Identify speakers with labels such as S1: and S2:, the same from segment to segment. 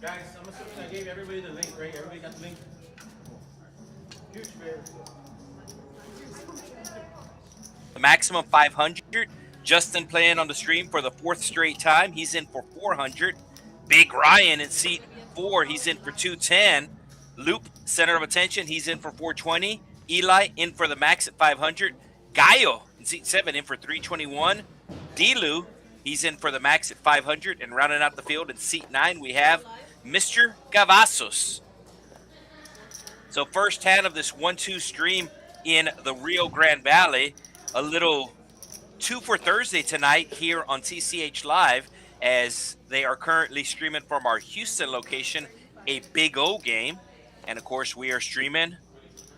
S1: Guys, I'm assuming I gave everybody the link, right? Everybody got the link? Huge bear.
S2: The maximum 500. Justin playing on the stream for the 4th straight time. He's in for 400. Big Ryan in seat 4. He's in for 210. Loop, center of attention. He's in for 420. Eli in for the max at 500. Gallo in seat 7 in for 321. Delu, he's in for the max at 500. And rounding out the field in seat 9, we have Mr. Kavasos. So first hand of this 1-2 stream in the Rio Grande Valley. A little 2 for Thursday tonight here on TCH Live, as they are currently streaming from our Houston location a Big O game. And of course, we are streaming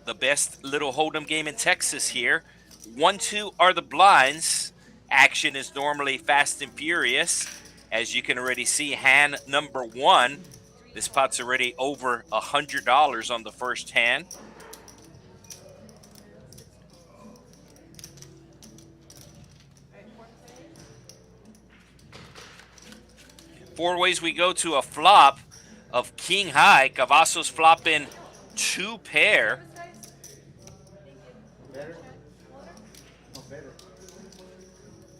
S2: the best little hold'em game in Texas here. 1-2 are the blinds. Action is normally fast and furious. As you can already see, hand number 1. This pot's already over $100 on the first hand. Four ways we go to a flop of King High. Kavasos flopping 2 pair.
S1: Better? Oh, better.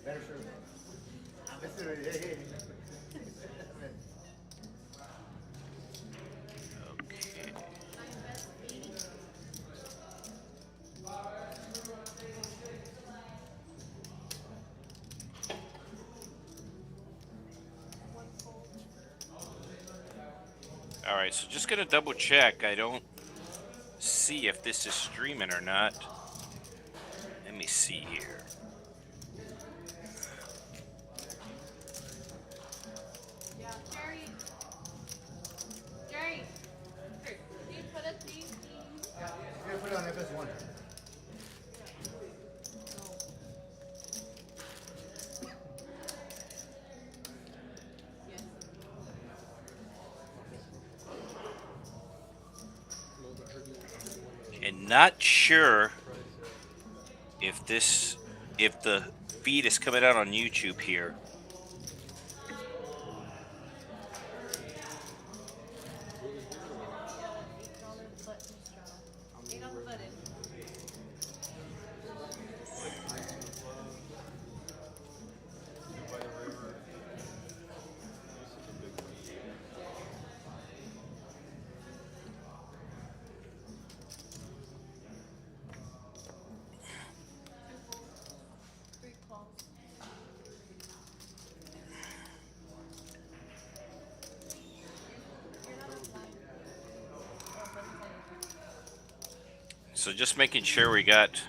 S1: Better, sir. Hey.
S2: Okay. All right, so just gonna double check. I don't see if this is streaming or not. Let me see here.
S3: Yeah, Jerry, can you put it, please?
S1: Yeah, put it on FS1.
S2: And not sure if the feed is coming out on YouTube here. So just making sure we got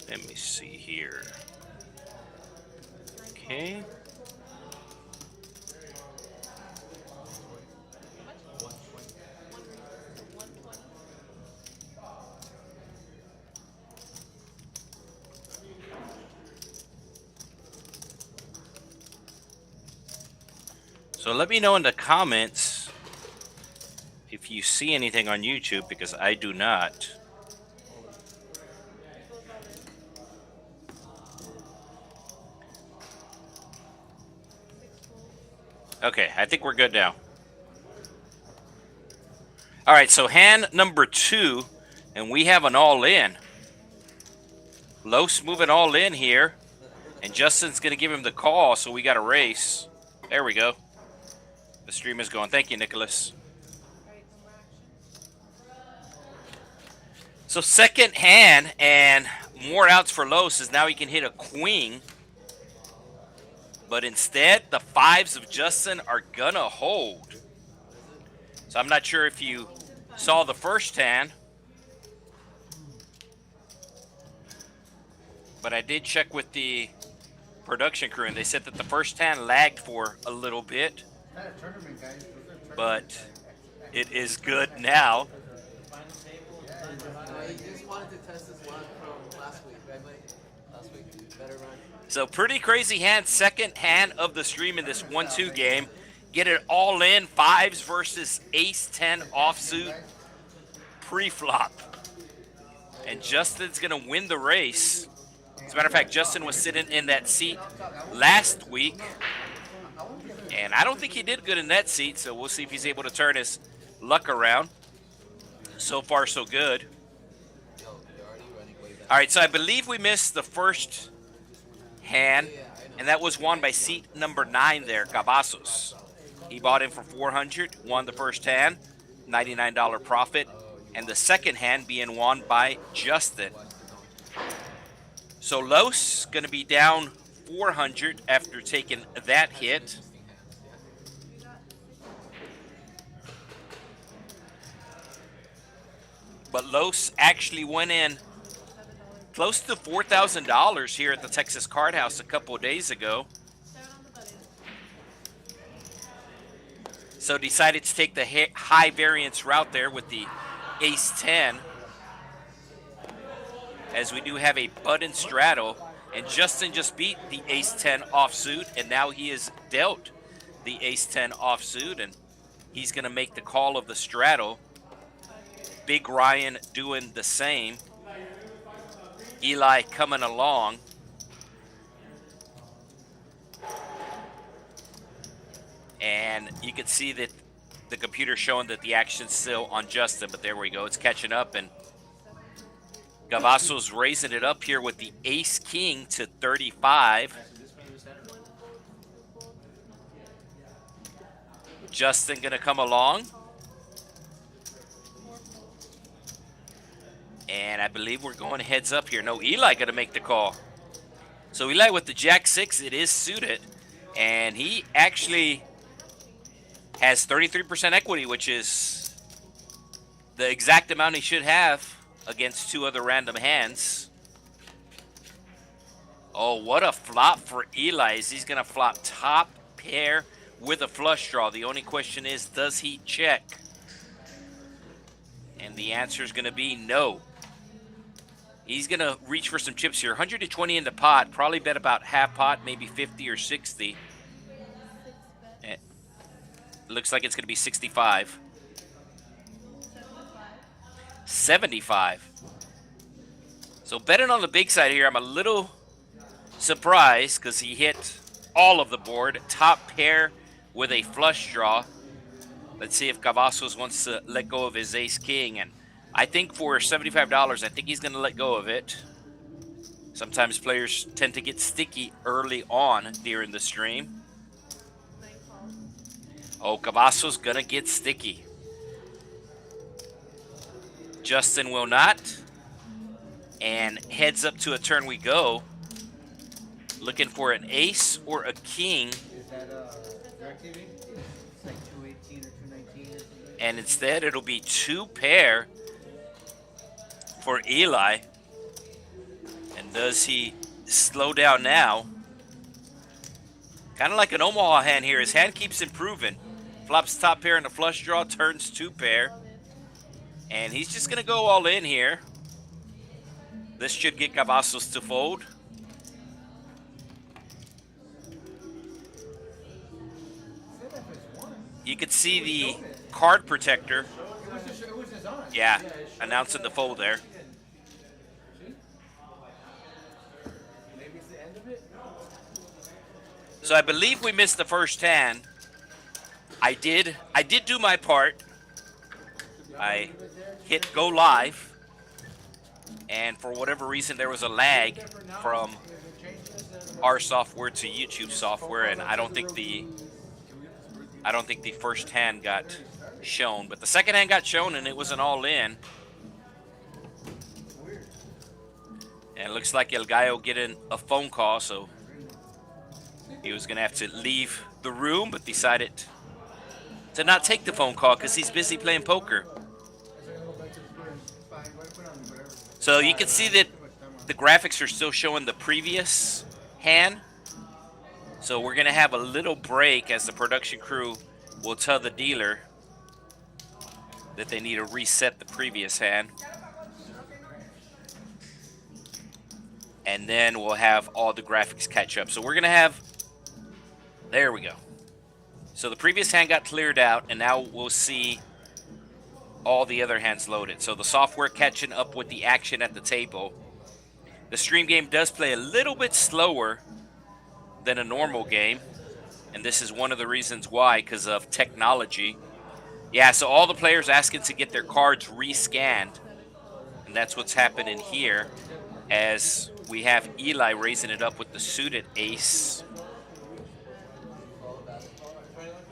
S2: let me see here. Okay. So let me know in the comments if you see anything on YouTube, because I do not. Okay, I think we're good now. All right, so hand number 2, and we have an all-in. Los moving all in here, and Justin's going to give him the call, so we got a race. There we go. The stream is going. Thank you, Nicholas. So second hand, and more outs for Los, is now he can hit a queen. But instead, the 5s of Justin are going to hold. So I'm not sure if you saw the first hand, but I did check with the production crew, and they said that the first hand lagged for a little bit. But it is good now.
S4: You just wanted to test this one from last week, right, Mike? Last week, better run.
S2: So pretty crazy hand, second hand of the stream in this 1-2 game. get it all in. Fives versus ace-10 offsuit pre-flop. And Justin's going to win the race. As a matter of fact, Justin was sitting in that seat last week. And I don't think he did good in that seat, so we'll see if he's able to turn his luck around. So far, so good. All right, so I believe we missed the first hand, and that was won by seat number 9 there, Kavasos. He bought in for 400, won the first hand, $99 profit, and the second hand being won by Justin. So Los going to be down 400 after taking that hit. But Los actually went in close to $4,000 here at the Texas Card House a couple of days ago. So decided to take the high variance route there with the ace-10. As we do have a button straddle. And Justin just beat the ace-10 offsuit. And now he is dealt the ace-10 offsuit. And he's going to make the call of the straddle. Big Ryan doing the same. Eli coming along. And you can see that the computer's showing that the action's still on Justin, but there we go. It's catching up, and Kavasos raising it up here with the ace-king to 35. Justin going to come along. And I believe we're going heads up here. No, Eli going to make the call. So Eli with the jack-6, it is suited. And he actually has 33% equity, which is the exact amount he should have against 2 other random hands. Oh, what a flop for Eli. He's going to flop top pair with a flush draw. The only question is, does he check? And the answer is going to be no. He's going to reach for some chips here. 120 in the pot. Probably bet about half pot, maybe 50 or 60. It looks like it's going to be 65. 75. So betting on the big side here, I'm a little surprised because he hit all of the board. Top pair with a flush draw. Let's see if Kavasos wants to let go of his ace-king. And I think for $75, I think he's going to let go of it. Sometimes players tend to get sticky early on during the stream. Oh, Kavasos going to get sticky. Justin will not. And heads up to a turn we go. Looking for an ace or a king.
S1: Is that DirecTV? It's like 218 or 219 or something.
S2: And instead it'll be 2 pair for Eli. And does he slow down now? Kind of like an Omaha hand here. His hand keeps improving. Flops top pair in the flush draw, turns 2 pair. And he's just going to go all in here. This should get Kavasos to fold. You could see the card protector. Yeah, announcing the fold there. So I believe we missed the first hand. I did do my part. I hit go live, and for whatever reason there was a lag from our software to YouTube software, and I don't think the first hand got shown, but the second hand got shown, and it was an all-in. And it looks like El Gallo getting a phone call, so he was going to have to leave the room, but decided to not take the phone call because he's busy playing poker. So you can see that the graphics are still showing the previous hand. So we're going to have a little break as the production crew will tell the dealer that they need to reset the previous hand. And then we'll have all the graphics catch up. So we're going to have, there we go. So the previous hand got cleared out, and now we'll see all the other hands loaded. So the software catching up with the action at the table. The stream game does play a little bit slower than a normal game, and this is one of the reasons why, because of technology. Yeah, so all the players asking to get their cards rescanned, and that's what's happening here as we have Eli raising it up with the suited ace.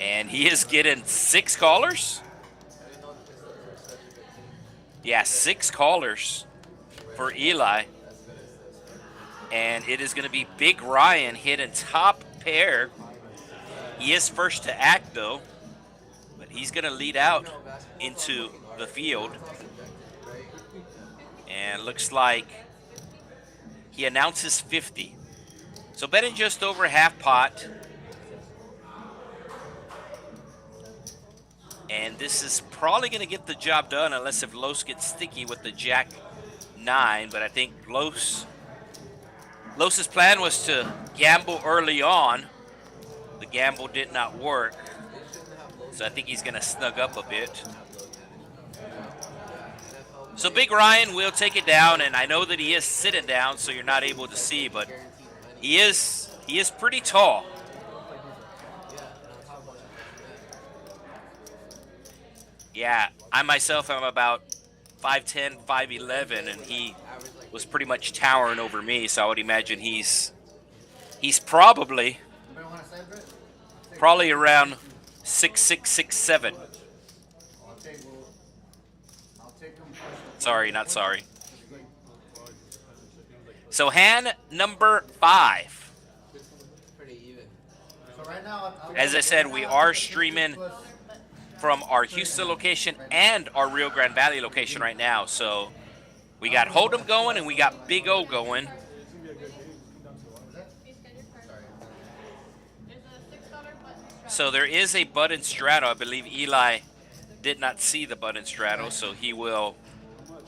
S2: And he is getting 6 callers? Yeah, 6 callers for Eli. And it is going to be Big Ryan hitting top pair. He is first to act, though. But he's going to lead out into the field. And looks like he announces 50. So betting just over half pot. And this is probably going to get the job done unless if Los gets sticky with the Jack 9. But I think Los's plan was to gamble early on. The gamble did not work. So I think he's going to snug up a bit. So Big Ryan will take it down, and I know that he is sitting down, so you're not able to see, but he is pretty tall. Yeah, I myself am about 5'10", 5'11", and he was pretty much towering over me, so I would imagine he's probably around 6'6", 6'7". Sorry, not sorry. So hand number 5. As I said, we are streaming from our Houston location and our Rio Grande Valley location right now. So we got Hold'em going and we got Big O going. So there is a button straddle. I believe Eli did not see the button straddle, so he will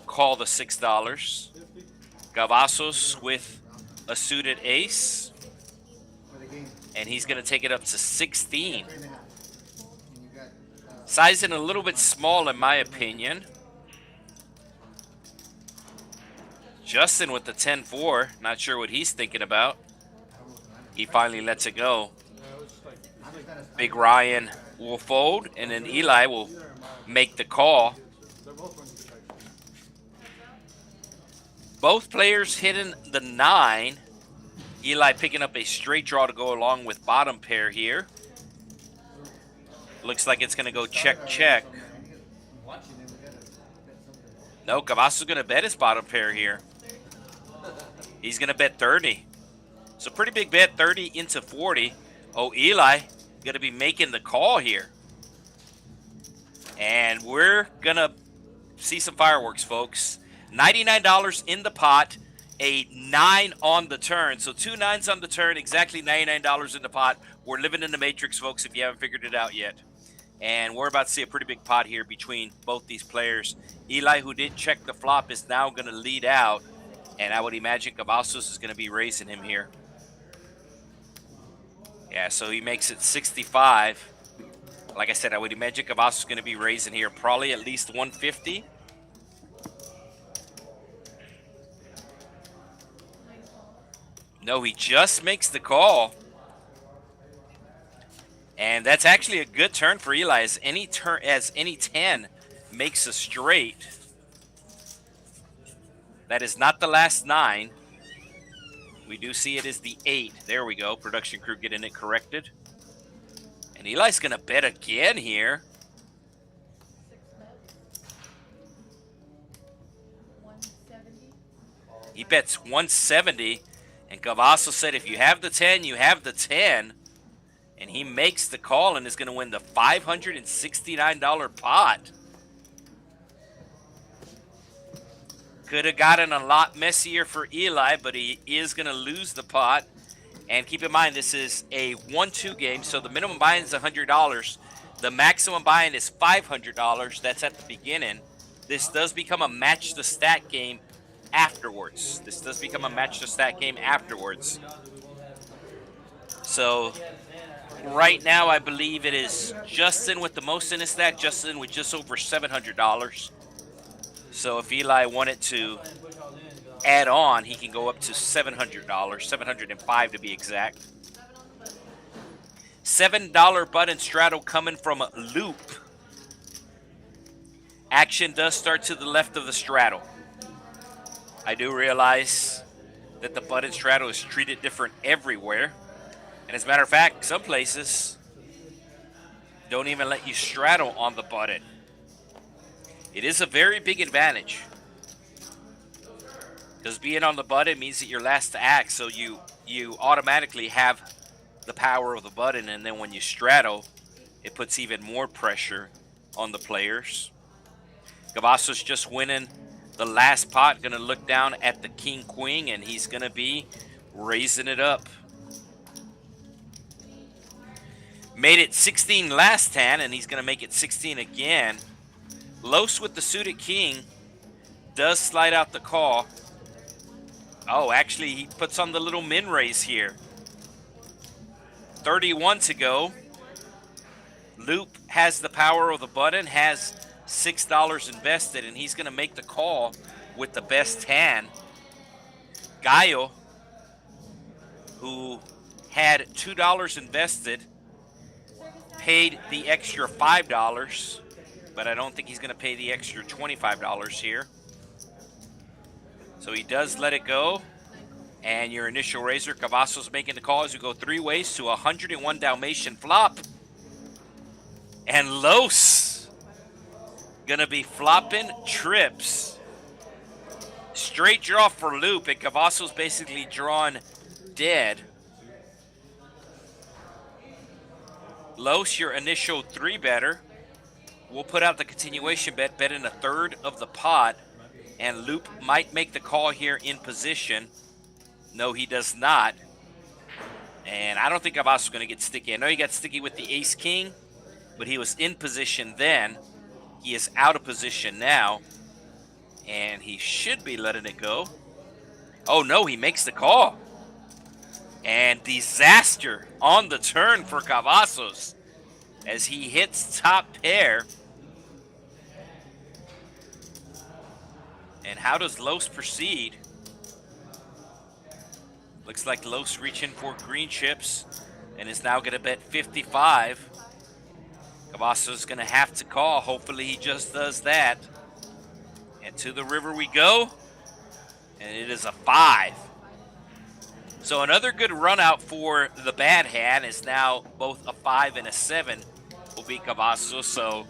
S2: call the $6. Kavasos with a suited ace. And he's going to take it up to 16. Sizing a little bit small in my opinion. Justin with the 10-4. Not sure what he's thinking about. He finally lets it go. Big Ryan will fold, and then Eli will make the call. Both players hitting the 9. Eli picking up a straight draw to go along with bottom pair here. Looks like it's going to go check, check. No, Kavasos is going to bet his bottom pair here. He's going to bet 30. So pretty big bet, 30 into 40. Oh, Eli going to be making the call here. And we're going to see some fireworks, folks. $99 in the pot, a 9 on the turn. So 2 9s on the turn, exactly $99 in the pot. We're living in the matrix, folks, if you haven't figured it out yet. And we're about to see a pretty big pot here between both these players. Eli, who did check the flop, is now going to lead out. And I would imagine Kavasos is going to be raising him here. Yeah, so he makes it 65. Like I said, I would imagine Kavasos is going to be raising here probably at least 150. No, he just makes the call. And that's actually a good turn for Eli, as any 10 makes a straight. That is not the last 9. We do see it is the 8. There we go. Production crew getting it corrected. And Eli's going to bet again here. He bets 170. And Kavasos said, if you have the 10, you have the 10. And he makes the call and is going to win the $569 pot. Could have gotten a lot messier for Eli, but he is going to lose the pot. And keep in mind, this is a 1-2 game, so the minimum buy-in is $100. The maximum buy-in is $500. That's at the beginning. This does become a match-the-stat game afterwards. So Right now, I believe it is Justin with the most in his stack. Justin with just over $700. So if Eli wanted to add on, he can go up to $700, $705 to be exact. $7 button straddle coming from Loop. Action does start to the left of the straddle. I do realize that the button straddle is treated different everywhere. And as a matter of fact, some places don't even let you straddle on the button. It is a very big advantage. Because being on the button means that you're last to act, so you automatically have the power of the button, and then when you straddle, it puts even more pressure on the players. Kavasos just winning the last pot, going to look down at the king-queen, and he's going to be raising it up. Made it 16 last hand, and he's going to make it 16 again. Los with the suited king does slide out the call. Oh, actually, he puts on the little min raise here. 31 to go. Loop has the power of the button, has $6 invested, and he's going to make the call with the best hand. Gallo, who had $2 invested, paid the extra $5, but I don't think he's going to pay the extra $25 here. So he does let it go. And your initial raiser, Kavasos, making the call as we go three ways to 101 Dalmatian flop. And Los gonna be flopping trips. Straight draw for Loop, and Kavasos basically drawn dead. Los, your initial three better. We'll put out the continuation bet, bet in a third of the pot. And Loop might make the call here in position. No, he does not. And I don't think Kavasos is going to get sticky. I know he got sticky with the ace-king, but he was in position then. He is out of position now. And he should be letting it go. Oh, no, he makes the call. And disaster on the turn for Kavasos as he hits top pair. And how does Los proceed? Looks like Los reaching for green chips and is now going to bet 55. Kavasos is going to have to call. Hopefully he just does that. And to the river we go. And it is a 5. So another good run out for the bad hand is now both a 5 and a 7 will be Kavasos. So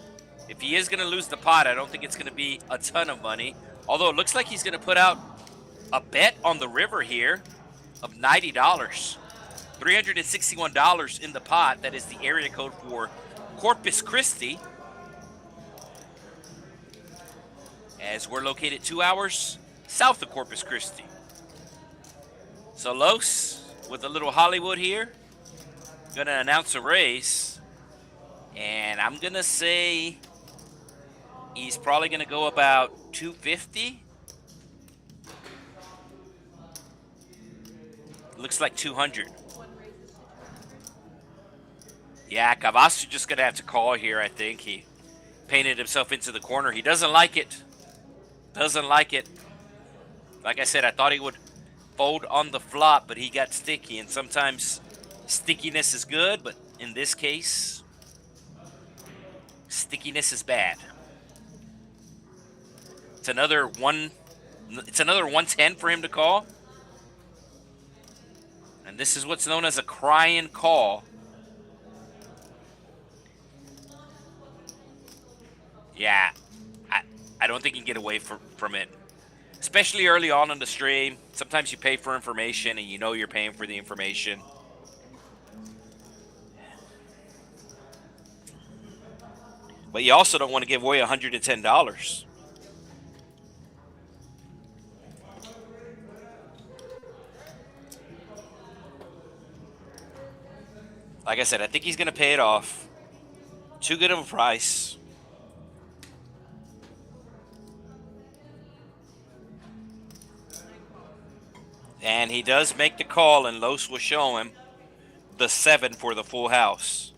S2: if he is going to lose the pot, I don't think it's going to be a ton of money. Although it looks like he's going to put out a bet on the river here of $90. $361 in the pot. That is the area code for Corpus Christi. As we're located 2 hours south of Corpus Christi. So Los with a little Hollywood here. Gonna announce a race. And I'm gonna say he's probably gonna go about 250. Looks like 200. Yeah, Kavasos just going to have to call here, I think. He painted himself into the corner. He doesn't like it. Doesn't like it. Like I said, I thought he would fold on the flop, but he got sticky. And sometimes stickiness is good, but in this case, stickiness is bad. It's another 110 for him to call. And this is what's known as a crying call. Yeah, I don't think you can get away from it. Especially early on in the stream. Sometimes you pay for information and you know you're paying for the information. But you also don't want to give away $110. Like I said, I think he's going to pay it off. Too good of a price. And he does make the call, and Los will show him. the 7 for the full house.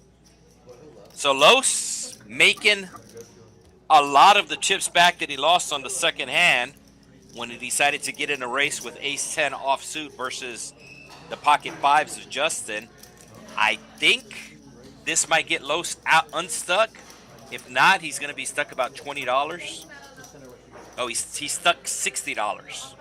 S2: So Los making a lot of the chips back that he lost on the second hand when he decided to get in a race with ace-10 offsuit versus the pocket 5s of Justin. I think this might get Los out unstuck. If not, he's going to be stuck about $20. Oh, he's stuck $60.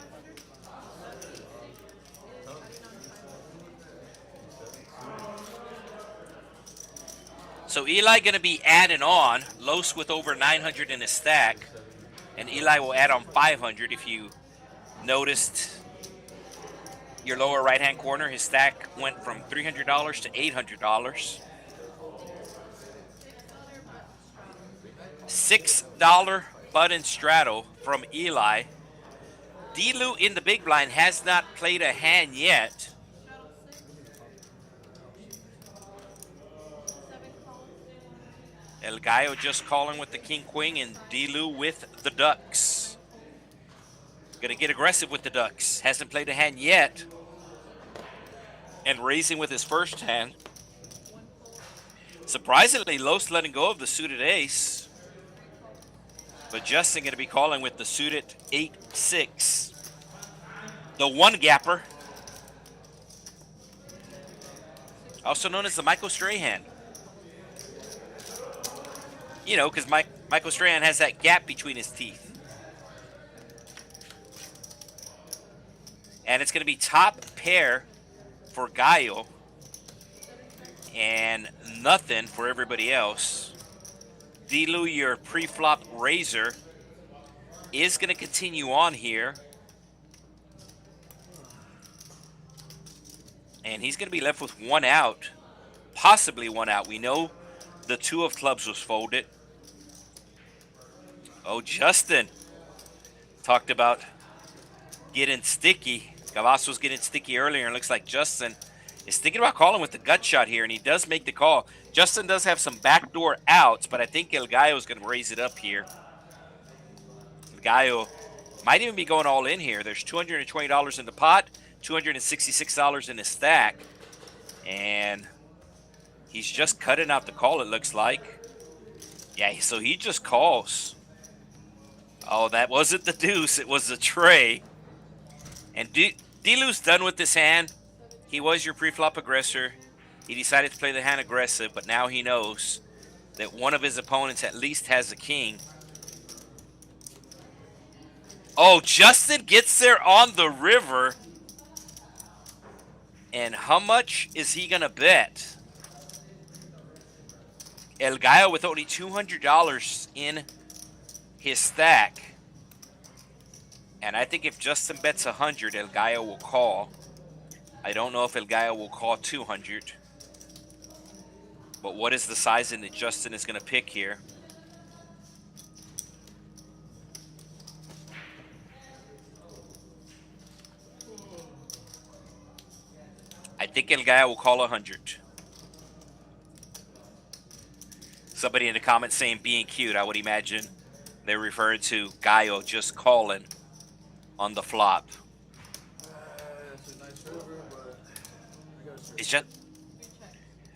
S2: So Eli going to be adding on. Los with over 900 in his stack. And Eli will add on 500. If you noticed your lower right-hand corner, his stack went from $300 to $800. $6 button straddle from Eli. D-Lou in the big blind has not played a hand yet. El Gallo just calling with the king queen and D-Lou with the ducks. Gonna get aggressive with the ducks. Hasn't played a hand yet. And raising with his first hand. Surprisingly, Los letting go of the suited ace. But Justin gonna be calling with the suited 8-6. The one gapper. Also known as the Michael Strahan. You know, because Michael Strahan has that gap between his teeth. And it's going to be top pair for Gallo. And nothing for everybody else. D-Lou, your pre-flop raiser, is going to continue on here. And he's going to be left with one out. Possibly one out. We know the 2 of clubs was folded. Oh, Justin talked about getting sticky. Kavasos getting sticky earlier, and looks like Justin is thinking about calling with the gut shot here, and he does make the call. Justin does have some backdoor outs, but I think El Gallo is going to raise it up here. El Gallo might even be going all in here. There's $220 in the pot, $266 in his stack, and he's just cutting out the call, it looks like. Yeah, so he just calls. Oh, that wasn't the deuce. It was the tray. And D-Lou's done with this hand. He was your pre-flop aggressor. He decided to play the hand aggressive, but now he knows that one of his opponents at least has a king. Oh, Justin gets there on the river. And how much is he going to bet? El Gallo with only $200 in his stack. And I think if Justin bets 100, El Gallo will call. I don't know if El Gallo will call 200. But what is the sizing that Justin is going to pick here? I think El Gallo will call 100. Somebody in the comments saying being cute, I would imagine they're referring to Gallo just calling on the flop. Is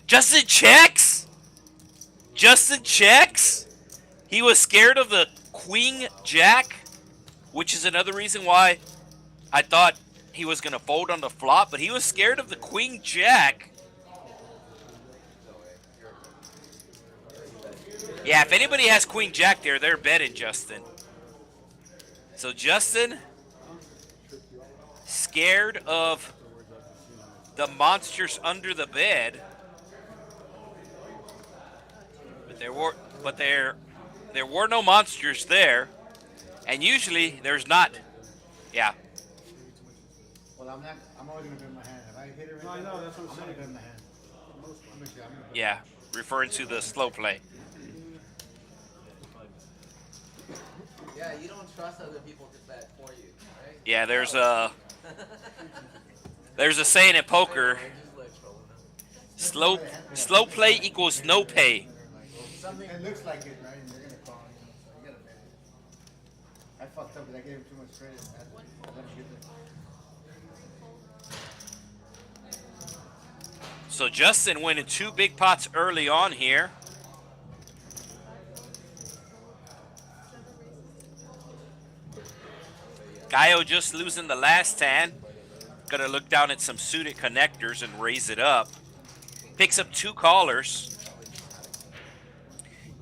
S2: Justin checks? Justin checks? He was scared of the queen jack, which is another reason why I thought he was going to fold on the flop, but he was scared of the queen jack. Yeah, if anybody has queen jack there, they're betting Justin. So Justin, scared of the monsters under the bed. But there were no monsters there. And usually there's not. Yeah.
S5: Well, I'm always gonna bet my hand. If I hit it right now, that's what I'm gonna bet my hand.
S2: Yeah, referring to the slow play.
S4: Yeah, you don't trust other people to bet for you, right?
S2: Yeah, there's a saying in poker. Slow play equals no pay.
S5: It looks like it, right? And they're gonna call, so you gotta bet it. I fucked up because I gave him too much credit.
S2: So Justin winning 2 big pots early on here. Gallo just losing the last hand. Gonna look down at some suited connectors and raise it up. Picks up 2 callers.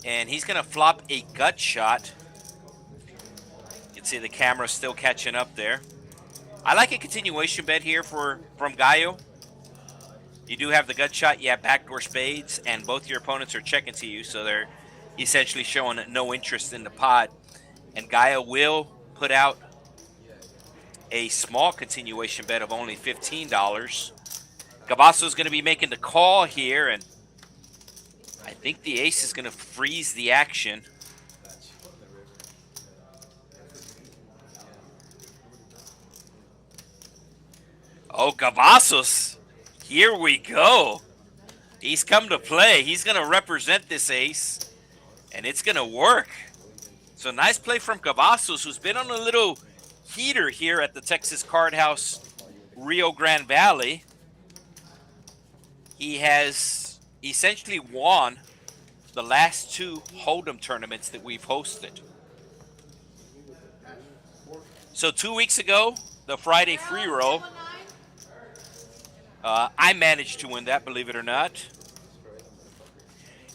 S2: And he's gonna flop a gut shot. You can see the camera still catching up there. I like a continuation bet here from Gallo. You do have the gut shot, you have backdoor spades, and both your opponents are checking to you, so they're essentially showing no interest in the pot. And Gallo will put out a small continuation bet of only $15. Kavasos is going to be making the call here, and I think the ace is going to freeze the action. Oh, Kavasos. Here we go. He's come to play. He's going to represent this ace, and it's going to work. So nice play from Kavasos, who's been on a little heater here at the Texas Card House Rio Grande Valley. He has essentially won the last 2 Hold'em tournaments that we've hosted. So 2 weeks ago, the Friday free roll, I managed to win that, believe it or not.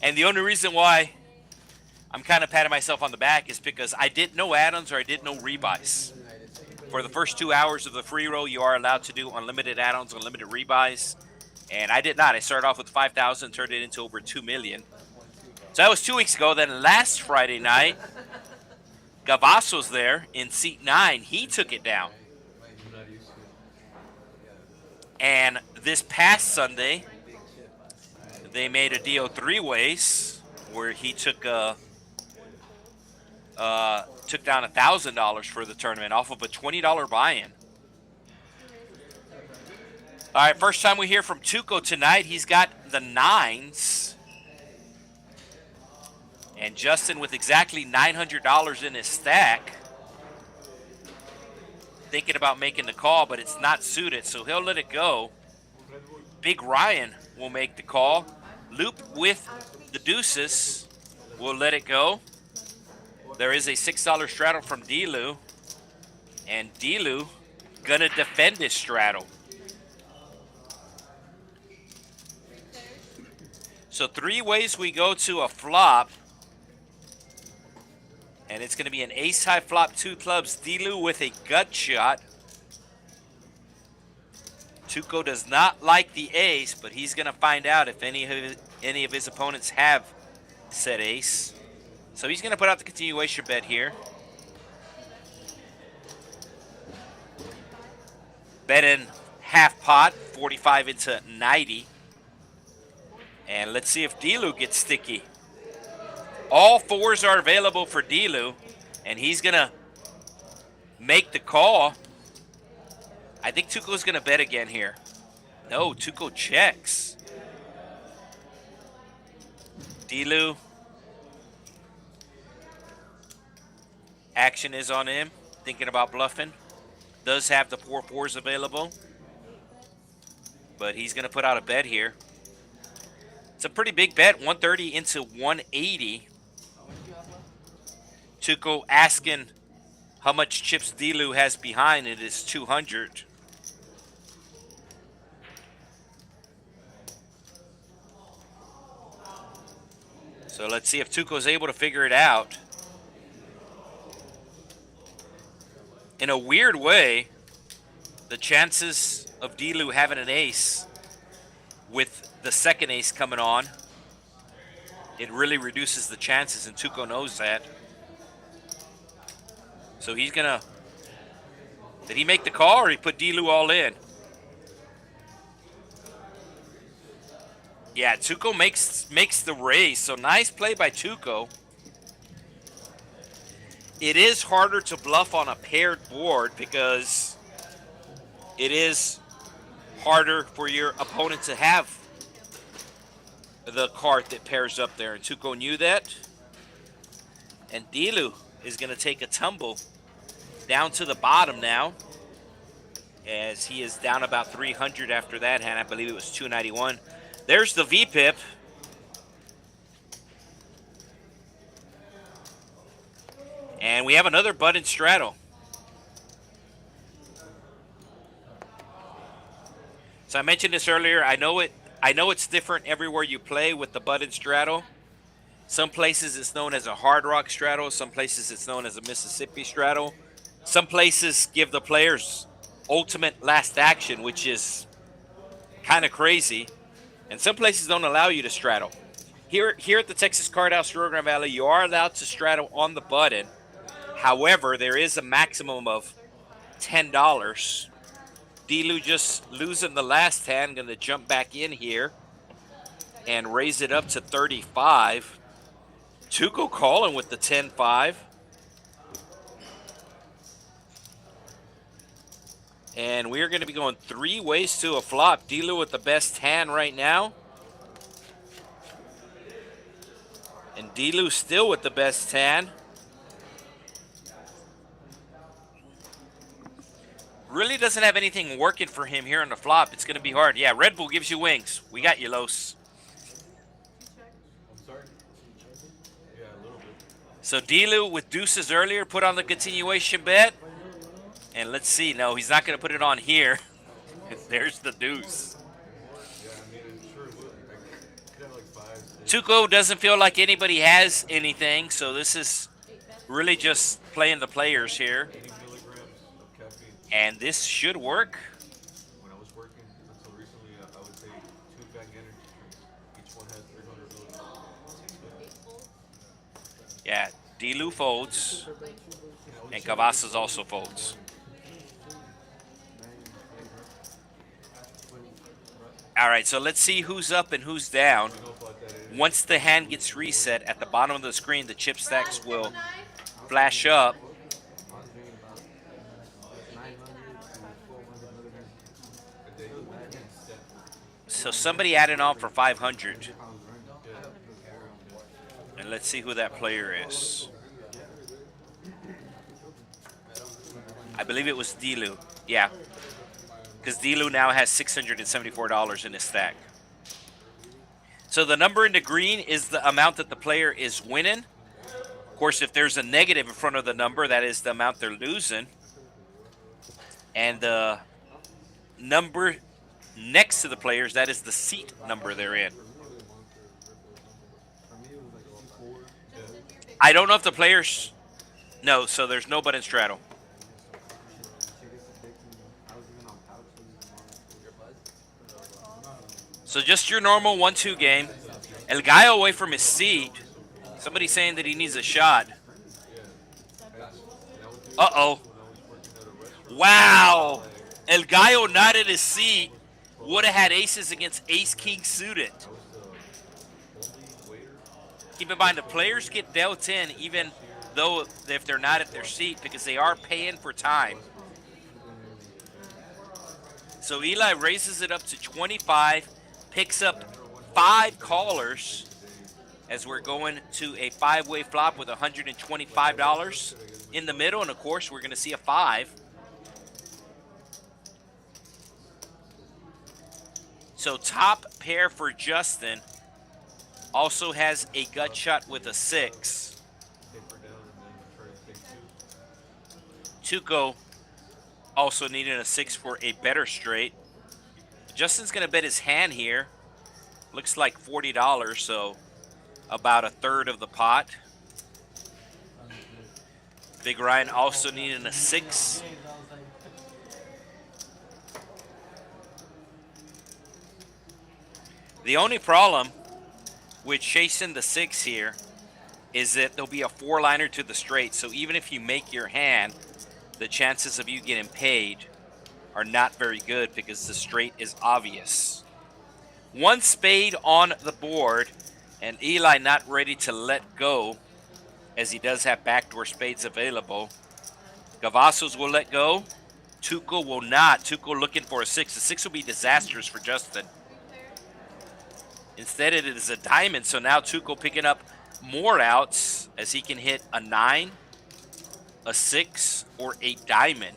S2: And the only reason why I'm kind of patting myself on the back is because I did no add-ons or I did no rebuys. For the first 2 hours of the free roll, you are allowed to do unlimited add-ons, unlimited rebuys. And I did not. I started off with 5,000, turned it into over 2 million. So that was 2 weeks ago. Then last Friday night, Kavasos there in seat 9. He took it down. And this past Sunday, they made a deal 3 ways where he took down $1,000 for the tournament off of a $20 buy-in. All right, first time we hear from Tuco tonight. He's got the 9s. And Justin with exactly $900 in his stack. Thinking about making the call, but it's not suited, so he'll let it go. Big Ryan will make the call. Loop with the deuces will let it go. There is a $6 straddle from Delu. And Delu gonna defend this straddle. So 3 ways we go to a flop. And it's going to be an ace-high flop, 2 clubs. Delu with a gut shot. Tuco does not like the ace, but he's going to find out if any of his opponents have said ace. So he's going to put out the continuation bet here. Bet in half pot, 45 into 90. And let's see if Delu gets sticky. All 4s are available for Delu, and he's going to make the call. I think Tuco's going to bet again here. No, Tuco checks. Delu. Action is on him, thinking about bluffing. Does have the 4 4s available, but he's going to put out a bet here. It's a pretty big bet, 130 into 180. Tuco asking how much chips Delu has behind. It is 200. So let's see if Tuco's able to figure it out. In a weird way, the chances of Delu having an ace with the second ace coming on, it really reduces the chances, and Tuco knows that. So he's gonna, did he make the call or he put Delu all in? Yeah, Tuco makes the raise, so nice play by Tuco. It is harder to bluff on a paired board because it is harder for your opponent to have the card that pairs up there, and Tuco knew that. And Delu is going to take a tumble down to the bottom now, as he is down about 300 after that hand. I believe it was 291. There's the V-pip. And we have another button straddle. So I mentioned this earlier. I know it's different everywhere you play with the button straddle. Some places it's known as a hard rock straddle. Some places it's known as a Mississippi straddle. Some places give the players ultimate last action, which is kind of crazy. And some places don't allow you to straddle. Here at the Texas Card House Rio Grande Valley, you are allowed to straddle on the button. However, there is a maximum of $10. D-Lou just losing the last hand, going to jump back in here and raise it up to 35. Tuco calling with the 10-5. And we're going to be going 3 ways to a flop. D-Lou with the best hand right now. And D-Lou still with the best hand. Really doesn't have anything working for him here on the flop. It's going to be hard. Yeah, Red Bull gives you wings. We got you, Los.
S1: I'm sorry? Yeah, a little bit.
S2: So D-Lou with deuces earlier put on the continuation bet. And let's see. No, he's not going to put it on here. There's the deuce.
S1: Yeah, I mean, it sure would. I could have like 5, 6.
S2: Tuco doesn't feel like anybody has anything, so this is really just playing the players here.
S1: 80 milligrams of caffeine.
S2: And this should work.
S1: When I was working until recently, I would take 2 Bang energy drinks. Each one had 300 milligrams.
S2: Yeah, D-Lou folds, and Kavasos also folds. All right, so let's see who's up and who's down. Once the hand gets reset, at the bottom of the screen, the chip stacks will flash up. So somebody added on for 500. And let's see who that player is. I believe it was D-Lou. Yeah. Because D-Lou now has $674 in his stack. So the number in the green is the amount that the player is winning. Of course, if there's a negative in front of the number, that is the amount they're losing. And the number next to the players, that is the seat number they're in. I don't know if the players... No, so there's no button straddle. So just your normal 1-2 game. El Gallo away from his seat. Somebody saying that he needs a shot. Uh-oh. Wow. El Gallo not at his seat. Would have had aces against ace-king suited. Keep in mind, the players get dealt in even though if they're not at their seat because they are paying for time. So Eli raises it up to 25. Picks up 5 callers as we're going to a 5-way flop with $125 in the middle. And, of course, we're going to see a 5. So top pair for Justin also has a gut shot with a 6. Tuco also needing a 6 for a better straight. Justin's going to bet his hand here. Looks like $40, so about a third of the pot. Big Ryan also needing a 6. The only problem with chasing the 6 here is that there'll be a 4-liner to the straight. So even if you make your hand, the chances of you getting paid are not very good because the straight is obvious. 1 spade on the board, and Eli not ready to let go as he does have backdoor spades available. Kavasos will let go. Tuco will not. Tuco looking for a 6. The 6 will be disastrous for Justin. Instead, it is a diamond, so now Tuco picking up more outs as he can hit a 9, a 6, or a diamond.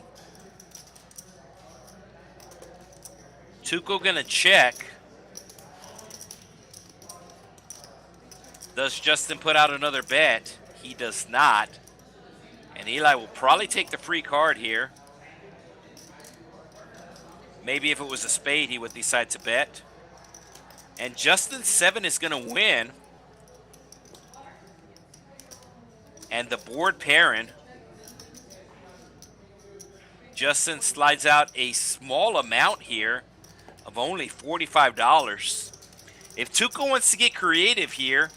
S2: Tuco gonna check. Does Justin put out another bet? He does not. And Eli will probably take the free card here. Maybe if it was a spade, he would decide to bet. And Justin 7 is going to win. And the board pairing, Justin slides out a small amount here of only $45. If Tuco wants to get creative here,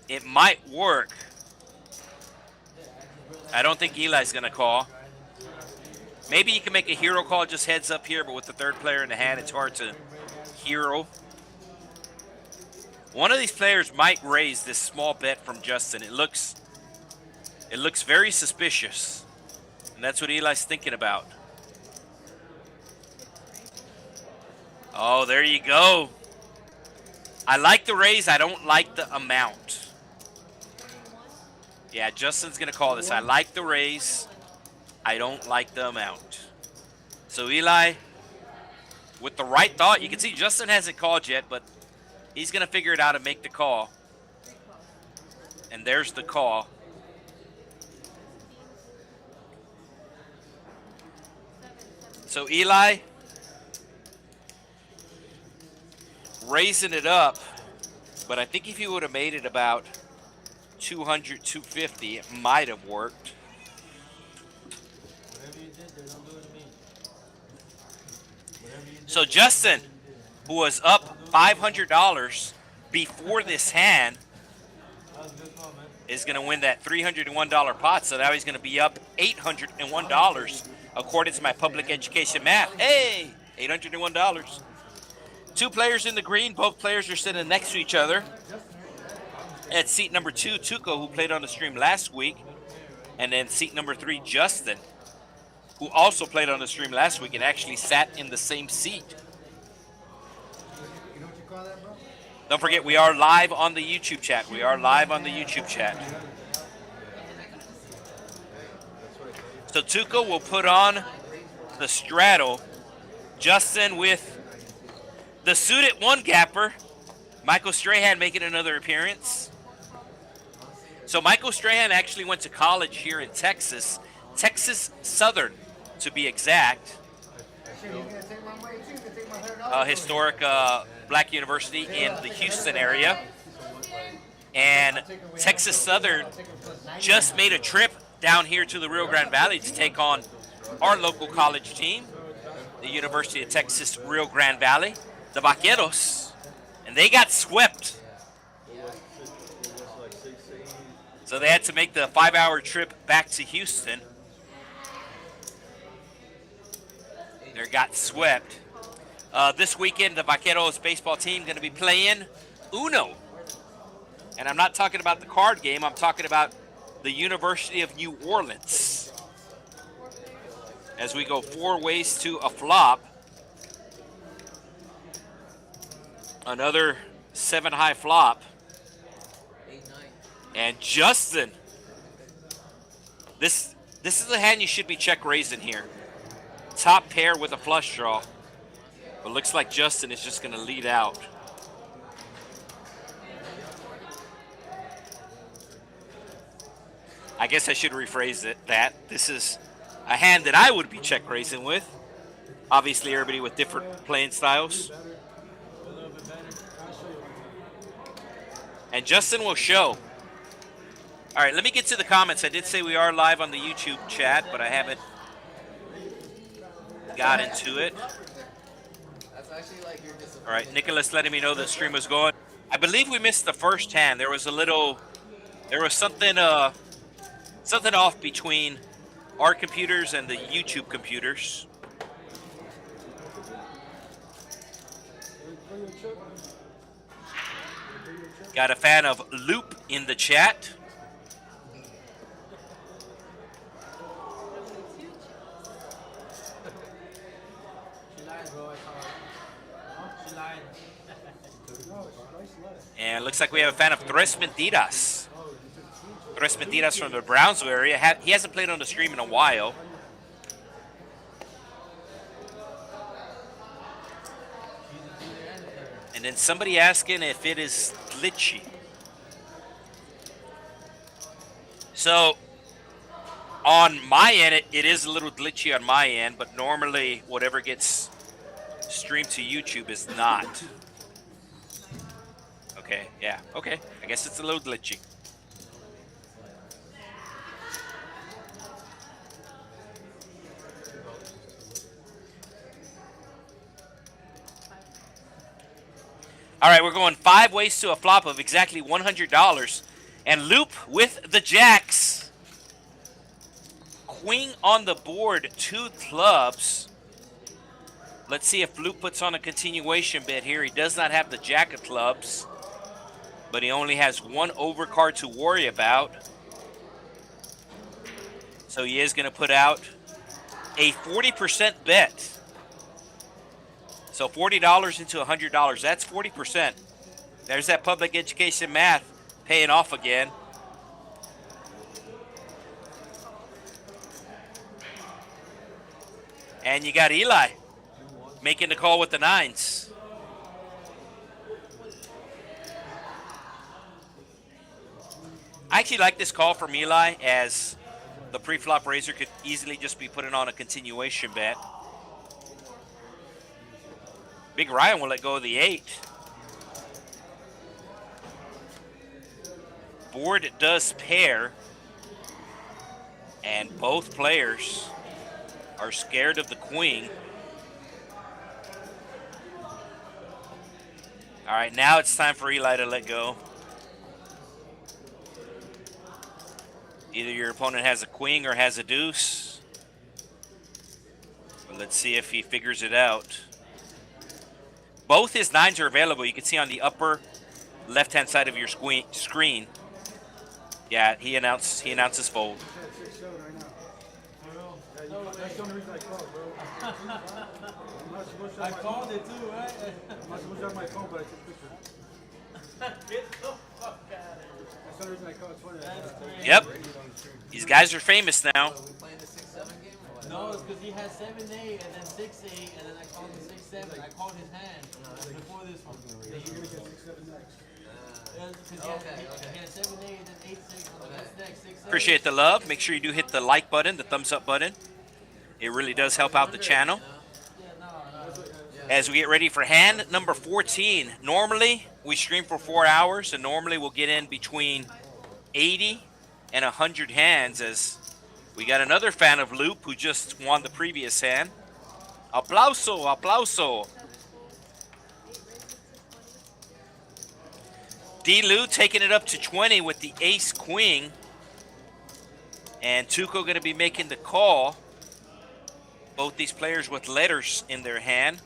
S2: it might work. I don't think Eli's going to call. Maybe you can make a hero call, just heads up here, but with the third player in the hand, it's hard to hero. One of these players might raise this small bet from Justin. It looks very suspicious. And that's what Eli's thinking about. Oh, there you go. I like the raise. I don't like the amount. Yeah, Justin's going to call this. I like the raise. I don't like the amount. So Eli, with the right thought, you can see Justin hasn't called yet, but he's going to figure it out and make the call. And there's the call. So Eli raising it up, but I think if he would have made it about 200, 250, it might have worked. So Justin, who was up $500 before this hand, is going to win that $301 pot. So now he's going to be up $801 according to my public education math. Hey, $801. Two players in the green. Both players are sitting next to each other. At seat number 2, Tuco, who played on the stream last week. And then seat number 3, Justin, who also played on the stream last week and actually sat in the same seat.
S5: You know what you call that, bro?
S2: Don't forget, we are live on the YouTube chat. We are live on the YouTube chat. So Tuco will put on the straddle. Justin with the suited one gapper. Michael Strahan making another appearance. So Michael Strahan actually went to college here in Texas. Texas Southern, to be exact. Historic black university in the Houston area. And Texas Southern just made a trip down here to the Rio Grande Valley to take on our local college team, the University of Texas Rio Grande Valley, the Vaqueros, and they got swept. So they had to make the 5-hour trip back to Houston. They got swept. This weekend, the Vaqueros baseball team going to be playing Uno. And I'm not talking about the card game. I'm talking about the University of New Orleans. As we go 4 ways to a flop. Another 7-high flop. And Justin, this is the hand you should be check raising here. Top pair with a flush draw. But looks like Justin is just going to lead out. I guess I should rephrase it that this is a hand that I would be check raising with. Obviously, everybody with different playing styles. And Justin will show. All right, let me get to the comments. I did say we are live on the YouTube chat, but I haven't got into it. All right, Nicholas letting me know the stream was going. I believe we missed the first hand. There was something off between our computers and the YouTube computers. Got a fan of Loop in the chat. And it looks like we have a fan of Tres Mentiras. Tres Mentiras from the Brownsville area. He hasn't played on the stream in a while. And then somebody asking if it is glitchy. So on my end, it is a little glitchy on my end, but normally whatever gets streamed to YouTube is not. Okay, yeah, okay. I guess it's a little glitchy. All right, we're going 5 ways to a flop of exactly $100. And Loop with the jacks. Queen on the board, 2 clubs. Let's see if Loop puts on a continuation bet here. He does not have the jack of clubs, but he only has 1 overcard to worry about. So he is going to put out a 40% bet. So $40 into $100, that's 40%. There's that public education math paying off again. And you got Eli making the call with the 9s. I actually like this call from Eli, as the pre-flop raiser could easily just be putting on a continuation bet. Big Ryan will let go of the 8. Board does pair, and both players are scared of the queen. All right, now it's time for Eli to let go. Either your opponent has a queen or has a deuce. But let's see if he figures it out. Both his 9s are available. You can see on the upper left-hand side of your screen. Yeah, he announces fold.
S5: That's the only reason I called, bro.
S6: I called it too, right?
S5: I'm not supposed to have my phone, but I took pictures.
S6: Get the fuck out of here.
S5: That's the only reason I called. It's funny.
S6: That's crazy.
S2: Yep. These guys are famous now.
S4: Are we playing the 6-7 game or what?
S6: No, it's because he had 7-8 and then 6-8 and then I called him 6-7. I called his hand before this one.
S5: You're going to get 6-7 next.
S6: He had 7-8 and then 8-6 on the next 6-7.
S2: Appreciate the love. Make sure you do hit the like button, the thumbs up button. It really does help out the channel. As we get ready for hand number 14. Normally, we stream for 4 hours, and normally we'll get in between 80 and 100 hands, as we got another fan of Loop who just won the previous hand. Aplauso, aplauso. D-Lou taking it up to 20 with the ace-queen. And Tuco going to be making the call. Both these players with letters in their hand.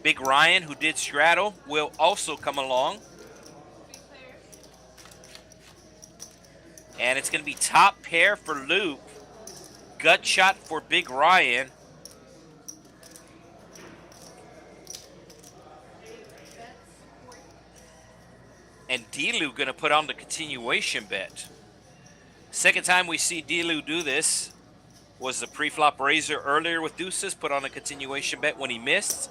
S2: Big Ryan, who did straddle, will also come along. And it's going to be top pair for Loop. Gut shot for Big Ryan. And D-Lou going to put on the continuation bet. Second time we see D-Lou do this was the pre-flop raiser earlier with deuces. Put on a continuation bet when he missed.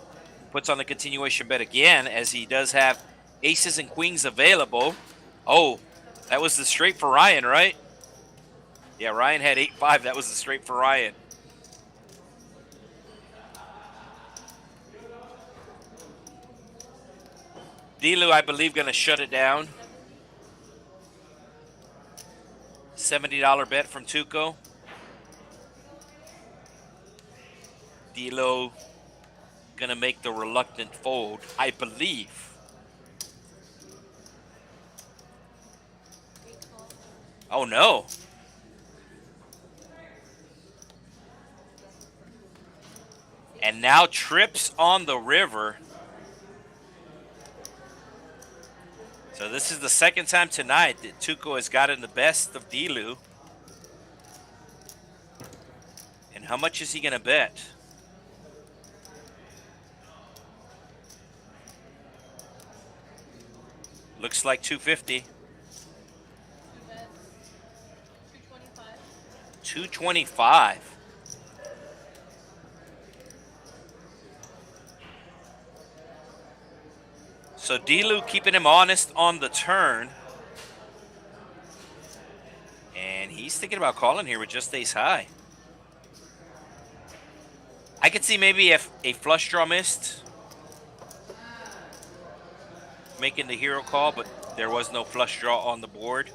S2: Puts on the continuation bet again, as he does have aces and queens available. Oh, that was the straight for Ryan, right? Yeah, Ryan had 8-5. That was the straight for Ryan. D-Lou, I believe, going to shut it down. $70 bet from Tuco. D-Lou going to make the reluctant fold, I believe. Oh, no. And now trips on the river. So this is the second time tonight that Tuco has gotten the best of D-Lou. And how much is he going to bet? Looks like 250. 225. So D-Lou keeping him honest on the turn. And he's thinking about calling here with just ace high. I could see maybe if a flush draw missed, making the hero call, but there was no flush draw on the board.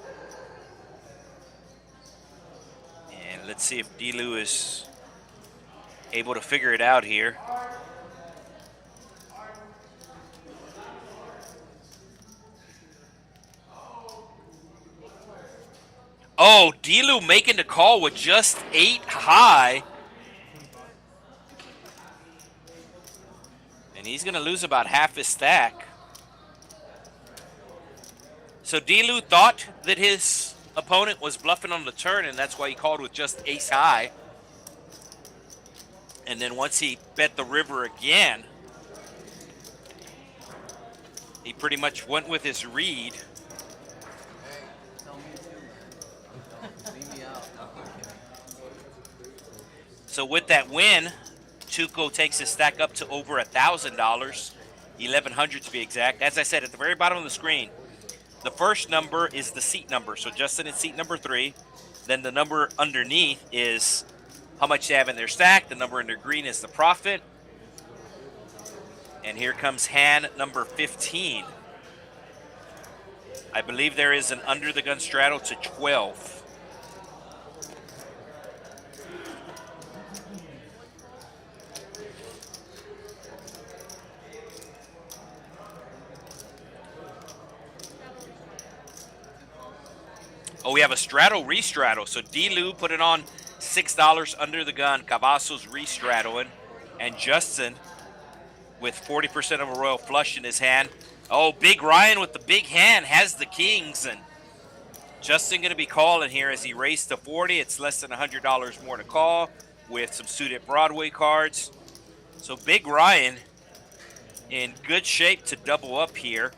S2: And let's see if D-Lou is able to figure it out here. Oh, D-Lou making the call with just 8 high. And he's going to lose about half his stack. So D-Lou thought that his opponent was bluffing on the turn, and that's why he called with just ace high. And then once he bet the river again, he pretty much went with his read. So with that win, Tuco takes his stack up to over $1,000, $1,100 to be exact. As I said, at the very bottom of the screen, the first number is the seat number. So Justin is seat number 3. Then the number underneath is how much they have in their stack. The number under green is the profit. And here comes hand number 15. I believe there is an under the gun straddle to 12. Oh, we have a straddle re-straddle. So D-Lou put it on $6 under the gun. Kavasos re-straddling. And Justin with 40% of a royal flush in his hand. Oh, Big Ryan with the big hand has the kings. And Justin going to be calling here as he raced to 40. It's less than $100 more to call with some suited Broadway cards. So Big Ryan in good shape to double up here.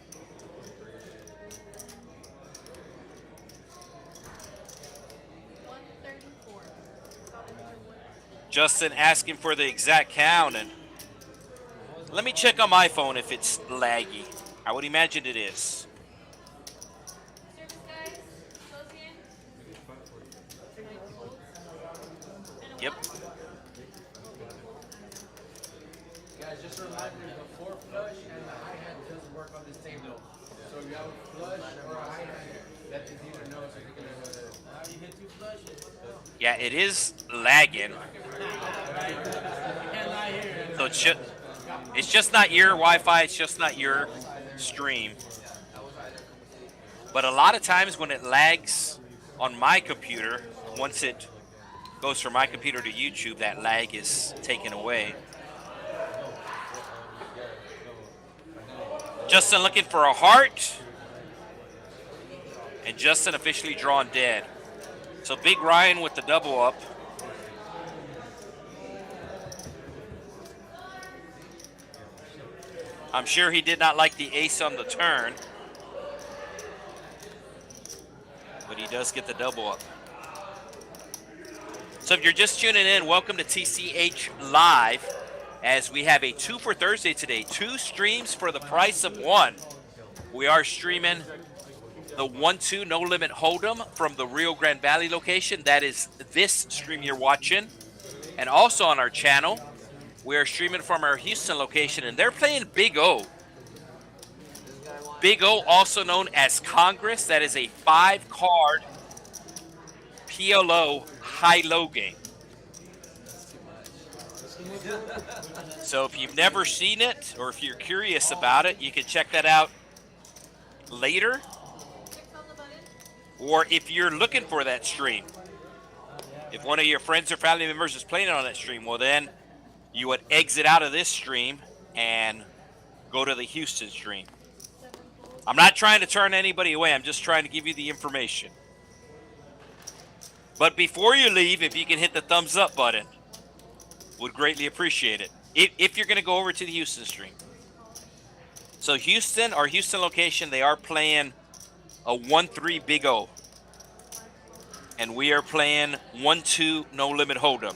S2: Justin asking for the exact count, and let me check on my phone if it's laggy. I would imagine it is. Yep.
S6: Guys, just a reminder, the 4 flush and the high hand doesn't work on this table. So if you have a flush or a high hand, let the dealer know so they can now you hit 2 flushes.
S2: Yeah, it is lagging. So it's just not your Wi-Fi, it's just not your stream. But a lot of times when it lags on my computer, once it goes from my computer to YouTube, that lag is taken away. Justin looking for a heart. And Justin officially drawn dead. So Big Ryan with the double up. I'm sure he did not like the ace on the turn. But he does get the double up. So if you're just tuning in, welcome to TCH Live. As we have a 2 for Thursday today. 2 streams for the price of 1. We are streaming the 1-2 No Limit Hold'em from the Rio Grande Valley location. That is this stream you're watching. And also on our channel, we are streaming from our Houston location, and they're playing Big O. Big O, also known as Congress. That is a 5-card PLO high-low game. So if you've never seen it, or if you're curious about it, you can check that out later. Or if you're looking for that stream, if one of your friends or family members is playing on that stream, well then you would exit out of this stream and go to the Houston stream. I'm not trying to turn anybody away. I'm just trying to give you the information. But before you leave, if you can hit the thumbs up button, would greatly appreciate it. If you're going to go over to the Houston stream. So Houston, our Houston location, they are playing a 1-3 Big O. And we are playing 1-2 No Limit Hold'em.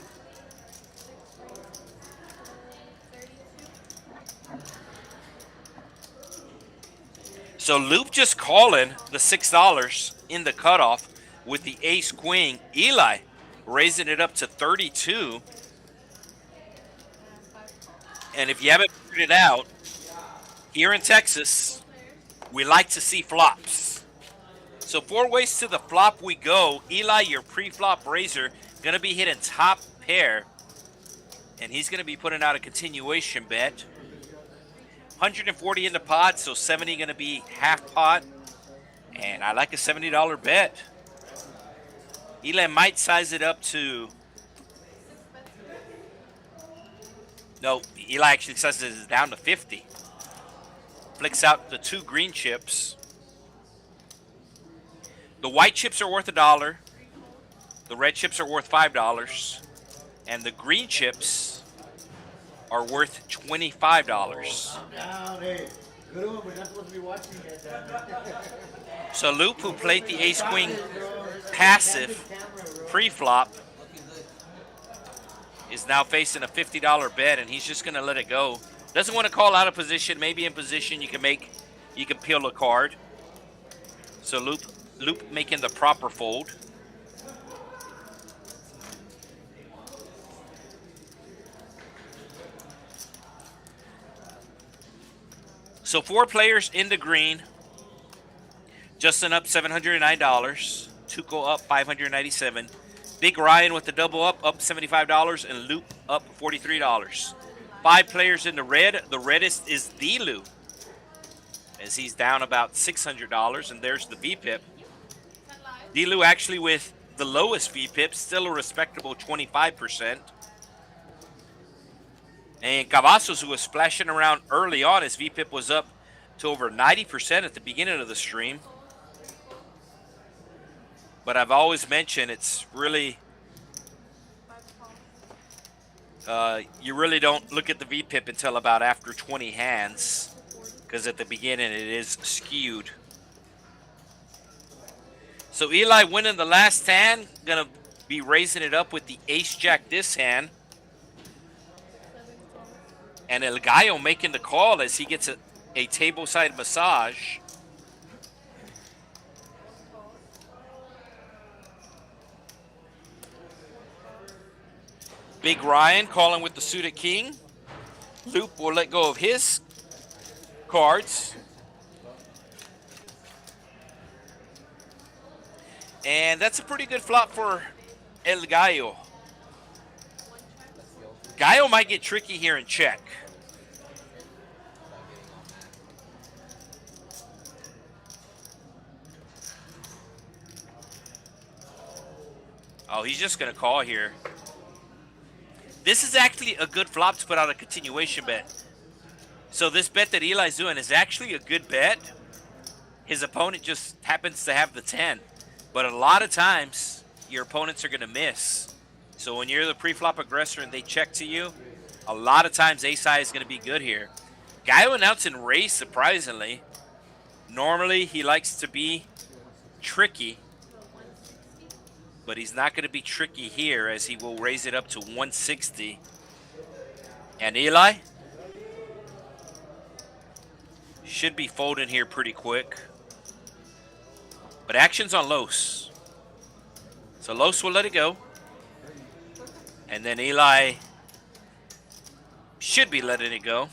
S2: So Loop just calling the $6 in the cutoff with the ace queen. Eli raising it up to 32. And if you haven't figured it out, here in Texas, we like to see flops. So 4 ways to the flop we go. Eli, your pre-flop raiser, going to be hitting top pair. And he's going to be putting out a continuation bet. 140 in the pot, so 70 going to be half pot. And I like a $70 bet. Eli might size it up to... No, Eli actually sizes it down to 50. Flicks out the 2 green chips. The white chips are worth $1. The red chips are worth $5. And the green chips are worth $25.
S5: Down, hey. Good one, we're not supposed to be watching it.
S2: So Loop, who played the ace-queen passive pre-flop, is now facing a $50 bet, and he's just going to let it go. Doesn't want to call out of position. Maybe in position you can peel a card. So Loop making the proper fold. So 4 players in the green. Justin up $709. Tuco up $597. Big Ryan with the double up $75. And Loop up $43. 5 players in the red. The reddest is the Loop, as he's down about $600. And there's the VPIP. D-Lou actually with the lowest VPIP, still a respectable 25%. And Kavasos, who was splashing around early on, his VPIP was up to over 90% at the beginning of the stream. But I've always mentioned it's really, you really don't look at the VPIP until about after 20 hands, because at the beginning it is skewed. So Eli winning the last hand, gonna be raising it up with the ace-jack this hand. And El Gallo making the call as he gets a tableside massage. Big Ryan calling with the suited king. Loop will let go of his cards. And that's a pretty good flop for El Gallo. Gallo might get tricky here and check. Oh, he's just going to call here. This is actually a good flop to put out a continuation bet. So this bet that Eli's doing is actually a good bet. His opponent just happens to have the 10. But a lot of times, your opponents are going to miss. So when you're the pre-flop aggressor and they check to you, a lot of times ace-high is going to be good here. Gallo announcing raise, surprisingly. Normally, he likes to be tricky. But he's not going to be tricky here, as he will raise it up to 160. And Eli should be folding here pretty quick. But action's on Los. So Los will let it go. And then Eli should be letting it go.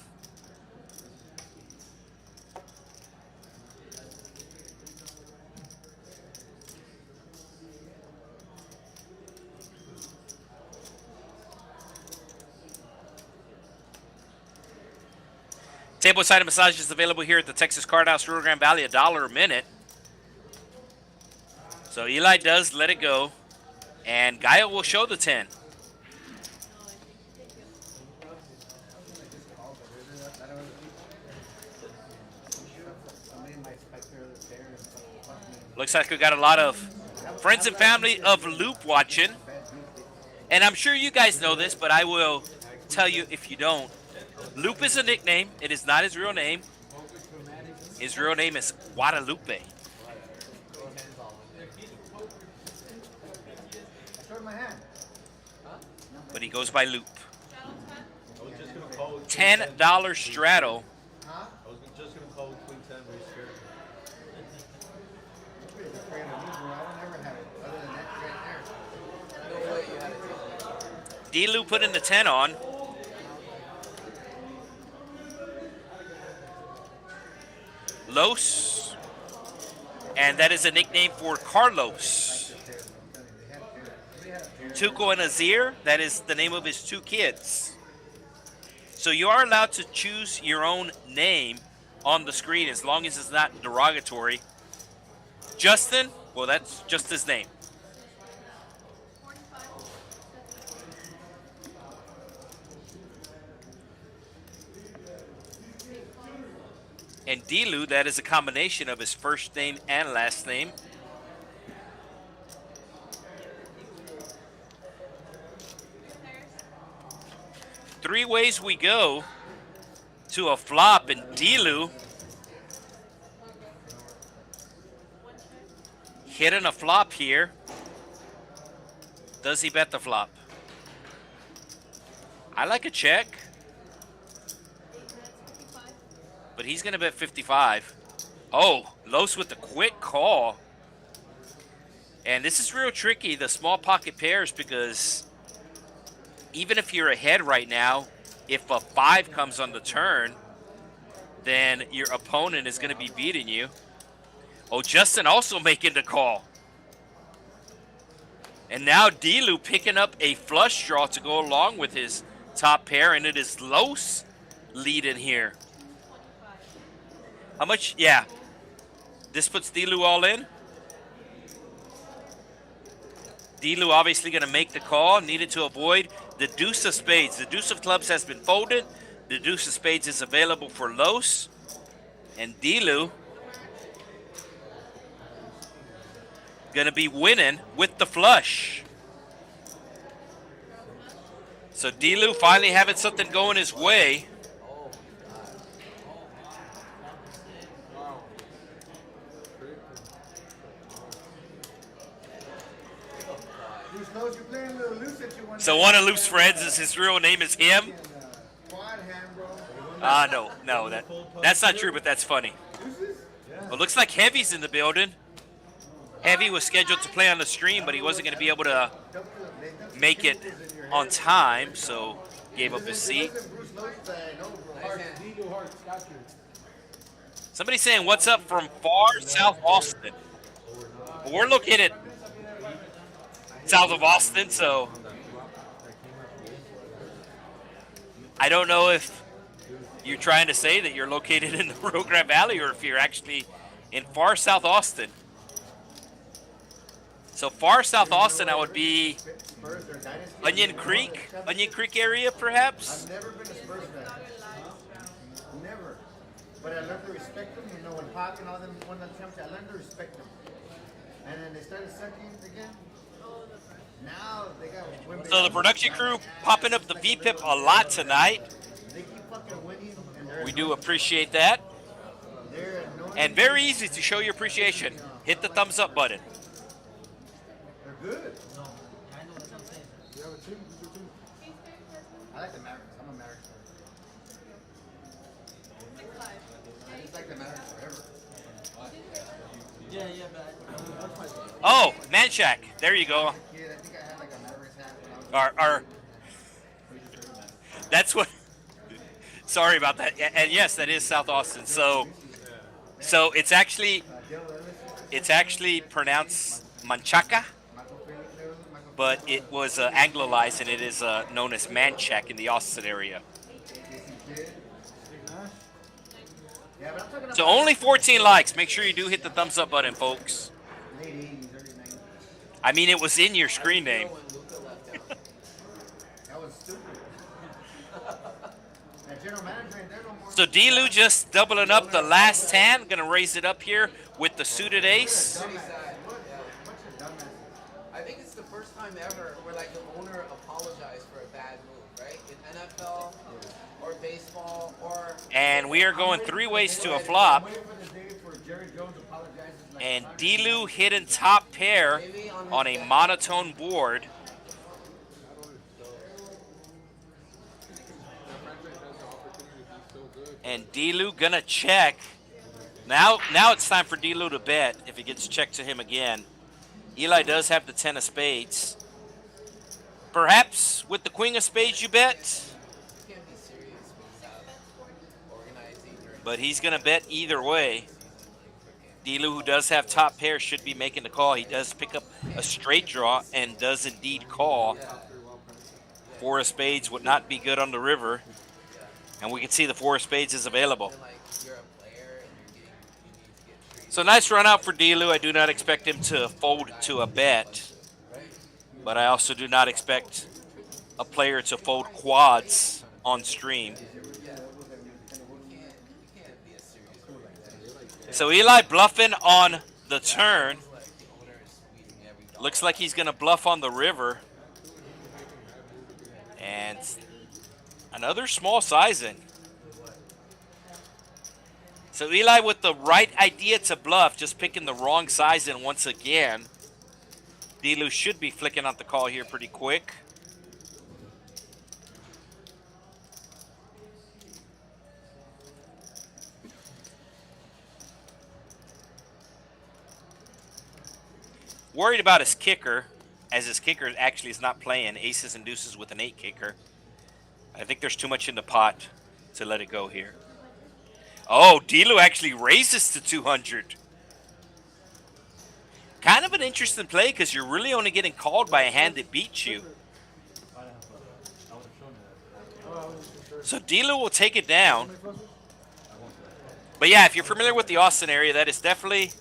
S2: Tableside massage is available here at the Texas Card House, Rio Grande Valley, $1 a minute. So Eli does let it go, and Gallo will show the 10. Looks like we got a lot of friends and family of Loop watching. And I'm sure you guys know this, but I will tell you if you don't. Loop is a nickname. It is not his real name. His real name is Guadalupe. But he goes by Loop. $10 straddle.
S1: I was just going to call with Queen 10, but he's scared.
S2: D-Lou putting the 10 on. Los. And that is a nickname for Carlos. Tuco and Azir, that is the name of his 2 kids. So you are allowed to choose your own name on the screen as long as it's not derogatory. Justin, well, that's just his name. And D-Lou, that is a combination of his first name and last name. Three ways we go to a flop, and D-Lou hitting a flop here. Does he bet the flop? I like a check. But he's going to bet 55. Oh, Los with the quick call. And this is real tricky, the small pocket pairs, because even if you're ahead right now, if a 5 comes on the turn, then your opponent is going to be beating you. Oh, Justin also making the call. And now D-Lou picking up a flush draw to go along with his top pair, and it is Los leading here. How much? Yeah. This puts D-Lou all in. D-Lou obviously going to make the call. Needed to avoid the deuce of spades. The deuce of clubs has been folded. The deuce of spades is available for Los. And D-Lou going to be winning with the flush. So D-Lou finally having something going his way. So one of Loop's friends is his real name is him? No, that's not true, but that's funny. Well, looks like Heavy's in the building. Heavy was scheduled to play on the stream, but he wasn't going to be able to make it on time, so gave up his seat. Somebody saying, what's up from far South Austin? Well, we're located south of Austin, so I don't know if you're trying to say that you're located in the Rio Grande Valley or if you're actually in far South Austin. So far South Austin, I would be Onion Creek area, perhaps.
S5: I've never been a Spurs fan. Never. But I learned to respect them. You know, when Pac and all them won the championship, I learned to respect them. And then they started sucking again. Now they got women.
S2: So the production crew popping up the VPIP a lot tonight.
S5: They keep fucking winning.
S2: We do appreciate that. And very easy to show your appreciation. Hit the thumbs up button.
S5: They're good. You have a team? I like the Mavericks. I'm a Mavericks fan. I just like the Mavericks forever.
S4: Yeah, but
S2: Oh, Manshak. There you go.
S5: I think I had like a Mavericks hat when I was
S2: Our that's what. Sorry about that. And yes, that is South Austin. So it's actually pronounced Manchaca, but it was anglicized and it is known as Manchac in the Austin area. So only 14 likes. Make sure you do hit the thumbs up button, folks. I mean, it was in your screen name.
S5: That was stupid. That general manager ain't there no more.
S2: So D-Lou just doubling up the last hand. Going to raise it up here with the suited ace.
S4: I think it's the first time ever where like the owner apologized for a bad move, right? In NFL or baseball or.
S2: And we are going 3 ways to a flop. And D-Lou hitting top pair on a monotone board. And D-Lou gonna check. Now it's time for D-Lou to bet if it gets checked to him again. Eli does have the 10 of spades. Perhaps with the queen of spades, you bet.
S4: You can't be serious without organizing your
S2: But he's going to bet either way. Delu, who does have top pair, should be making the call. He does pick up a straight draw and does indeed call. Four of spades would not be good on the river. And we can see the four of spades is available.
S4: like you're a player and you need to get treated.
S2: So nice run out for Delu. I do not expect him to fold to a bet. But I also do not expect a player to fold quads on stream. So Eli bluffing on the turn. Looks like he's going to bluff on the river. And another small sizing. So Eli with the right idea to bluff, just picking the wrong sizing once again. Delu should be flicking out the call here pretty quick. Worried about his kicker, as his kicker actually is not playing aces and deuces with an 8 kicker. I think there's too much in the pot to let it go here. Oh, Delu actually raises to 200. Kind of an interesting play because you're really only getting called by a hand that beats you. So Delu will take it down. But yeah, if you're familiar with the Austin area, that is definitely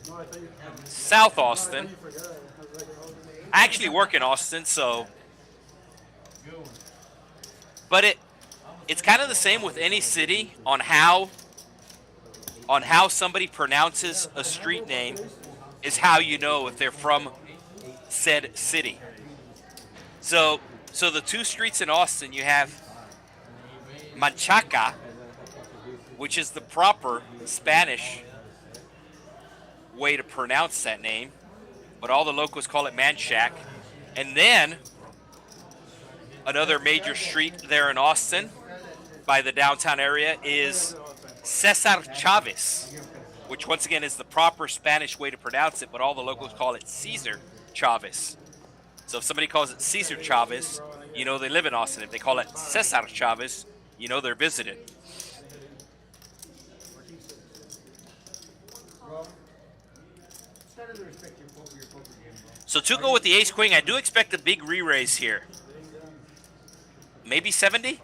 S2: South Austin. I actually work in Austin, so. But it's kind of the same with any city on how somebody pronounces a street name is how you know if they're from said city. So the two streets in Austin, you have Manchaca, which is the proper Spanish way to pronounce that name, but all the locals call it Manchac. And then another major street there in Austin by the downtown area is Cesar Chavez, which once again is the proper Spanish way to pronounce it, but all the locals call it Cesar Chavez. So if somebody calls it Cesar Chavez, you know they live in Austin. If they call it Cesar Chavez, you know they're visiting. So Tuco with the ace-queen, I do expect a big re-raise here. Maybe 70?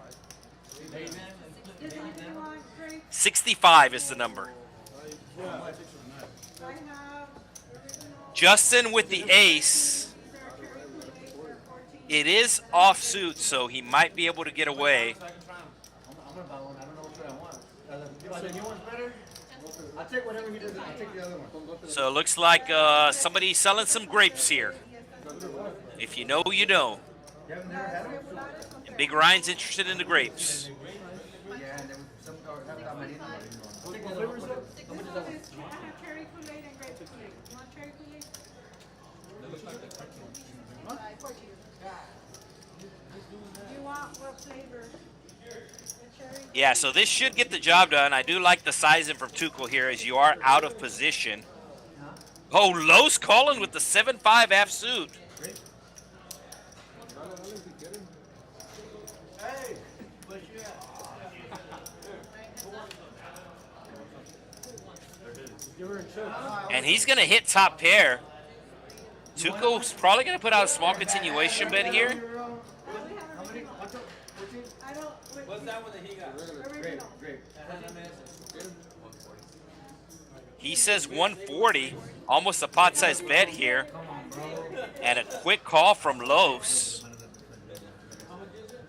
S2: 65 is the number. Justin with the ace. It is offsuit, so he might be able to get away.
S5: I'll take whatever he does. I'll take the other one.
S2: So it looks like somebody's selling some grapes here. If you know, you know. And Big Ryan's interested in the grapes.
S5: Yeah, and then some
S3: Cherry Kool-Aid and grape Kool-Aid. You want cherry Kool-Aid? You want what flavor?
S2: Yeah, so this should get the job done. I do like the sizing from Tuco here as you are out of position. Oh, Lowe's calling with the 7-5 half suit. And he's going to hit top pair. Tuco's probably going to put out a small continuation bet here.
S6: What's that one that he got?
S5: Great.
S2: He says 140, almost a pot-sized bet here. And a quick call from Lowe's.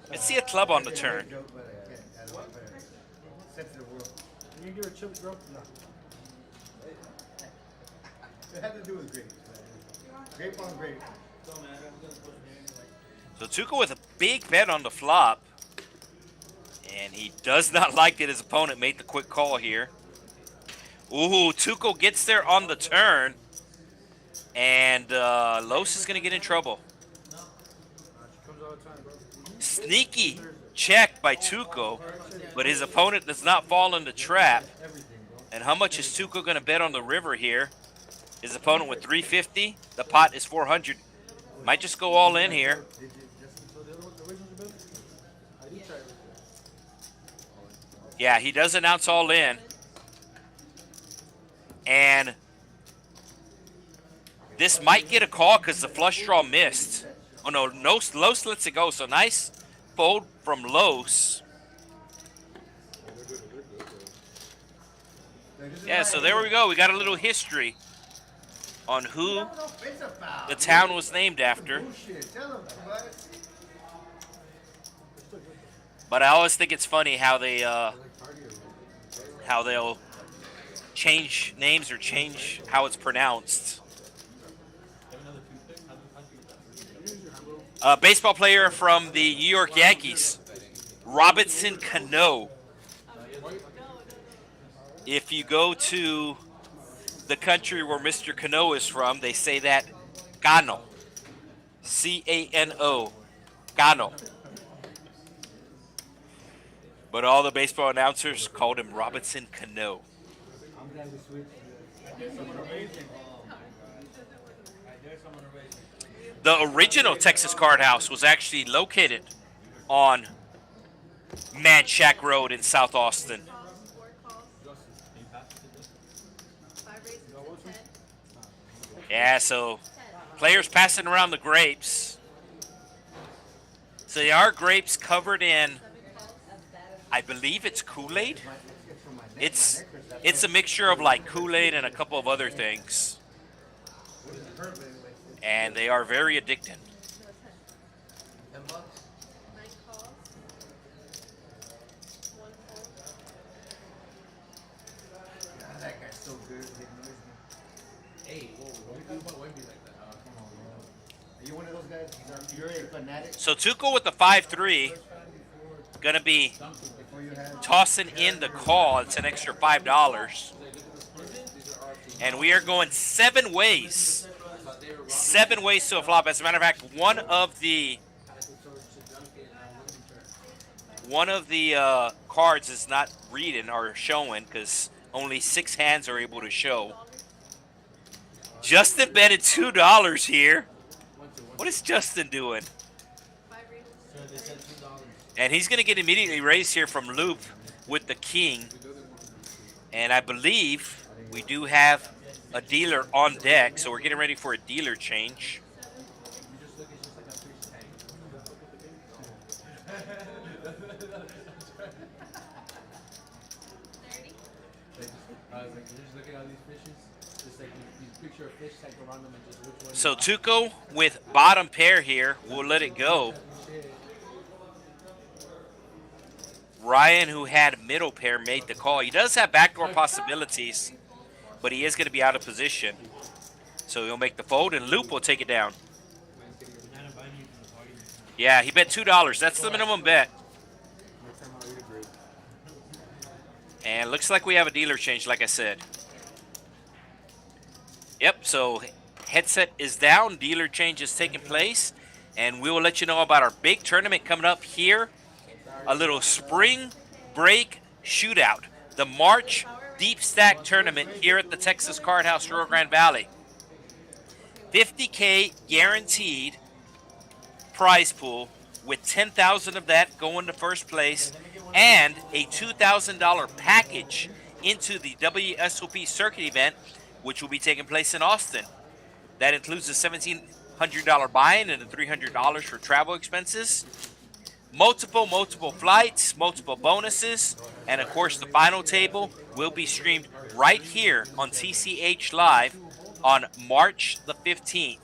S2: Let's see a club on the turn.
S5: It had to do with grape. Grape on grape.
S2: So Tuco with a big bet on the flop. And he does not like that his opponent made the quick call here. Ooh, Tuco gets there on the turn. And Los is going to get in trouble. Sneaky check by Tuco. But his opponent does not fall in the trap. And how much is Tuco going to bet on the river here? His opponent with 350. The pot is 400. Might just go all in here. Yeah, he does announce all in. And this might get a call because the flush draw missed. Oh, no, Los lets it go. So nice fold from Los. Yeah, so there we go. We got a little history on who the town was named after. But I always think it's funny how they'll change names or change how it's pronounced. A baseball player from the New York Yankees, Robinson Cano. If you go to the country where Mr. Cano is from, they say that Gano. C-A-N-O. Gano. But all the baseball announcers called him Robinson Cano. The original Texas Card House was actually located on Manchac Road in South Austin. Yeah, so players passing around the grapes. So they are grapes covered in, I believe it's Kool-Aid. It's a mixture of like Kool-Aid and a couple of other things. And they are very addicting.
S5: That guy's so good.
S6: Hey, whoa, what do you do about Wemby like that? Come on, bro.
S5: Are you one of those guys? You're a fanatic?
S2: So Tuco with the 5-3, gonna be tossing in the call. It's an extra $5. And we are going 7 ways. 7 ways to a flop. As a matter of fact, one of the cards is not reading or showing because only 6 hands are able to show. Justin betted $2 here. What is Justin doing? And he's going to get immediately raised here from Loop with the king. And I believe we do have a dealer on deck, so we're getting ready for a dealer change. So Tuco with bottom pair here, we'll let it go. Ryan, who had middle pair, made the call. He does have backdoor possibilities, but he is going to be out of position. So he'll make the fold, and Loop will take it down. Yeah, he bet $2. That's the minimum bet. And looks like we have a dealer change, like I said. Yep, so headset is down. Dealer change is taking place. And we will let you know about our big tournament coming up here. A little spring break shootout. The March Deep Stack Tournament here at the Texas Card House, Rio Grande Valley. $50K guaranteed prize pool with $10,000 of that going to first place and a $2,000 package into the WSOP circuit event, which will be taking place in Austin. That includes the $1,700 buy-in and the $300 for travel expenses. Multiple flights, multiple bonuses, and of course the final table will be streamed right here on TCH Live on March the 15th.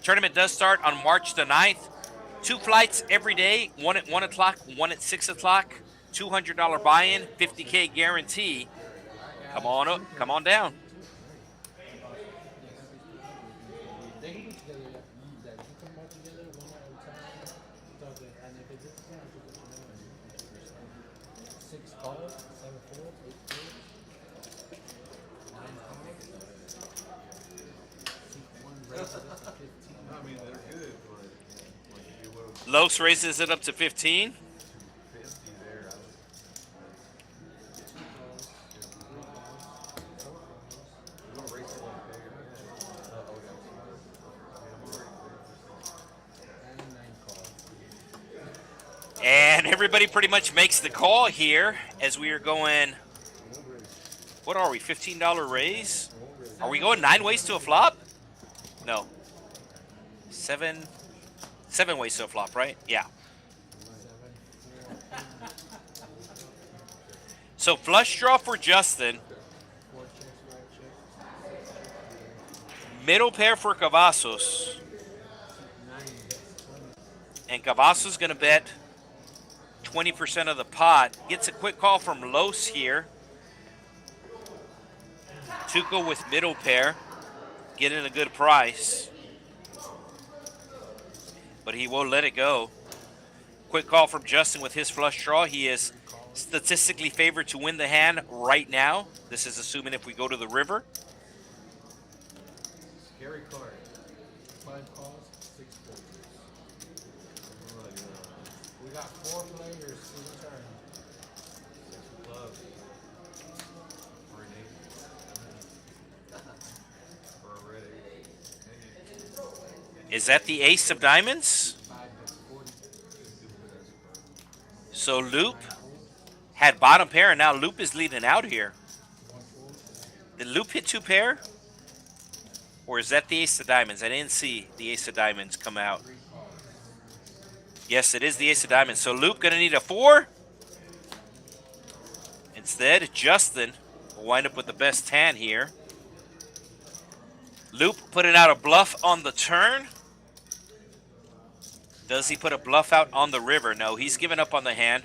S2: Tournament does start on March the 9th. 2 flights every day, one at 1 o'clock, one at 6 o'clock, $200 buy-in, $50K guarantee. Come on up, come on down.
S1: I mean, they're good, but like if you would've
S2: Los raises it up to 15.
S1: 50 there, I would. You wanna race it like bigger?
S2: And everybody pretty much makes the call here as we are going. What are we? $15 raise? Are we going 9 ways to a flop? No. 7 ways to a flop, right? Yeah. So flush draw for Justin. Middle pair for Kavasos. And Kavasos is going to bet 20% of the pot. Gets a quick call from Los here. Tuco with middle pair. Getting a good price. But he won't let it go. Quick call from Justin with his flush draw. He is statistically favored to win the hand right now. This is assuming if we go to the river.
S1: Scary card.
S6: 5 calls, 6 folders. We got 4 players, single turn.
S1: 6 of clubs. Or an 8. Or a red 8.
S2: Is that the ace of diamonds?
S6: 5 is 40.
S2: So Loop had bottom pair, and now Loop is leading out here.
S6: 1 fold.
S2: Did Loop hit 2 pair? Or is that the ace of diamonds? I didn't see the ace of diamonds come out.
S6: 3 calls.
S2: Yes, it is the ace of diamonds. So Loop going to need a 4. Instead, Justin will wind up with the best hand here. Loop putting out a bluff on the turn. Does he put a bluff out on the river? No, he's giving up on the hand.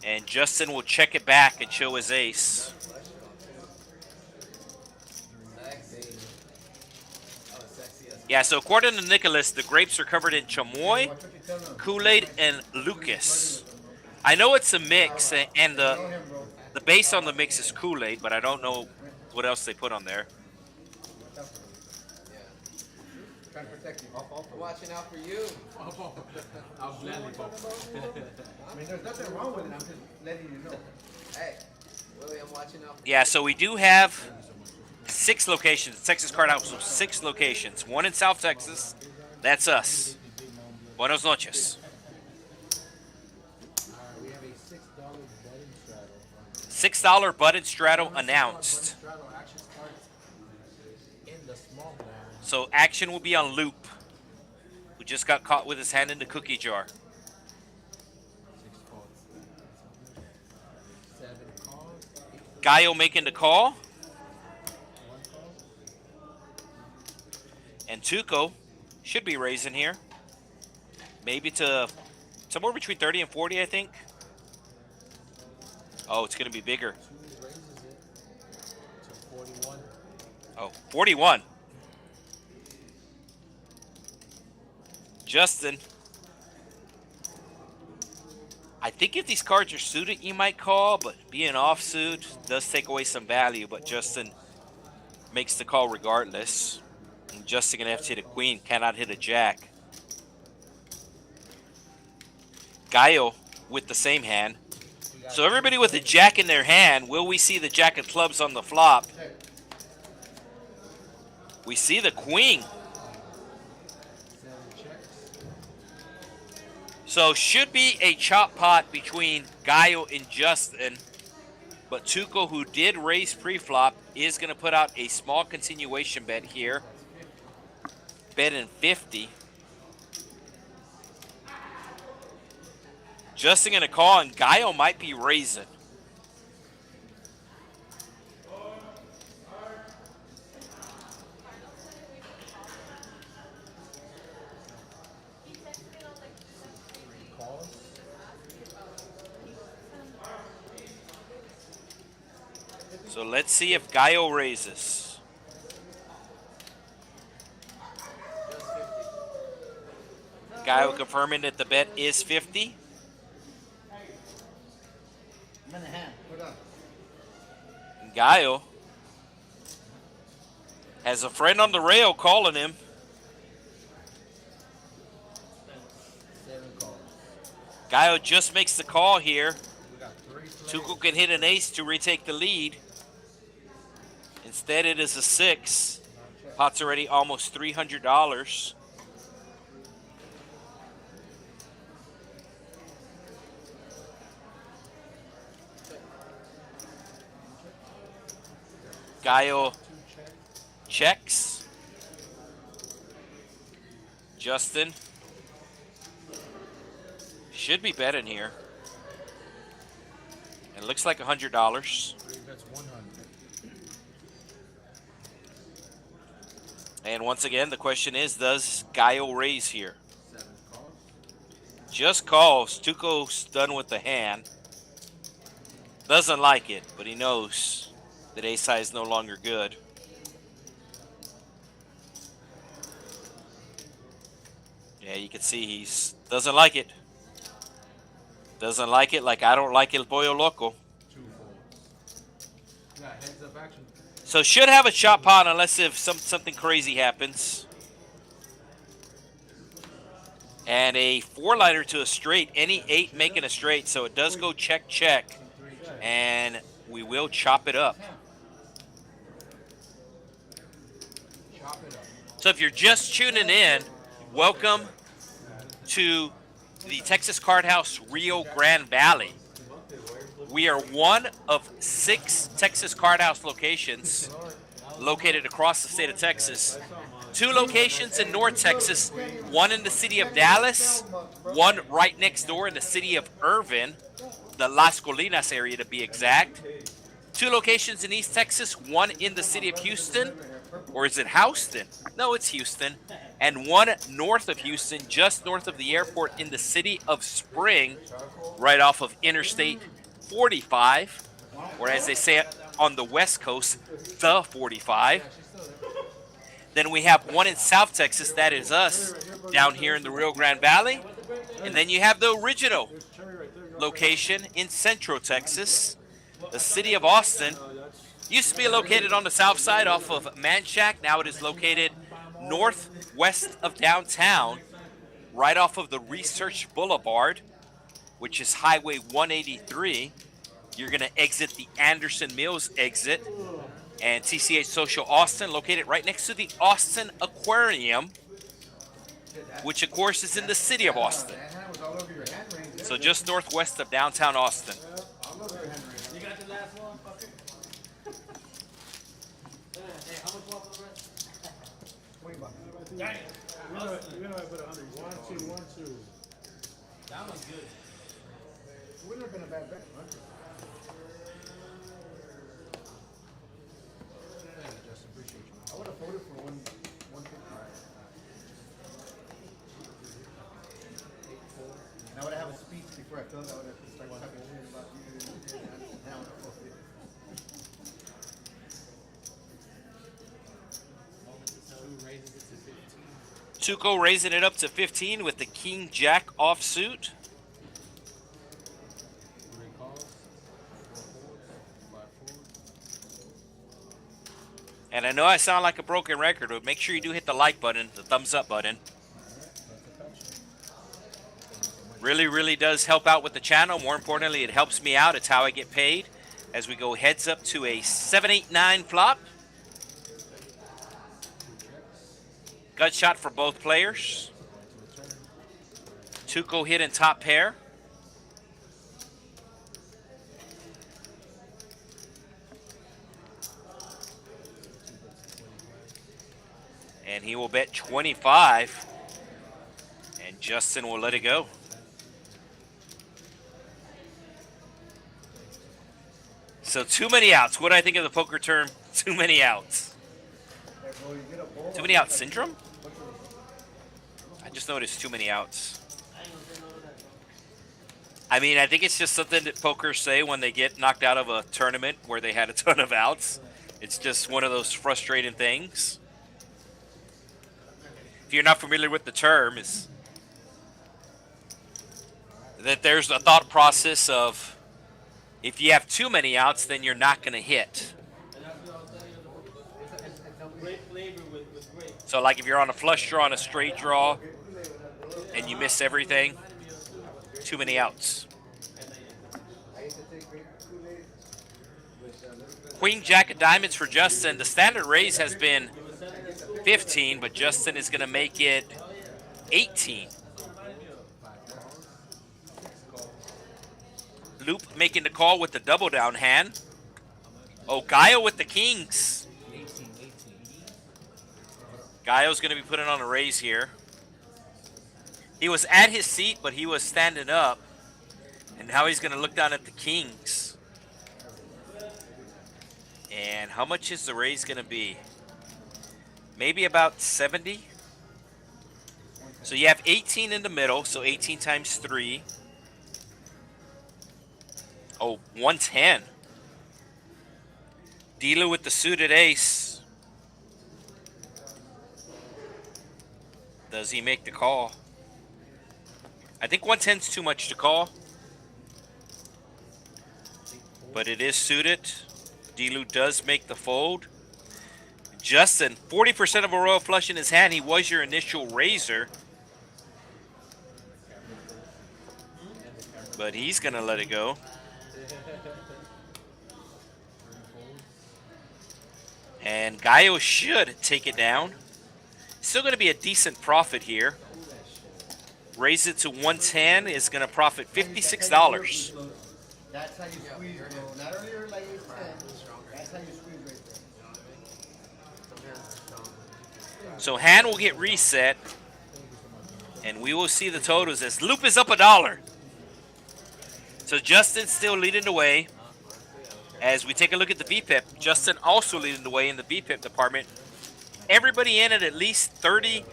S2: And Justin will check it back and show his ace. Yeah, so according to Nicholas, the grapes are covered in chamoy, Kool-Aid, and Lucas. I know it's a mix, and the base on the mix is Kool-Aid, but I don't know what else they put on there.
S5: Trying to protect you.
S4: I'm watching out for you.
S6: I'll gladly bump.
S5: I mean, there's nothing wrong with it. I'm just letting you know.
S4: Hey, Willie, I'm watching out for
S2: Yeah, so we do have 6 locations. Texas Card House with 6 locations. 1 in South Texas. That's us. Buenos noches.
S6: We have a $6 betting straddle.
S2: $6 butted straddle announced.
S6: Straddle action starts in the small blind.
S2: So action will be on Loop, who just got caught with his hand in the cookie jar.
S6: 6 folds. 7 calls.
S2: Gallo making the call.
S6: 1 call.
S2: And Tuco should be raising here. Maybe to somewhere between 30 and 40, I think. Oh, it's going to be bigger.
S6: 2 raises it to 41.
S2: Oh, 41. Justin. I think if these cards are suited, you might call, but being offsuit does take away some value. But Justin makes the call regardless. And Justin going to have to hit a queen, cannot hit a jack. Gallo with the same hand. So everybody with a jack in their hand, will we see the jack of clubs on the flop? We see the queen.
S6: 7 checks.
S2: So should be a chop pot between Gallo and Justin. But Tuco, who did raise pre-flop, is going to put out a small continuation bet here. Betting 50. Justin going to call, and Gallo might be raising.
S6: Calls.
S2: So let's see if Gallo raises. Gallo confirming that the bet is 50.
S5: I'm in the hand. Put on.
S2: Gallo has a friend on the rail calling him.
S6: 7 calls.
S2: Gallo just makes the call here.
S6: We got 3 plays.
S2: Tuco can hit an ace to retake the lead. Instead, it is a 6. Pot's already almost $300. Gallo checks. Justin should be betting here. It looks like $100.
S6: That's 100.
S2: And once again, the question is, does Gallo raise here?
S6: 7 calls.
S2: Just calls. Tuco's done with the hand. Doesn't like it, but he knows that ace-high is no longer good. Yeah, you can see he's doesn't like it. Doesn't like it like I don't like El Pollo Loco.
S6: 2 folds. Yeah, heads up action.
S2: So should have a shot pot unless if something crazy happens. And a 4-liner to a straight. Any 8 making a straight, so it does go check, check. And we will chop it up.
S6: Chop it up.
S2: So if you're just tuning in, welcome to the Texas Card House Rio Grande Valley. We are one of 6 Texas Card House locations located across the state of Texas. 2 locations in North Texas, 1 in the city of Dallas, 1 right next door in the city of Irvin, the Las Colinas area to be exact. 2 locations in East Texas, 1 in the city of Houston, or is it Houston? No, it's Houston. And 1 north of Houston, just north of the airport in the city of Spring, right off of Interstate 45, or as they say it on the West Coast, the 45. Then we have 1 in South Texas, that is us, down here in the Rio Grande Valley. And then you have the original location in Central Texas, the city of Austin. Used to be located on the south side off of Manchac. Now it is located northwest of downtown, right off of the Research Boulevard, which is Highway 183. You're going to exit the Anderson Mills exit. And TCH Social Austin, located right next to the Austin Aquarium, which of course is in the city of Austin. So just northwest of downtown Austin.
S6: You got the last one, fucker? Hey, how much more for the rest? $20. Dang it.
S7: We're gonna put 100. 1, 2, 1, 2.
S6: That was good.
S5: Wouldn't have been a bad bet, huh?
S6: Just appreciate you.
S5: I would have voted for 150. And I would have a speech before I filled. I would have started talking shit about you. Now I'm forfeit.
S2: Tuco raising it up to 15 with the King Jack offsuit.
S6: 3 calls, 4 folds, 5 folds.
S2: And I know I sound like a broken record, but make sure you do hit the like button, the thumbs up button. Really, really does help out with the channel. More importantly, it helps me out. It's how I get paid. As we go heads up to a 7-8-9 flop. Gut shot for both players. Tuco hit in top pair. And he will bet 25. And Justin will let it go. So too many outs. What do I think of the poker term? Too many outs. Too many outs syndrome? I just noticed too many outs. I mean, I think it's just something that pokers say when they get knocked out of a tournament where they had a ton of outs. It's just one of those frustrating things. If you're not familiar with the term, is that there's a thought process of if you have too many outs, then you're not going to hit. So like if you're on a flush draw and a straight draw and you miss everything, too many outs. Queen Jack of Diamonds for Justin. The standard raise has been 15, but Justin is going to make it 18. Loop making the call with the double down hand. Oh, Gallo with the kings.
S6: 18.
S2: Gallo's going to be putting on a raise here. He was at his seat, but he was standing up. And now he's going to look down at the kings. And how much is the raise going to be? Maybe about 70. So you have 18 in the middle, so 18 times 3. Oh, 110. Dealer with the suited ace. Does he make the call? I think 110's too much to call. But it is suited. Delu does make the fold. Justin, 40% of a royal flush in his hand. He was your initial raiser. But he's going to let it go. And Gallo should take it down. Still going to be a decent profit here. Raise it to 110 is going to profit $56.
S5: That's how you squeeze, bro. Not earlier like you said. That's how you squeeze right there.
S2: So hand will get reset. And we will see the totals as Loop is up $1. So Justin's still leading the way. As we take a look at the VPIP, Justin also leading the way in the VPIP department. Everybody in at least 33%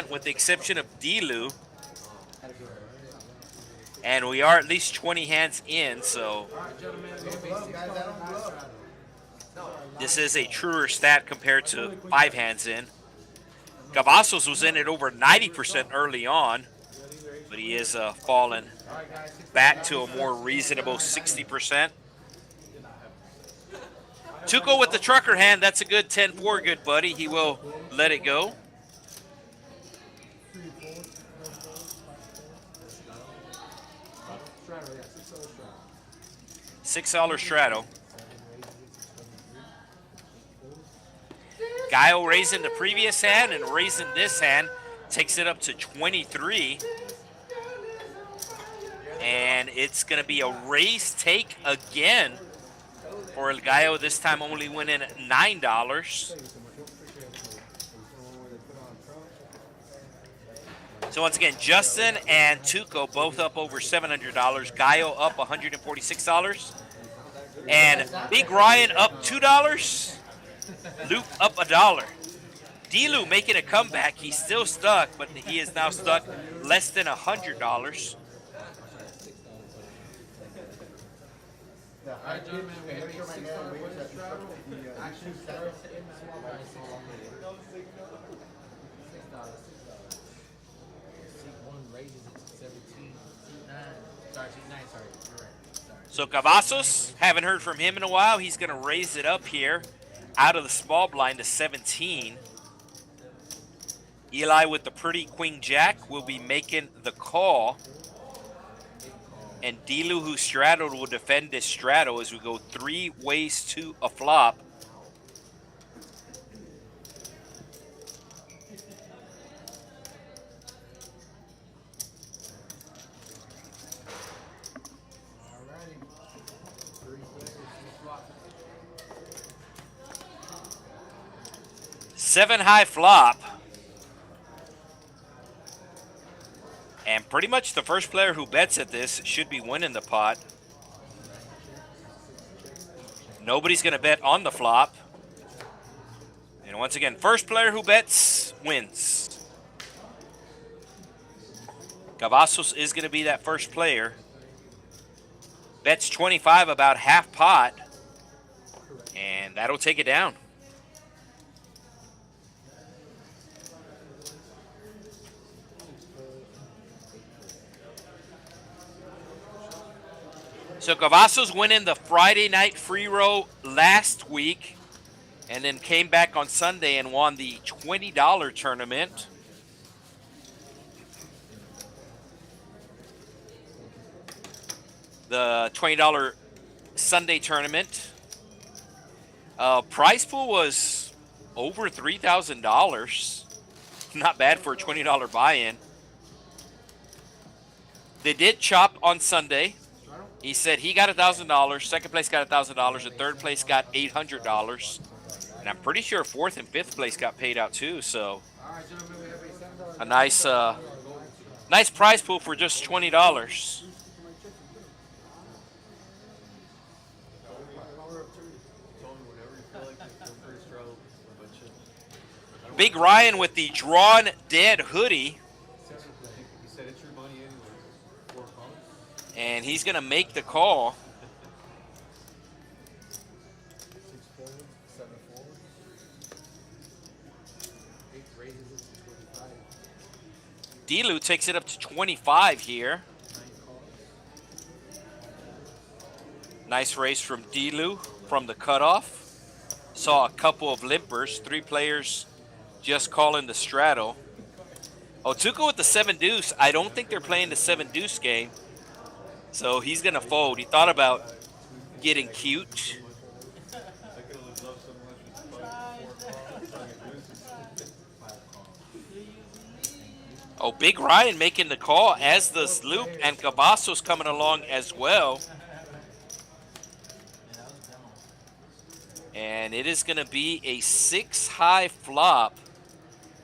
S2: with the exception of Delu. And we are at least 20 hands in, so this is a truer stat compared to 5 hands in. Kavasos was in at over 90% early on, but he is fallen back to a more reasonable 60%. Tuco with the trucker hand, that's a good 10-4, good buddy. He will let it go. $6 straddle. Gallo raising the previous hand and raising this hand takes it up to 23. And it's going to be a raise take again for El Gallo, this time only winning $9. So once again, Justin and Tuco both up over $700. Gallo up $146. And Big Ryan up $2. Loop up $1. Delu making a comeback. He's still stuck, but he is now stuck less than $100.
S6: Alright, gentlemen, we have $6 wins straddle. Action straddle.
S2: So Kavasos, haven't heard from him in a while. He's going to raise it up here out of the small blind to 17. Eli with the pretty queen jack will be making the call. And Delu, who straddled, will defend this straddle as we go 3 ways to a flop. Seven high flop. And pretty much the first player who bets at this should be winning the pot. Nobody's going to bet on the flop. And once again, first player who bets wins. Kavasos is going to be that first player. Bets 25, about half pot. And that'll take it down. So Kavasos winning the Friday night free roll last week and then came back on Sunday and won the $20 tournament. The $20 Sunday tournament. Prize pool was over $3,000. Not bad for a $20 buy-in. They did chop on Sunday. He said he got $1,000. Second place got $1,000. And third place got $800. And I'm pretty sure fourth and fifth place got paid out too. So a nice, nice prize pool for just $20.
S1: Tell me whenever you feel like it, feel free to straddle a bunch of.
S2: Big Ryan with the Drawn Dead hoodie.
S1: He said it's your money anyway. 4 pounds.
S2: And he's going to make the call.
S6: 6 forward, 7 forward. 8 raises it to 25.
S2: Delu takes it up to 25 here.
S6: 9 calls.
S2: Nice race from Delu from the cutoff. Saw a couple of limpers. 3 players just calling the straddle. Oh, Tuco with the 7 deuce. I don't think they're playing the 7 deuce game. So he's going to fold. He thought about getting cute.
S1: I could have loved so much with 4 pounds.
S2: Oh, Big Ryan making the call, as does Luke, and Kavasos coming along as well. And it is going to be a 6-high flop.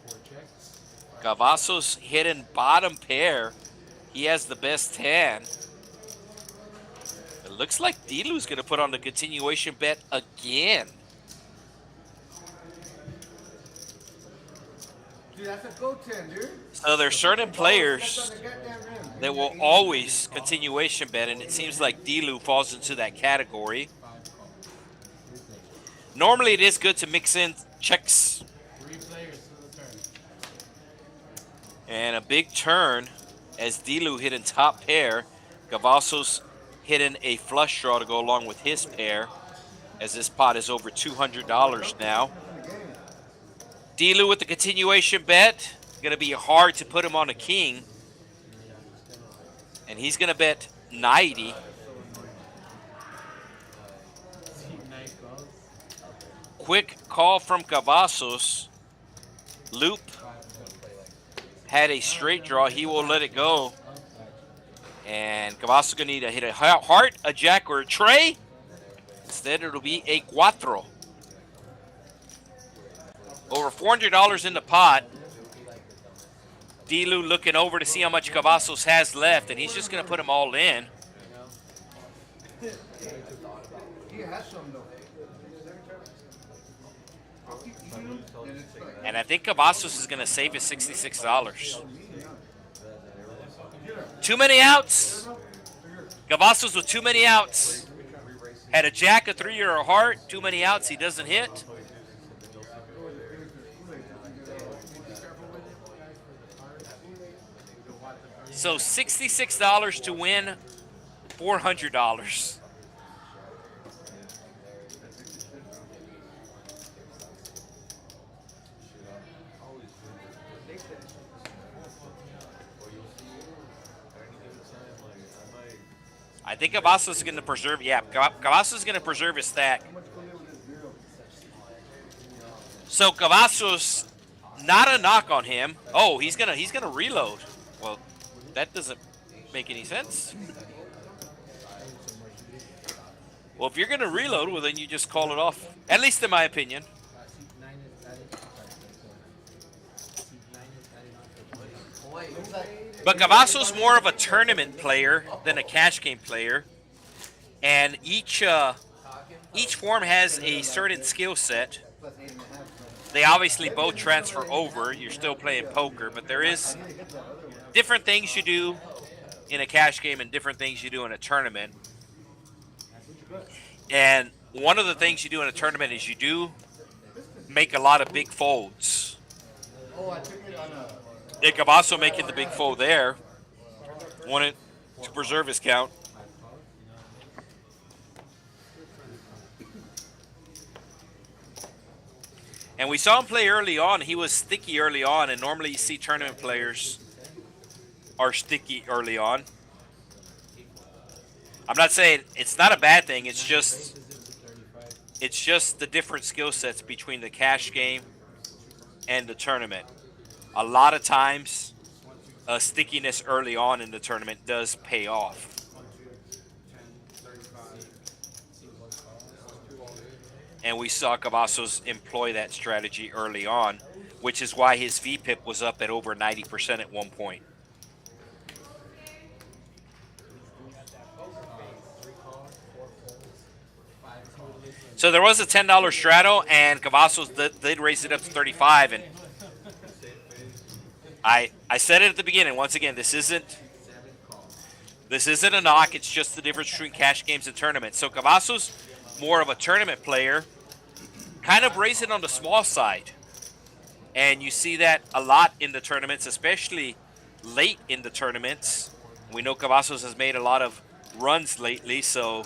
S6: 4 checks.
S2: Kavasos hitting bottom pair. He has the best hand. It looks like Delu's going to put on the continuation bet again.
S5: Dude, that's a goaltend, dude.
S2: So there's certain
S5: That's
S2: players
S5: on the goddamn rim.
S2: that will always continuation bet, and it seems like Delu falls into that category.
S6: 5 calls. 3 players.
S2: Normally it is good to mix in checks
S6: 3 players to the turn.
S2: and a big turn as Delu hitting top pair. Kavasos hitting a flush draw to go along with his pair, as this pot is over $200 now. Delu with the continuation bet. Going to be hard to put him on a king. And he's going to bet 90.
S6: 9 calls.
S2: Quick call from Kavasos. Loop had a straight draw. He will let it go. And Kavasos going to need to hit a heart, a jack, or a tray. Instead, it'll be a cuatro. Over $400 in the pot. Delu looking over to see how much Kavasos has left, and he's just going to put them all in.
S5: He has some, though.
S2: And I think Kavasos is going to save his $66. Too many outs. Kavasos with too many outs. Had a jack, a 3, or a heart. Too many outs. He doesn't hit. So $66 to win $400. I think Kavasos is going to preserve. Yeah, Kavasos is going to preserve his stack. So Kavasos, not a knock on him. Oh, he's gonna reload. Well, that doesn't make any sense. Well, if you're gonna reload, well then you just call it off. At least in my opinion. But Kavasos more of a tournament player than a cash game player, and each form has a certain skill set. They obviously both transfer over. You're still playing poker, but there is different things you do in a cash game and different things you do in a tournament. And one of the things you do in a tournament is you do make a lot of big folds. Kavasos making the big fold there. Wanted to preserve his count. And we saw him play early on. He was sticky early on, and normally you see tournament players are sticky early on. I'm not saying it's not a bad thing. It's just the different skill sets between the cash game and the tournament. A lot of times, stickiness early on in the tournament does pay off. And we saw Kavasos employ that strategy early on, which is why his VPIP was up at over 90% at one point. So there was a $10 straddle, and Kavasos did raise it up to 35. And I said it at the beginning. Once again, this isn't a knock. It's just the difference between cash games and tournaments. So Kavasos, more of a tournament player, kind of raising on the small side. And you see that a lot in the tournaments, especially late in the tournaments. We know Kavasos has made a lot of runs lately, so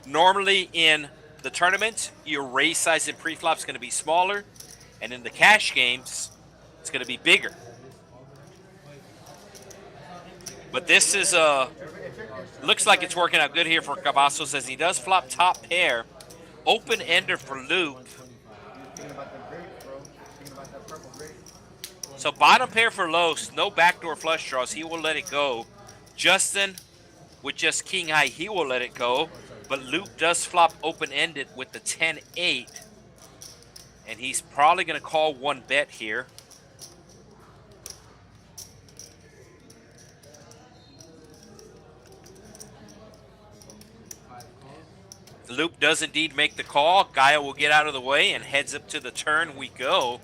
S2: normally in the tournament, your raise size in pre-flop is going to be smaller, and in the cash games, it's going to be bigger. But this is looks like it's working out good here for Kavasos as he does flop top pair, open ender for Loop. So bottom pair for Los, no backdoor flush draws. He will let it go. Justin with just king high, he will let it go. But Loop does flop open-ended with the 10-8. And he's probably going to call one bet here. Loop does indeed make the call. Gallo will get out of the way and heads up to the turn we go.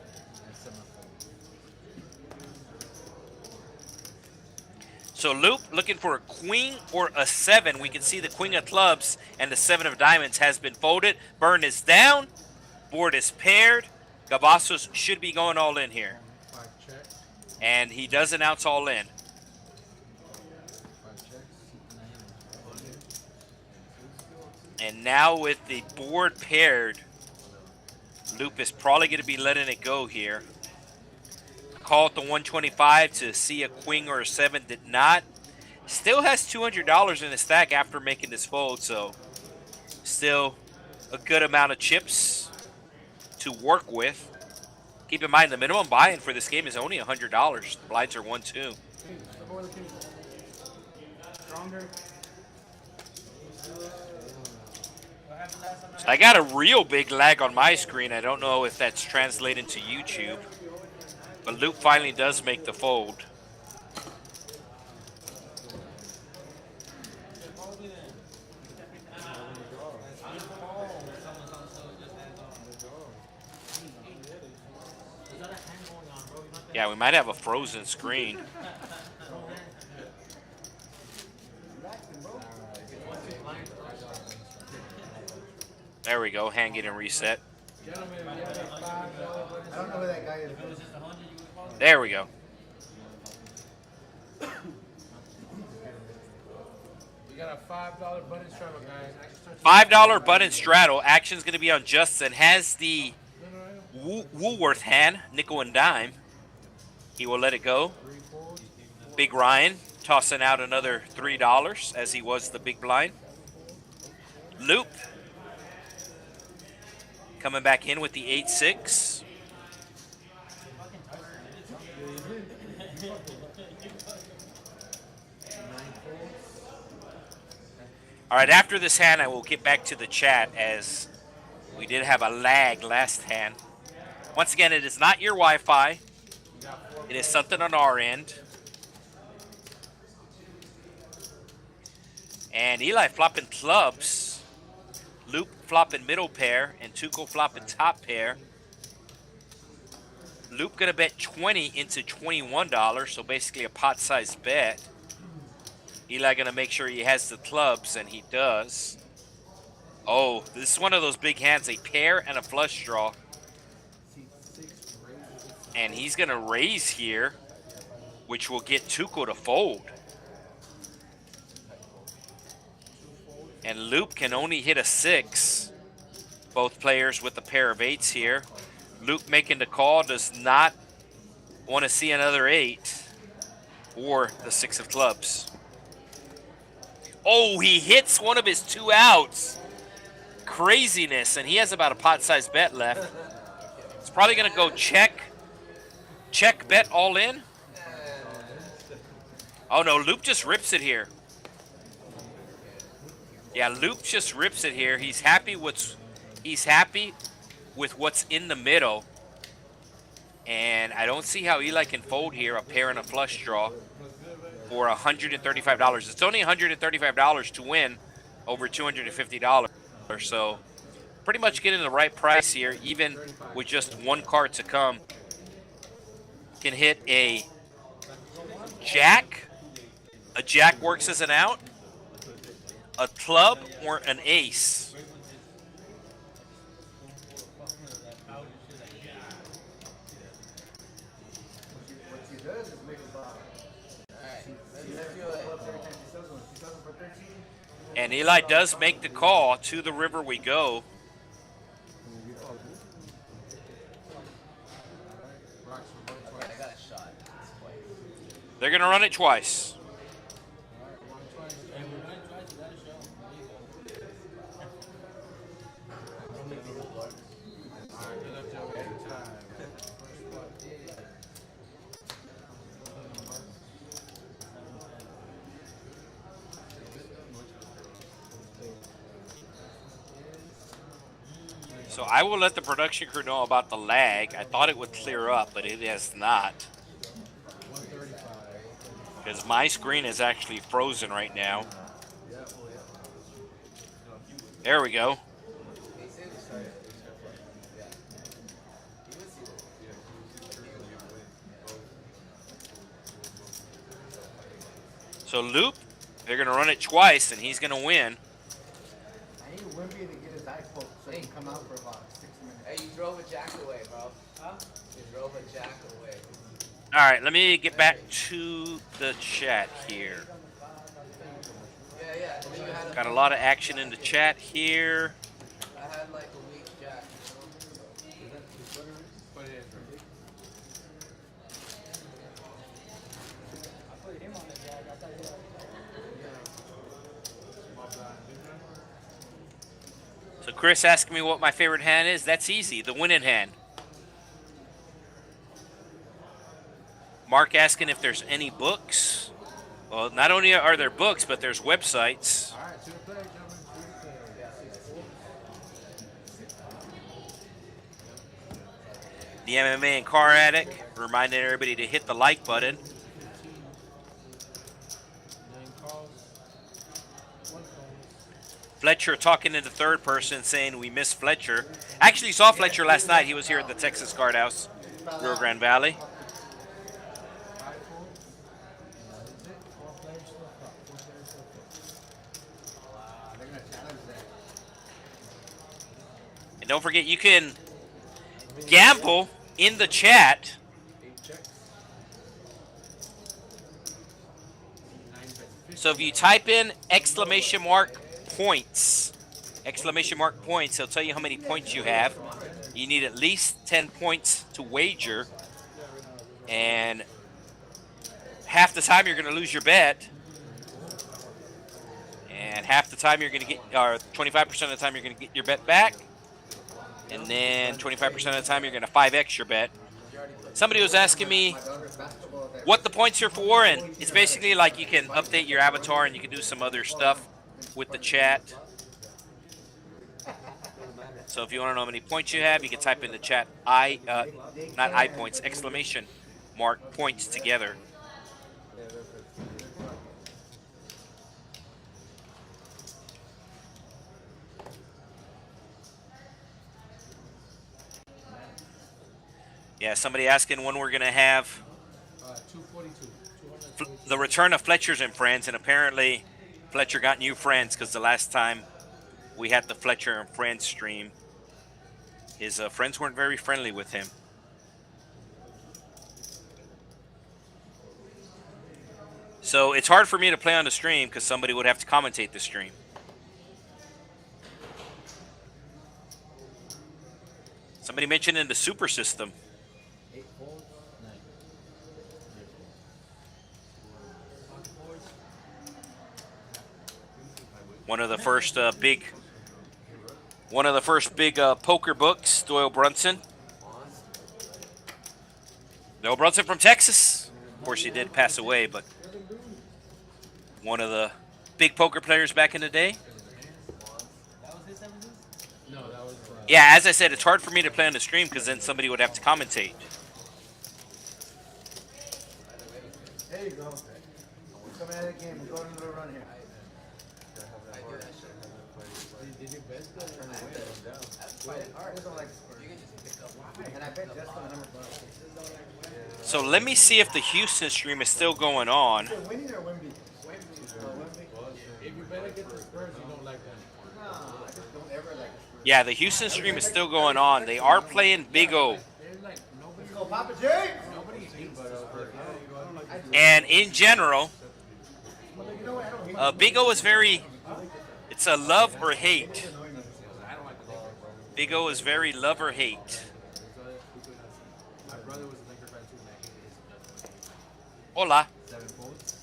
S2: So Loop looking for a queen or a 7. We can see the queen of clubs and the 7 of diamonds has been folded. Burn is down. Board is paired. Kavasos should be going all in here. And he does announce all in. And now with the board paired, Loop is probably going to be letting it go here. Call at the 125 to see a queen or a 7, did not. Still has $200 in his stack after making this fold, so still a good amount of chips to work with. Keep in mind the minimum buy-in for this game is only $100. The blinds are 1-2. So I got a real big lag on my screen. I don't know if that's translating to YouTube. But Loop finally does make the fold. Yeah, we might have a frozen screen. There we go, hang it and reset.
S5: I don't know where that guy is.
S2: There we go.
S6: We got a $5 button straddle, guys.
S2: $5 button straddle. Action's going to be on Justin. Has the Woolworth hand, nickel and dime. He will let it go. Big Ryan tossing out another $3 as he was the big blind. Loop coming back in with the 8-6. All right, after this hand, I will get back to the chat as we did have a lag last hand. Once again, it is not your Wi-Fi. It is something on our end. And Eli flopping clubs. Loop flopping middle pair and Tuco flopping top pair. Loop gonna bet 20 into $21, so basically a pot-sized bet. Eli gonna make sure he has the clubs, and he does. Oh, this is one of those big hands, a pair and a flush draw. And he's gonna raise here, which will get Tuco to fold. And Loop can only hit a 6. Both players with a pair of 8s here. Loop making the call, does not want to see another 8 or the 6 of clubs. Oh, he hits one of his 2 outs. Craziness, and he has about a pot-sized bet left. It's probably going to go check, bet all in. Oh no, Loop just rips it here. Yeah, Loop just rips it here. He's happy with what's in the middle. And I don't see how Eli can fold here, a pair and a flush draw for $135. It's only $135 to win over $250. So pretty much getting the right price here, even with just one card to come. Can hit a jack. A jack works as an out. A club or an ace.
S5: What she does is make about.
S4: Alright, let's
S5: She
S4: do
S5: has
S4: it.
S5: clubs every time she sells one. She sells them for 13.
S2: And Eli does make the call. To the river we go.
S4: I got a shot.
S2: They're going to run it twice. So I will let the production crew know about the lag. I thought it would clear up, but it has not. Because my screen is actually frozen right now. There we go. So Loop, they're going to run it twice, and he's going to win.
S5: I need Wimpy to get his eye poked so he can come out for about 6 minutes.
S4: Hey, you drove a jack away, bro. Huh? You drove a jack away.
S2: All right, let me get back to the chat here.
S4: Yeah. And then you had
S2: Got a lot of action in the chat here.
S4: I had like a weak jack.
S2: So Chris asking me what my favorite hand is. That's easy, the winning hand. Mark asking if there's any books. Well, not only are there books, but there's websites.
S6: All right, to the play, gentlemen.
S2: The MMA and Car Addict, reminding everybody to hit the like button.
S6: 9 calls. 1 phone.
S2: Fletcher talking in the third person, saying we miss Fletcher. Actually saw Fletcher last night. He was here at the Texas Card House, Rio Grande Valley.
S6: 5 phones. That's it. 4 players still up. 4 players still up.
S5: They're going to challenge that.
S2: And don't forget, you can gamble in the chat.
S6: 8 checks. 9 bets.
S2: So if you type in exclamation mark points, it'll tell you how many points you have. You need at least 10 points to wager. And half the time you're going to lose your bet. And half the time you're going to get, or 25% of the time you're going to get your bet back. And then 25% of the time you're going to 5x your bet. Somebody was asking me what the points are for, and it's basically like you can update your avatar and you can do some other stuff with the chat. So if you want to know how many points you have, you can type in the chat not I points, exclamation mark points together. Yeah, somebody asking when we're going to have
S6: 242.
S2: the return of Fletcher's and Friends, and apparently Fletcher got new friends because the last time we had the Fletcher and Friends stream, his friends weren't very friendly with him. So it's hard for me to play on the stream because somebody would have to commentate the stream. Somebody mentioned in the super system.
S6: 8 folds. 9.
S2: One of the first big poker books, Doyle Brunson. Doyle Brunson from Texas. Of course, he did pass away, but one of the big poker players back in the day.
S6: No, that was.
S2: Yeah, as I said, it's hard for me to play on the stream because then somebody would have to commentate.
S5: There you go. Come at it again. We're going a little run here.
S6: Did you bet the?
S5: And I bet just on $100.
S2: So let me see if the Houston stream is still going on.
S5: Is it winning or Wemby?
S6: If you bet against the Spurs, you don't like them.
S5: No, I just don't ever like it.
S2: Yeah, the Houston stream is still going on. They are playing Big O.
S6: There's like nobody.
S5: Let's go, Papa J!
S6: Nobody hates Spurs.
S2: And in general,
S5: You know what? I don't hate
S2: Big O is very, it's a love or hate. Big O is very love or hate.
S6: My brother was a Laker fan too, and I hated his adjustment.
S2: Hola.
S6: 7 points.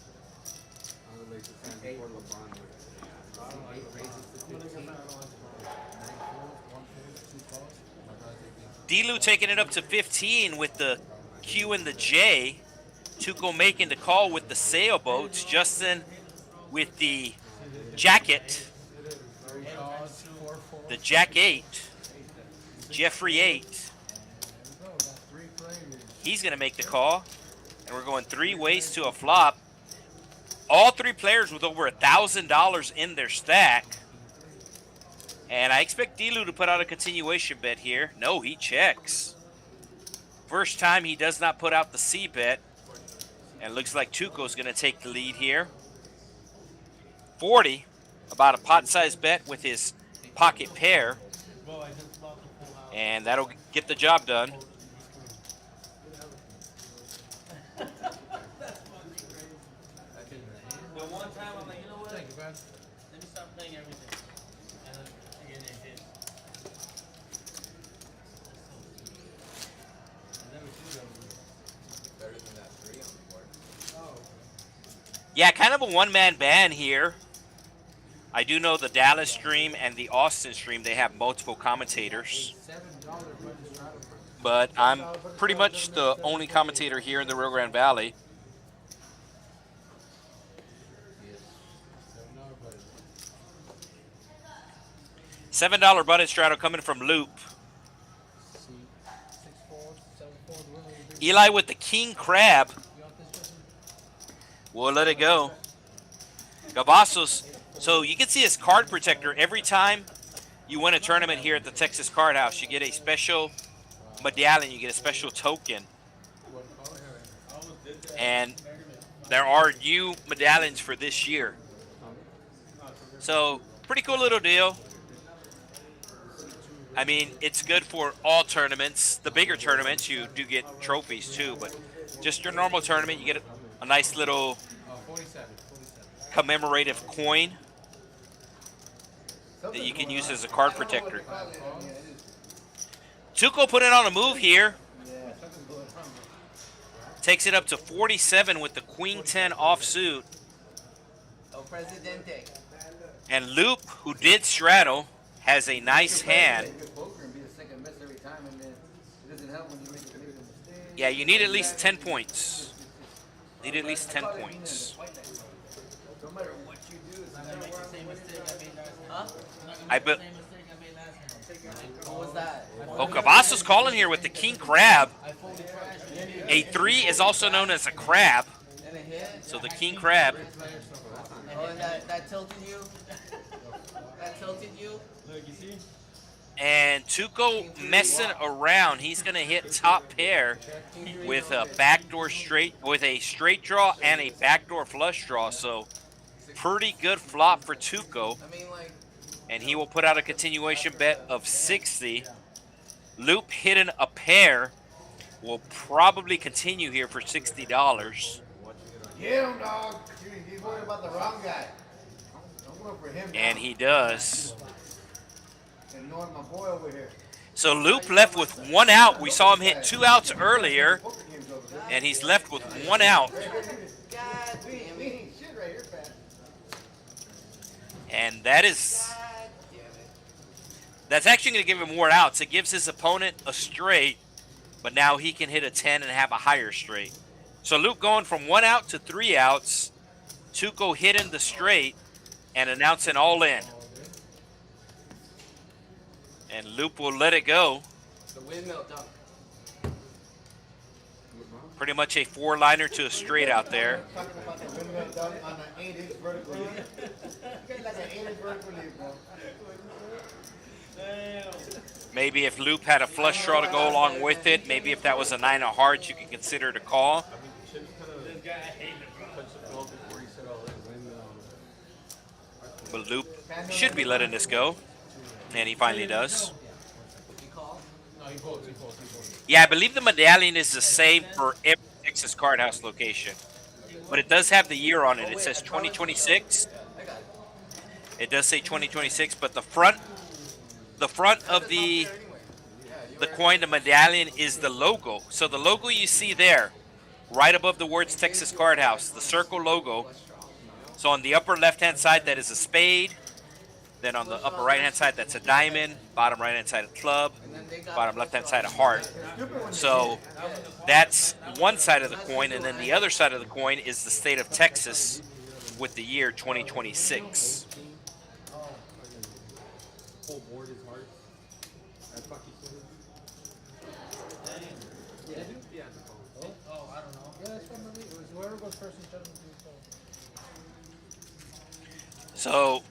S6: I was a Laker fan before LeBron. 8 raises to 15. 9 points, 1 point, 2 calls. My brother taking
S2: D-Lou taking it up to 15 with the Q and the J. Tuco making the call with the sailboats. Justin with the jacket.
S6: 3 calls, 4.
S2: The Jack 8. Jeffrey 8.
S6: There we go. Got 3 players.
S2: He's going to make the call. And we're going 3 ways to a flop. All 3 players with over $1,000 in their stack. And I expect D-Lou to put out a continuation bet here. No, he checks. First time he does not put out the C bet. And it looks like Tuco's going to take the lead here. 40, about a pot-sized bet with his pocket pair. And that'll get the job done.
S8: But one time I'm like, you know what?
S6: Thank you, man.
S8: Let me start playing everything. And then again it hit. And then we shoot them.
S4: Better than that 3 on the board.
S2: Yeah, kind of a one-man band here. I do know the Dallas stream and the Austin stream, they have multiple commentators.
S6: $7 budget straddle.
S2: But I'm pretty much the only commentator here in the Rio Grande Valley. $7 button straddle coming from Loop.
S6: 6 4, 7 4.
S2: Eli with the King Crab. We'll let it go. Kavasos. So you can see his card protector every time you win a tournament here at the Texas Card House. You get a special medallion. You get a special token. And there are new medallions for this year. So pretty cool little deal. I mean, it's good for all tournaments. The bigger tournaments, you do get trophies too. But just your normal tournament, you get a nice little
S6: 47.
S2: commemorative coin that you can use as a card protector. Tuco put it on a move here. Takes it up to 47 with the Queen 10 offsuit.
S4: El Presidente.
S2: And Luke, who did straddle, has a nice hand. Yeah, you need at least 10 points. Need at least 10 points.
S5: No matter what you do, it's
S8: I'm gonna make the same mistake I made last time.
S4: Huh?
S2: I bet.
S8: Same mistake I made last time.
S4: What was that?
S2: Oh, Kavasos calling here with the King Crab.
S8: I folded trash.
S2: A 3 is also known as a crab.
S4: And it hit?
S2: So the King Crab.
S4: Oh, and that tilted you? That tilted you?
S8: Look, you see?
S2: And Tuco messing around. He's going to hit top pair with a backdoor straight, with a straight draw and a backdoor flush draw. So pretty good flop for Tuco.
S4: I mean, like,
S2: And he will put out a continuation bet of 60. Loop hitting a pair will probably continue here for $60.
S5: Get him, dog. He's worried about the wrong guy. Don't go for him.
S2: And he does.
S5: Ignoring my boy over here.
S2: So Loop left with 1 out. We saw him hit 2 outs earlier, and he's left with 1 out.
S4: God damn it.
S5: Shit right here, Pat.
S2: And that is,
S4: God damn it.
S2: that's actually going to give him more outs. It gives his opponent a straight, but now he can hit a 10 and have a higher straight. So Loop going from 1 out to 3 outs. Tuco hitting the straight and announcing all in. And Loop will let it go.
S4: The windmill dunk.
S2: Pretty much a 4-liner to a straight out there.
S5: Talking about the windmill dunk on an 8-inch vertical lead. You got like an 8-inch vertical lead, bro.
S2: Maybe if Loop had a flush draw to go along with it, maybe if that was a 9 of hearts, you could consider it a call.
S1: I mean, Chim's kind of touched the ball before he said all that.
S2: But Loop should be letting this go. And he finally does.
S4: He called.
S6: No, he folds, he folds, he folds.
S2: Yeah, I believe the medallion is the same for every Texas Card House location. But it does have the year on it. It says 2026.
S4: I got it.
S2: It does say 2026, but the front of the coin, the medallion, is the logo. So the logo you see there, right above the words Texas Card House, the circle logo. So on the upper left-hand side, that is a spade. Then on the upper right-hand side, that's a diamond. Bottom right-hand side, a club. Bottom left-hand side, a heart. So that's one side of the coin, and then the other side of the coin is the state of Texas with the year 2026.
S1: Whole board is hard. That fucking thing.
S8: Oh, I don't know.
S7: Yeah, that's what I mean. It was whoever goes first and gentlemen do so.
S2: So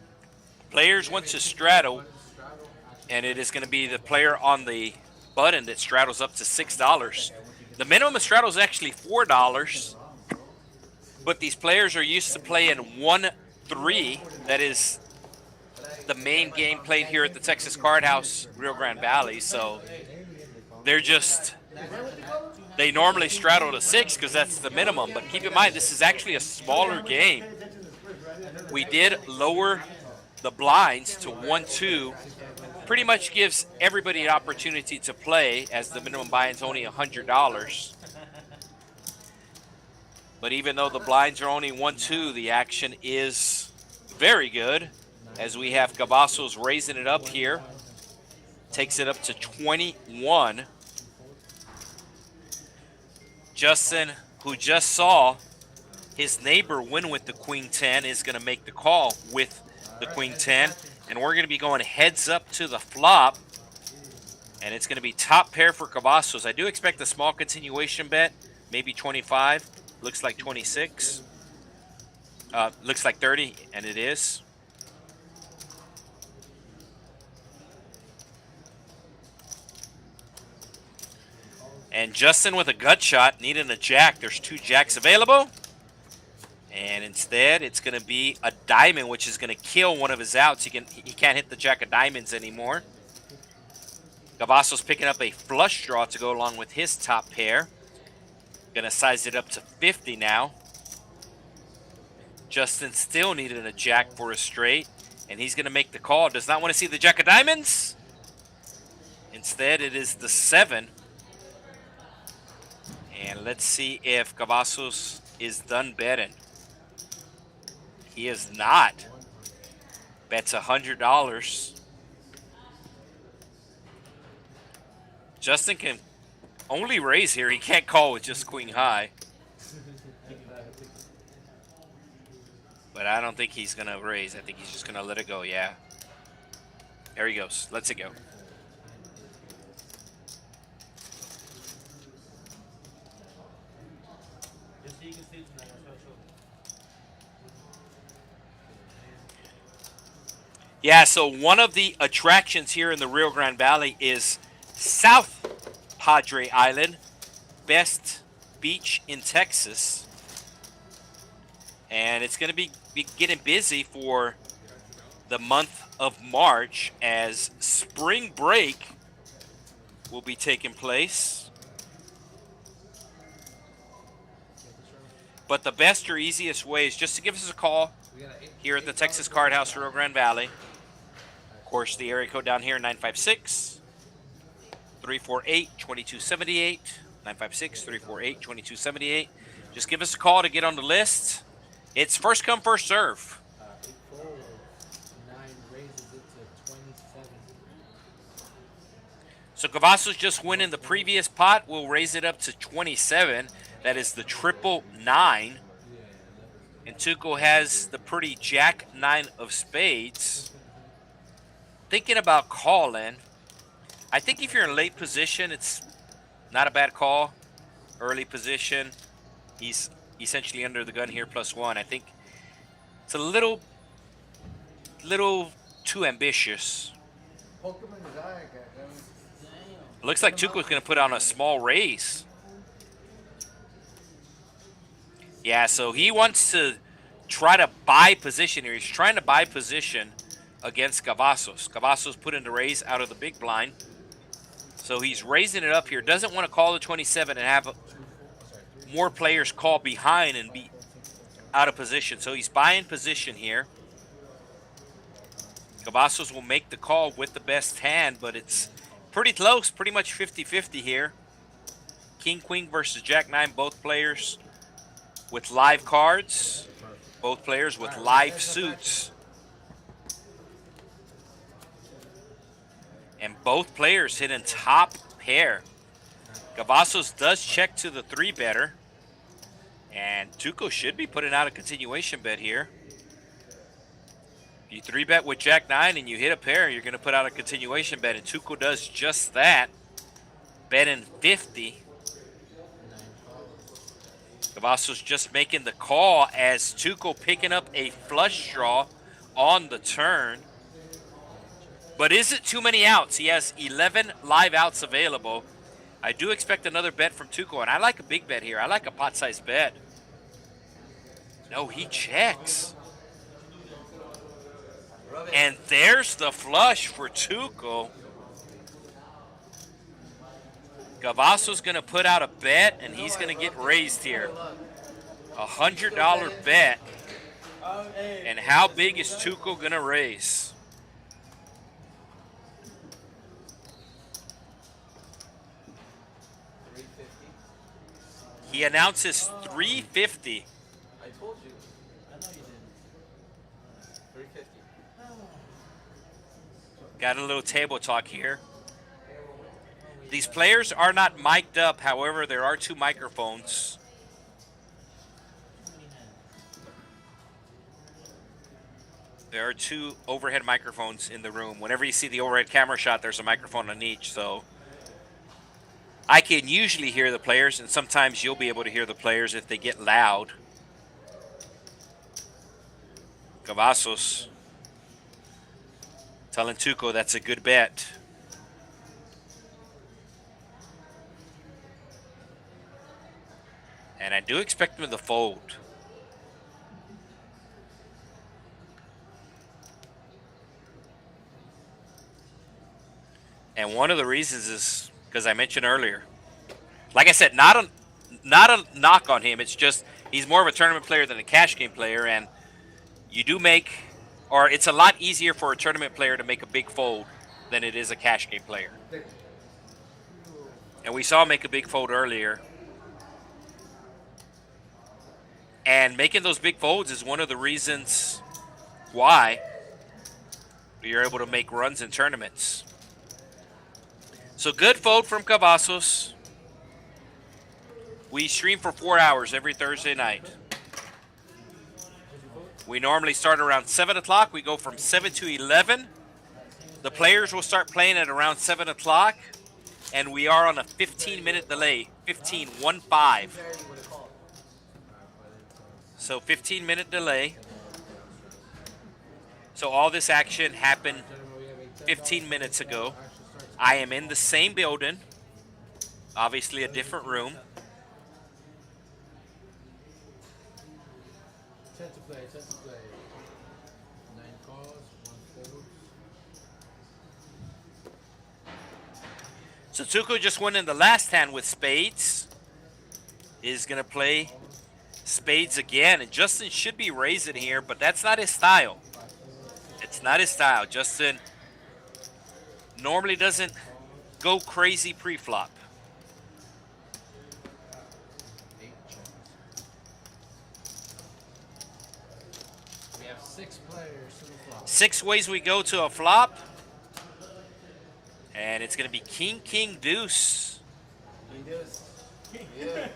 S2: players want to straddle, and it is going to be the player on the button that straddles up to $6. The minimum straddle is actually $4, but these players are used to playing 1-3. That is the main game played here at the Texas Card House, Rio Grande Valley. So they normally straddle to 6 because that's the minimum. But keep in mind, this is actually a smaller game. We did lower the blinds to 1-2. Pretty much gives everybody an opportunity to play, as the minimum buy-in is only $100. But even though the blinds are only 1-2, the action is very good, as we have Kavasos raising it up here. Takes it up to 21. Justin, who just saw his neighbor win with the Queen 10, is going to make the call with the Queen 10. And we're going to be going heads up to the flop. And it's going to be top pair for Kavasos. I do expect a small continuation bet, maybe 25. Looks like 26. Looks like 30, and it is. And Justin with a gut shot, needing a jack. There's 2 jacks available. And instead, it's going to be a diamond, which is going to kill one of his outs. He can't hit the jack of diamonds anymore. Kavasos picking up a flush draw to go along with his top pair. Going to size it up to 50 now. Justin still needing a jack for a straight, and he's going to make the call. Does not want to see the jack of diamonds. Instead, it is the 7. And let's see if Kavasos is done betting. He is not. Bets $100. Justin can only raise here. He can't call with just queen high. But I don't think he's going to raise. I think he's just going to let it go, yeah. There he goes. Let's it go.
S8: Just so you can see it tonight, I'll show you.
S2: Yeah, so one of the attractions here in the Rio Grande Valley is South Padre Island, best beach in Texas. And it's going to be getting busy for the month of March, as spring break will be taking place. But the best or easiest way is just to give us a call here at the Texas Card House, Rio Grande Valley. Of course, the area code down here, 956-348-2278. 956-348-2278. Just give us a call to get on the list. It's first come, first serve.
S6: 8-4, 9 raises it to 27.
S2: So Kavasos just went in the previous pot. We'll raise it up to 27. That is the triple 9. And Tuco has the pretty jack 9 of spades. Thinking about calling. I think if you're in late position, it's not a bad call. Early position, he's essentially under the gun here, +1. I think it's a little too ambitious.
S5: Poke him in his eye, goddammit.
S2: Looks like Tuco's going to put on a small raise. Yeah, so he wants to try to buy position here. He's trying to buy position against Kavasos. Kavasos put in the raise out of the big blind. So he's raising it up here. Doesn't want to call the 27 and have more players call behind and be out of position. So he's buying position here. Kavasos will make the call with the best hand, but it's pretty close, pretty much 50-50 here. King, Queen versus Jack 9, both players with live cards. Both players with live suits. And both players hitting top pair. Kavasos does check to the 3-better. And Tuco should be putting out a continuation bet here. If you 3-bet with Jack 9 and you hit a pair, you're going to put out a continuation bet. And Tuco does just that. Betting 50. Kavasos just making the call as Tuco picking up a flush draw on the turn. But is it too many outs? He has 11 live outs available. I do expect another bet from Tuco, and I like a big bet here. I like a pot-sized bet. No, he checks. And there's the flush for Tuco. Kavasos going to put out a bet, and he's going to get raised here. $100 bet. And how big is Tuco going to raise? He announces 350.
S4: I told you.
S8: I know you didn't.
S4: 350.
S2: Got a little table talk here. These players are not mic'd up. However, there are 2 microphones. There are 2 overhead microphones in the room. Whenever you see the overhead camera shot, there's a microphone on each. So I can usually hear the players, and sometimes you'll be able to hear the players if they get loud. Kavasos telling Tuco that's a good bet. And I do expect him to fold. And one of the reasons is because I mentioned earlier. Like I said, not a knock on him. It's just he's more of a tournament player than a cash game player, and you do make, or it's a lot easier for a tournament player to make a big fold than it is a cash game player. And we saw him make a big fold earlier. And making those big folds is one of the reasons why you're able to make runs in tournaments. So good fold from Kavasos. We stream for 4 hours every Thursday night. We normally start around 7 o'clock. We go from 7 to 11. The players will start playing at around 7 o'clock. And we are on a 15-minute delay. 15-1-5. So 15-minute delay. So all this action happened 15 minutes ago. I am in the same building. Obviously a different room.
S6: 10 to play, 10 to play. 9 calls, 1 fold.
S2: So Tuco just went in the last hand with spades. Is going to play spades again. And Justin should be raising here, but that's not his style. It's not his style. Justin normally doesn't go crazy pre-flop.
S6: 8 checks. We have 6 players to the flop.
S2: 6 ways we go to a flop. And it's going to be king, king, deuce.
S4: Yeah.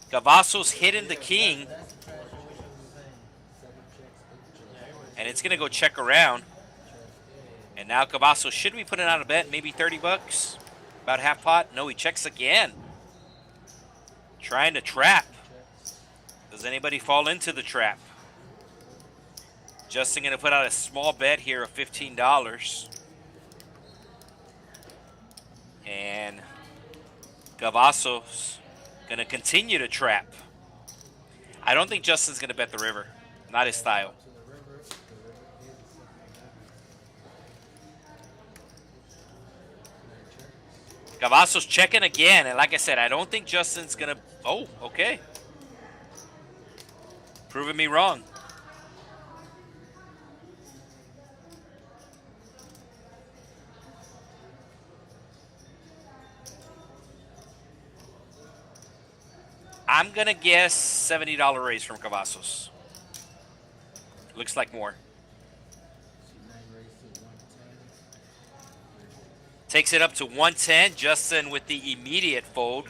S2: Kavasos hitting the king.
S8: That's the trash I wish I was saying.
S2: And it's going to go check around. And now Kavasos, should we put it on a bet? Maybe 30 bucks? About half pot? No, he checks again. Trying to trap. Does anybody fall into the trap? Justin going to put out a small bet here of $15. And Kavasos going to continue to trap. I don't think Justin's going to bet the river. Not his style. Kavasos checking again. And like I said, I don't think Justin's going to... Oh, okay. Proving me wrong. I'm going to guess $70 raise from Kavasos. Looks like more. Takes it up to 110. Justin with the immediate fold.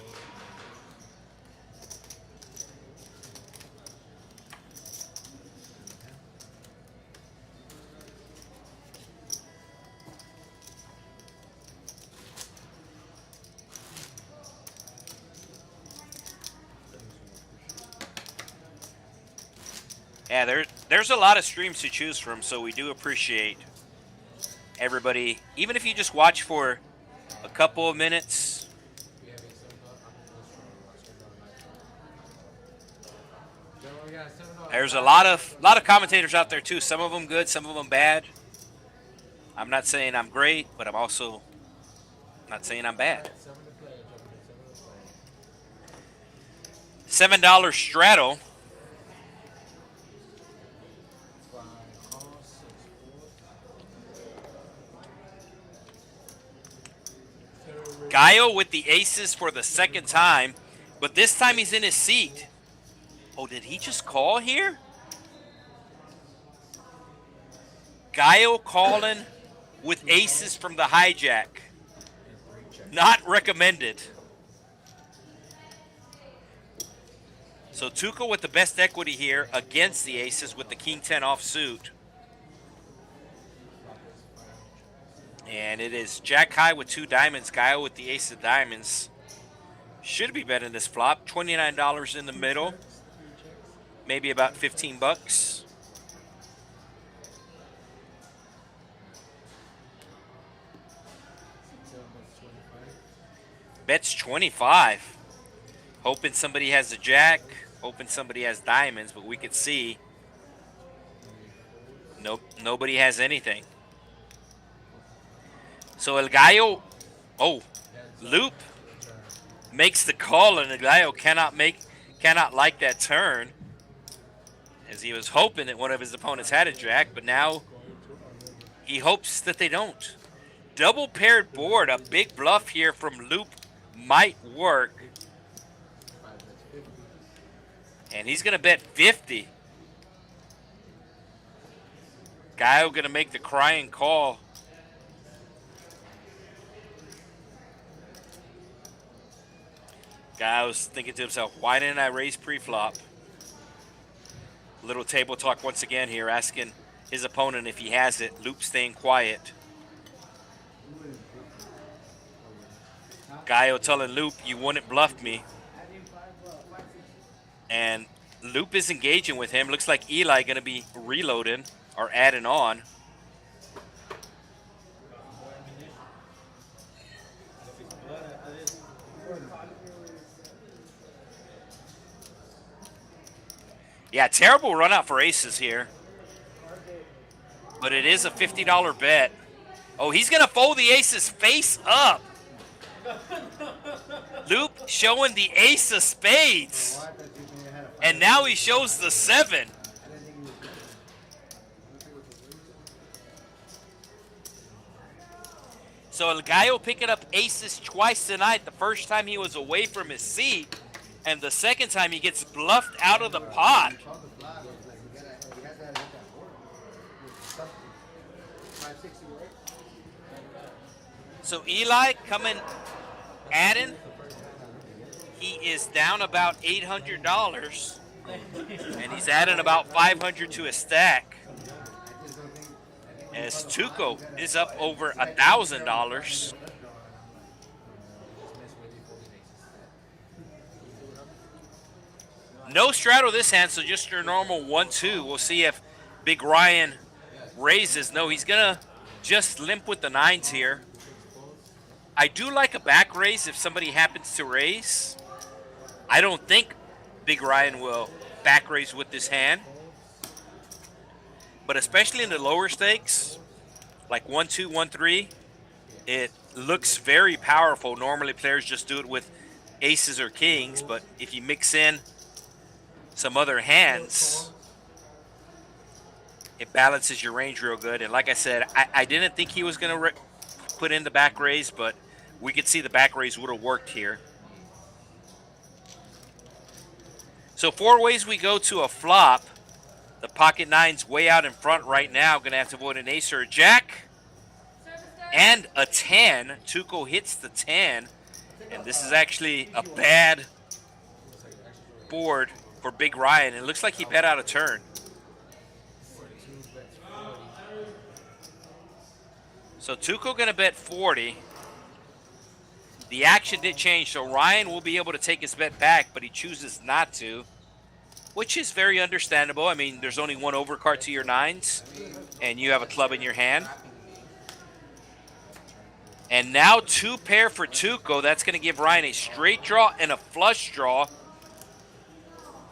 S2: Yeah, there's a lot of streams to choose from, so we do appreciate everybody. Even if you just watch for a couple of minutes. There's a lot of commentators out there too. Some of them good, some of them bad. I'm not saying I'm great, but I'm also not saying I'm bad. $7 straddle. Gallo with the aces for the second time, but this time he's in his seat. Oh, did he just call here? Gallo calling with aces from the hijack. Not recommended. So Tuco with the best equity here against the aces with the king 10 offsuit. And it is jack high with 2 diamonds. Gallo with the ace of diamonds. Should be betting this flop. $29 in the middle. Maybe about 15 bucks. Bets 25. Hoping somebody has a jack. Hoping somebody has diamonds, but we could see. Nope, nobody has anything. So El Gallo, Loop makes the call, and El Gallo cannot like that turn, as he was hoping that one of his opponents had a jack, but now he hopes that they don't. Double paired board, a big bluff here from Loop might work, and he's gonna bet 50. Gallo gonna make the crying call. Gallo's thinking to himself, why didn't I raise pre-flop? Little table talk once again here, asking his opponent if he has it. Loop staying quiet. Gallo telling Loop, you wouldn't bluff me. And Loop is engaging with him. Looks like Eli going to be reloading or adding on. Yeah, terrible run out for aces here. But it is a $50 bet. Oh, he's going to fold the aces face up. Loop showing the ace of spades. And now he shows the 7. So El Gallo picking up aces twice tonight. The first time he was away from his seat. And the second time he gets bluffed out of the pot. So Eli coming, adding. He is down about $800. And he's adding about $500 to his stack. as Tuco is up over $1,000. No straddle this hand, so just your normal 1-2. We'll see if Big Ryan raises. No, he's going to just limp with the 9s here. I do like a back raise if somebody happens to raise. I don't think Big Ryan will back raise with this hand. But especially in the lower stakes, like 1-2, 1-3, it looks very powerful. Normally players just do it with aces or kings, but if you mix in some other hands, it balances your range real good. And like I said, I didn't think he was going to put in the back raise, but we could see the back raise would have worked here. So 4 ways we go to a flop. The pocket 9's way out in front right now. Going to have to avoid an ace or a jack. And a 10. Tuco hits the 10. And this is actually a bad board for Big Ryan. It looks like he bet out a turn. So Tuco going to bet 40. The action did change, so Ryan will be able to take his bet back, but he chooses not to, which is very understandable. I mean, there's only one overcard to your 9s, and you have a club in your hand. And now 2 pair for Tuco. That's going to give Ryan a straight draw and a flush draw.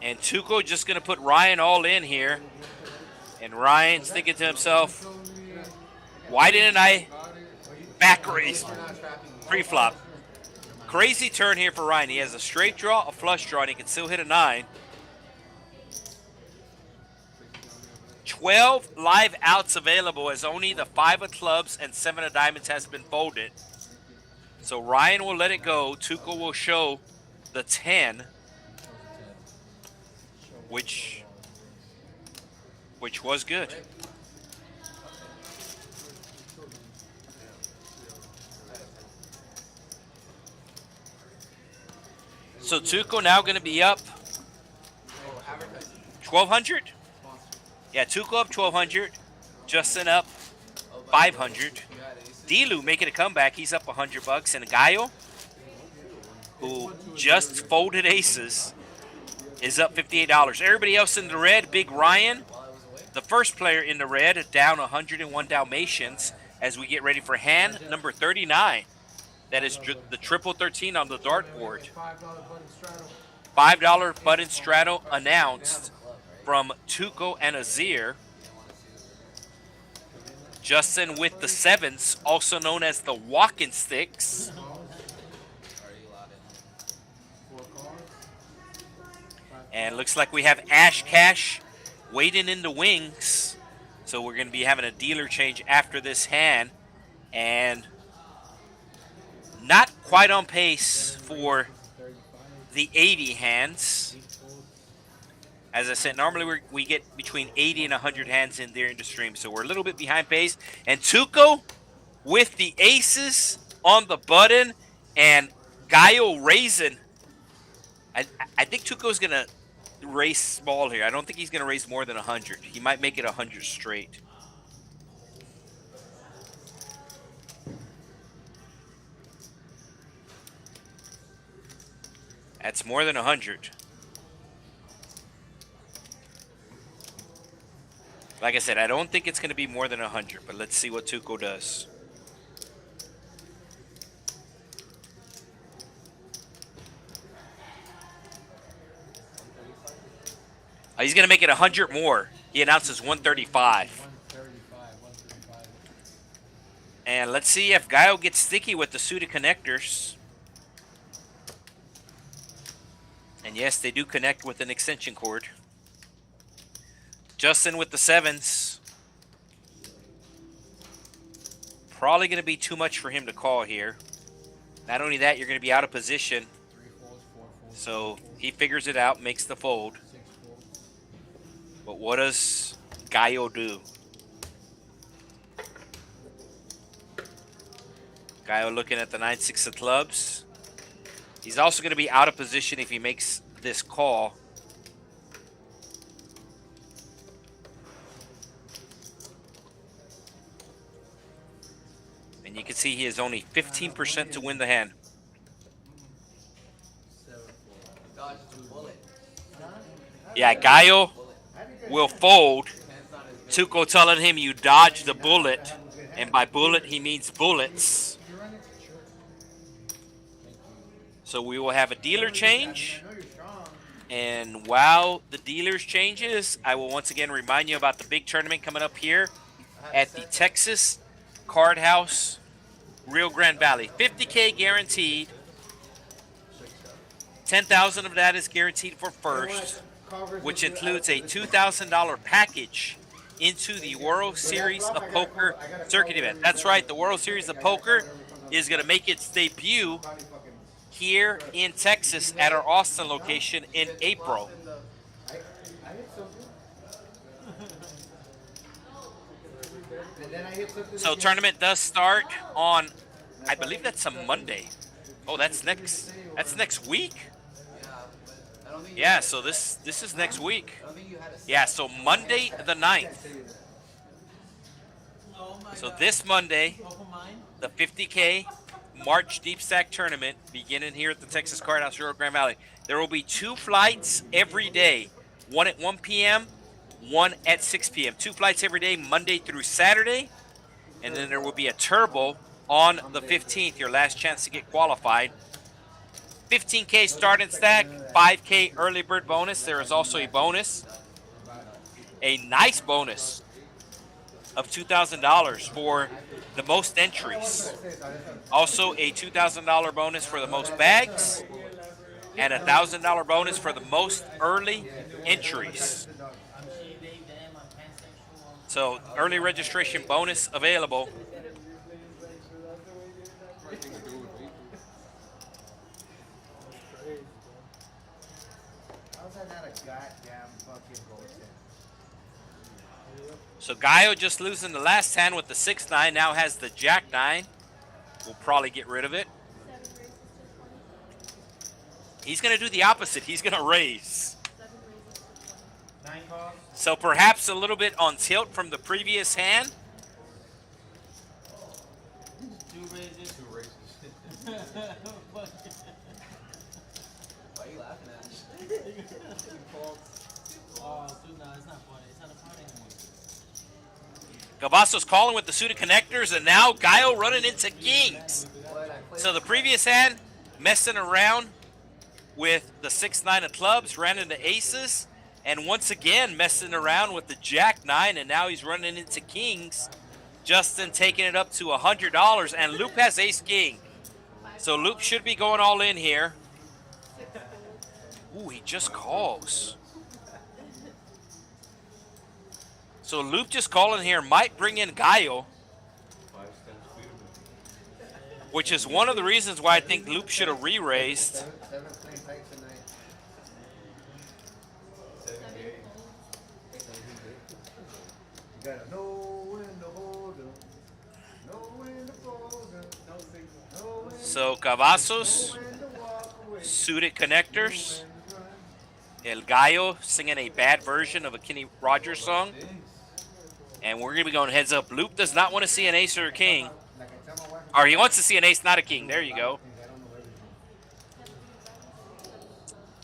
S2: And Tuco just going to put Ryan all in here. And Ryan's thinking to himself, why didn't I back raise pre-flop? Crazy turn here for Ryan. He has a straight draw, a flush draw, and he can still hit a 9. 12 live outs available as only the 5 of clubs and 7 of diamonds has been folded. So Ryan will let it go. Tuco will show the 10, which was good. So Tuco now going to be up 1,200. Yeah, Tuco up 1,200. Justin up 500. Dilu making a comeback. He's up $100. And Gallo, who just folded aces, is up $58. Everybody else in the red, Big Ryan, the first player in the red, down 101 Dalmatians as we get ready for hand number 39. That is the triple 13 on the dartboard. $5 button straddle announced from Tuco and Azir. Justin with the 7s, also known as the walking sticks. And looks like we have Ash Cash waiting in the wings. So we're going to be having a dealer change after this hand. And not quite on pace for the 80 hands. As I said, normally we get between 80 and 100 hands in there in the stream, so we're a little bit behind pace. And Tuco with the aces on the button and Gallo raising. I think Tuco's going to raise small here. I don't think he's going to raise more than 100. He might make it 100 straight. That's more than 100. Like I said, I don't think it's going to be more than 100, but let's see what Tuco does. He's going to make it 100 more. He announces 135. And let's see if Gallo gets sticky with the suited connectors. And yes, they do connect with an extension cord. Justin with the 7s. Probably going to be too much for him to call here. Not only that, you're going to be out of position. So he figures it out, makes the fold. But what does Gallo do? Gallo looking at the 9-6 of clubs. He's also going to be out of position if he makes this call. see he is only 15% to win the hand.
S4: Dodged a bullet.
S2: Yeah, Gallo will fold. Tuco telling him you dodged the bullet. And by bullet, he means bullets. So we will have a dealer change. And while the dealers changes, I will once again remind you about the big tournament coming up here at the Texas Card House Rio Grande Valley. $50K guaranteed. 10,000 of that is guaranteed for first, which includes a $2,000 package into the World Series of Poker circuit event. That's right, the World Series of Poker is going to make its debut here in Texas at our Austin location in April. So tournament does start on, I believe that's a Monday. Oh, that's next week? Yeah, so this is next week. Yeah, so Monday the 9th. So this Monday, the 50K March Deep Stack Tournament beginning here at the Texas Card House Rio Grande Valley. There will be 2 flights every day. One at 1 p.m., one at 6 p.m. 2 flights every day, Monday through Saturday. And then there will be a turbo on the 15th, your last chance to get qualified. 15K start and stack, 5K early bird bonus. There is also a bonus, a nice bonus of $2,000 for the most entries. Also a $2,000 bonus for the most bags and a $1,000 bonus for the most early entries. So early registration bonus available. So Gallo just losing the last hand with the 6-9, now has the Jack-9. We'll probably get rid of it. He's going to do the opposite. He's going to raise. So perhaps a little bit on tilt from the previous hand.
S8: 2 raises.
S1: 2 raises.
S4: Why are you laughing at me?
S8: Oh, dude, no, it's not funny. It's not a funny anymore.
S2: Kavasos calling with the suited connectors, and now Gallo running into kings. So the previous hand, messing around with the 6-9 of clubs, ran into aces, and once again messing around with the Jack-9, and now he's running into kings. Justin taking it up to $100, and Loop has ace-king. So Loop should be going all in here. Ooh, he just calls. So Loop just calling here might bring in Gallo, which is one of the reasons why I think Loop should have re-raised. So Kavasos, suited connectors. El Gallo singing a bad version of a Kenny Rogers song. And we're going to be going heads up. Loop does not want to see an ace or a king. Or he wants to see an ace, not a king. There you go.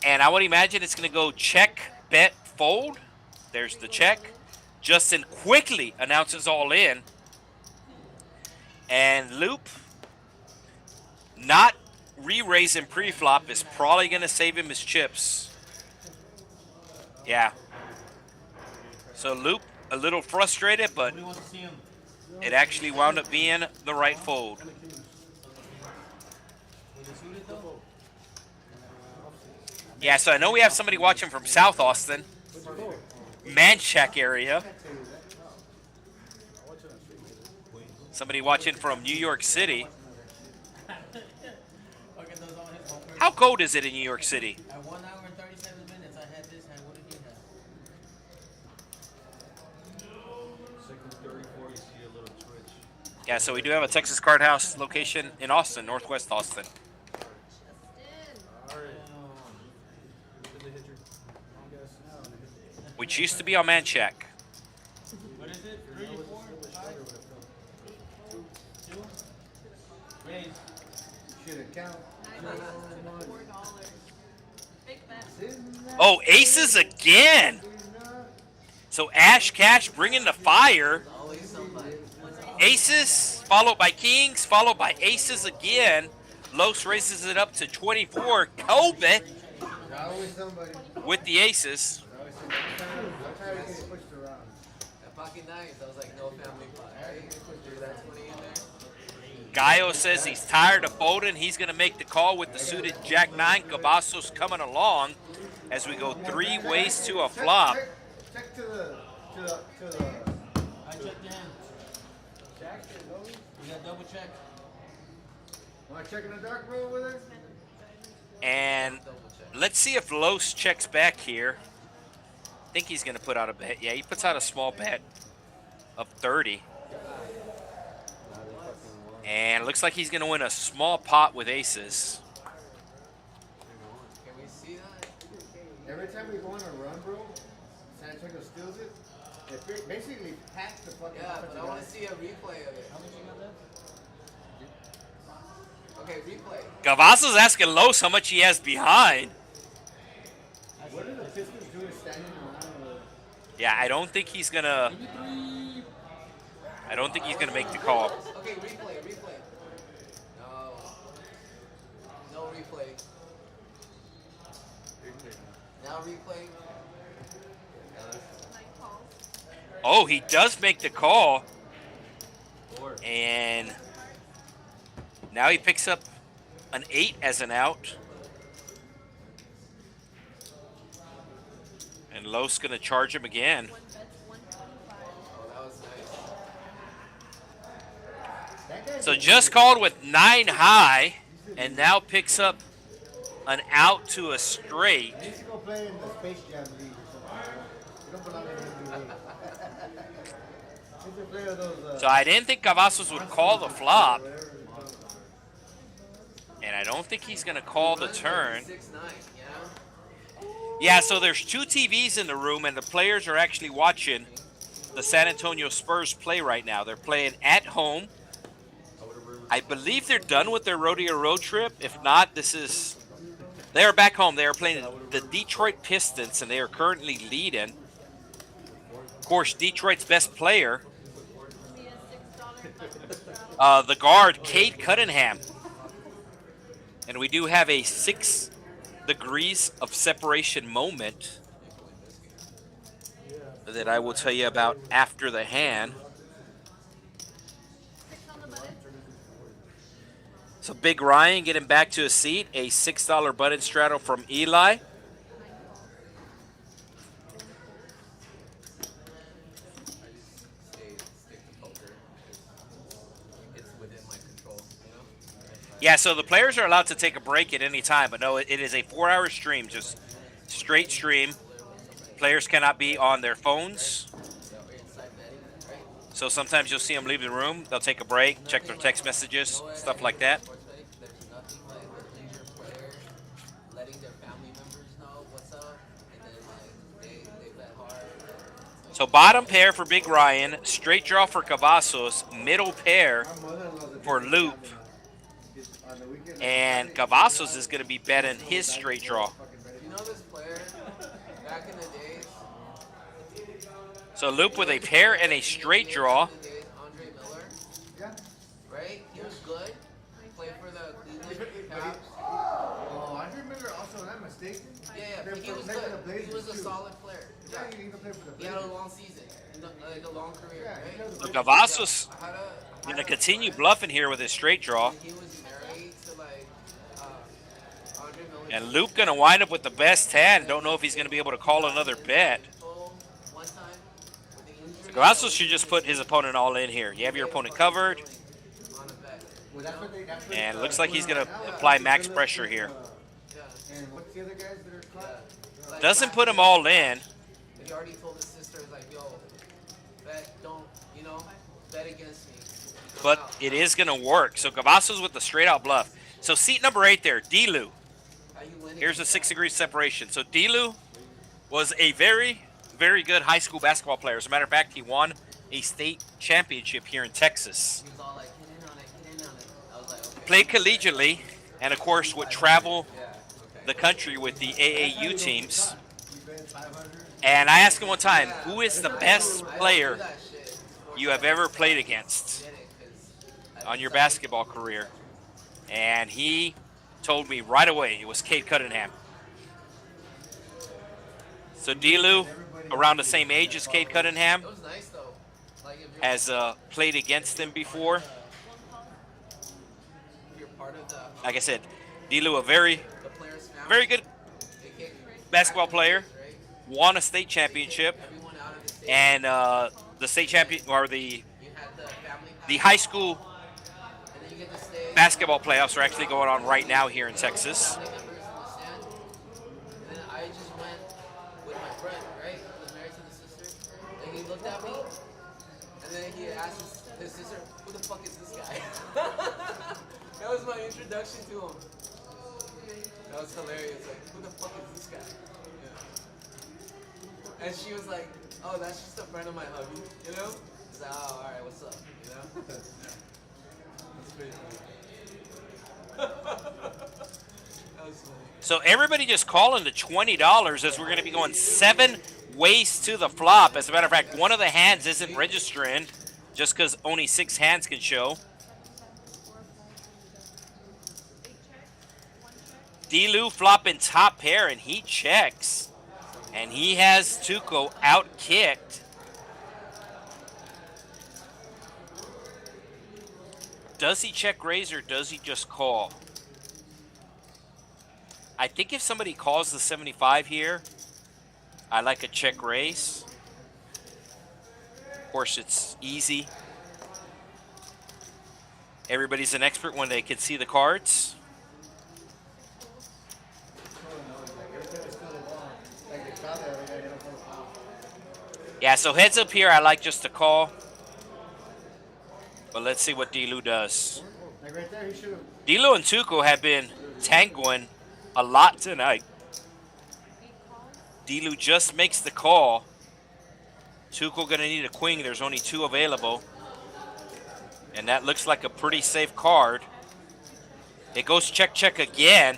S2: And I would imagine it's going to go check, bet, fold. There's the check. Justin quickly announces all in. And Loop, not re-raising pre-flop, is probably going to save him his chips. Yeah. So Loop, a little frustrated, but it actually wound up being the right fold. Yeah, so I know we have somebody watching from South Austin, Manchac area. Somebody watching from New York City. How cold is it in New York City?
S8: At 1 hour and 37 minutes, I had this hand. What did you have?
S1: Second 34, you see a little twitch.
S2: Yeah, so we do have a Texas Card House location in Austin, Northwest Austin. Which used to be on Manchac.
S8: What is it? 3, 4, 5? 2?
S5: shouldn't count.
S3: $4. Big bet.
S2: Oh, aces again. So Ash Cash bringing the fire.
S4: Always somebody.
S2: Aces, followed by kings, followed by aces again. Los raises it up to 24. Kobe
S5: Always somebody.
S2: with the aces.
S5: Always somebody. I'm tired of getting pushed around.
S4: At Pocket Knives, I was like, no family pot, right? There's that 20 in there.
S2: Gallo says he's tired of folding. He's going to make the call with the suited Jack 9. Kavasos coming along as we go 3 ways to a flop.
S5: Check to the.
S8: I checked your hand. You got double check.
S5: Am I checking the dark bro over there?
S2: And let's see if Los checks back here. I think he's going to put out a bet. Yeah, he puts out a small bet of 30. And it looks like he's going to win a small pot with aces.
S4: Can we see that?
S5: Every time we go on a run, bro, San Antonio steals it. They basically pack the fucking.
S4: Yeah, but I want to see a replay of it.
S8: How much you got left?
S4: Okay, replay.
S2: Kavasos asking Los how much he has behind.
S5: What are the Pistons doing standing around?
S2: Yeah, I don't think he's going to make the call.
S4: Okay, replay. No. No replay. Now replay.
S2: Oh, he does make the call. And now he picks up an 8 as an out. And Los going to charge him again.
S4: Oh, that was nice.
S2: So just called with 9 high, and now picks up an out to a straight.
S5: He needs to go play in the Space Jam League or something. You don't belong in the NBA. He's a player of those.
S2: So I didn't think Kavasos would call the flop, and I don't think he's going to call the turn.
S4: 6-9, yeah?
S2: Yeah, so there's 2 TVs in the room, and the players are actually watching the San Antonio Spurs play right now. They're playing at home. I believe they're done with their rodeo road trip. If not, they are back home. They are playing the Detroit Pistons, and they are currently leading. Of course, Detroit's best player, the guard, Cade Cunningham. And we do have a 6 degrees of separation moment that I will tell you about after the hand. So Big Ryan getting back to a seat, a $6 button straddle from Eli. Yeah, so the players are allowed to take a break at any time, but no, it is a 4-hour stream, just straight stream. Players cannot be on their phones. So sometimes you'll see them leave the room. They'll take a break, check their text messages, stuff like that. So bottom pair for Big Ryan, straight draw for Kavasos, middle pair for Loop. And Kavasos is going to be betting his straight draw.
S4: You know this player back in the days?
S2: So Loop with a pair and a straight draw.
S4: Andre Miller, right? He was good. He played for the Cleveland Cavs.
S5: Oh, Andre Miller also, I'm mistaken.
S4: Yeah, but he was good. He was a solid player.
S5: Yeah, he even played for the
S4: He had a long season, like a long career, right?
S2: So Kavasos going to continue bluffing here with his straight draw.
S4: He was married to like Andre Miller.
S2: And Loop going to wind up with the best hand. Don't know if he's going to be able to call another bet.
S4: One time with the injury.
S2: So Kavasos should just put his opponent all in here. You have your opponent covered.
S4: On a bet.
S2: And it looks like he's going to apply max pressure here.
S5: And what's the other guys that are caught?
S4: Like,
S2: Doesn't put him all in.
S4: He already told his sister, like, yo, bet, don't, bet against me.
S2: But it is going to work. So Kavasos with the straight out bluff. So seat number 8 there, Dilu.
S4: How you winning?
S2: Here's a 6 degree separation. So Dilu was a very, very good high school basketball player. As a matter of fact, he won a state championship here in Texas.
S4: He was all like, hit in on it. I was like, okay.
S2: Played collegiately and of course would travel
S4: Yeah. Okay.
S2: the country with the AAU teams. And I asked him one time, who is the best player you have ever played against on your basketball career? And he told me right away it was Kate Cunningham. So D-Lou, around the same age as Kate Cunningham,
S4: It was nice though. Like if
S2: has played against them before.
S4: you're part of the
S2: Like I said, D-Lou, a very,
S4: players' family.
S2: very good
S4: They kick
S2: basketball player,
S4: right?
S2: won a state championship,
S4: Everyone out of the state.
S2: and the state champion, or the
S4: You had the family
S2: the high school
S4: and then you get to stay
S2: basketball playoffs are actually going on right now here in Texas.
S4: family members in the stand. And then I just went with my friend, right? Who was married to the sister. And he looked at me and then he asked his sister, who the fuck is this guy? That was my introduction to him. That was hilarious. Like, who the fuck is this guy? Yeah. And she was like, oh, that's just a friend of my hubby, you know? It's like, oh, alright, what's up, you know? That's pretty funny. That was funny.
S2: So everybody just call in the $20 as we're going to be going 7 ways to the flop. As a matter of fact, one of the hands isn't registering just because only 6 hands can show. D-Lou flopping top pair, and he checks. And he has Tuco out-kicked. Does he check raise or does he just call? I think if somebody calls the 75 here, I like a check raise. Of course, it's easy. Everybody's an expert when they can see the cards. Yeah, so heads up here, I like just to call. But let's see what D-Lou does.
S5: Like right there, he should have.
S2: D-Lou and Tuco have been tangoing a lot tonight. D-Lou just makes the call. Tuco gonna need a queen. There's only 2 available. And that looks like a pretty safe card. It goes check, check again.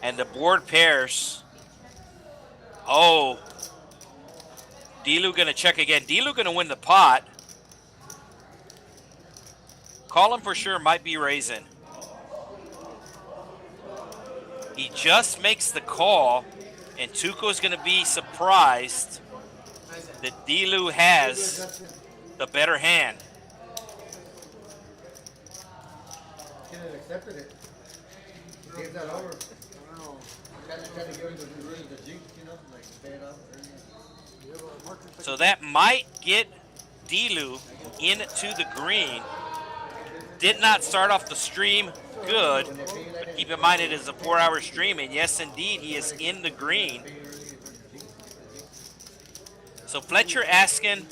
S2: And the board pairs. Oh. D-Lou gonna check again. D-Lou gonna win the pot. Call him for sure, might be raising. He just makes the call, and Tuco's gonna be surprised that D-Lou has the better hand.
S5: Should have accepted it. He gave that over. I don't know. Tried to give him the jinx, you know, like pay it off early.
S2: So that might get D-Lou into the green. Did not start off the stream good. But keep in mind it is a 4-hour stream, and yes, indeed, he is in the green. So Fletcher asking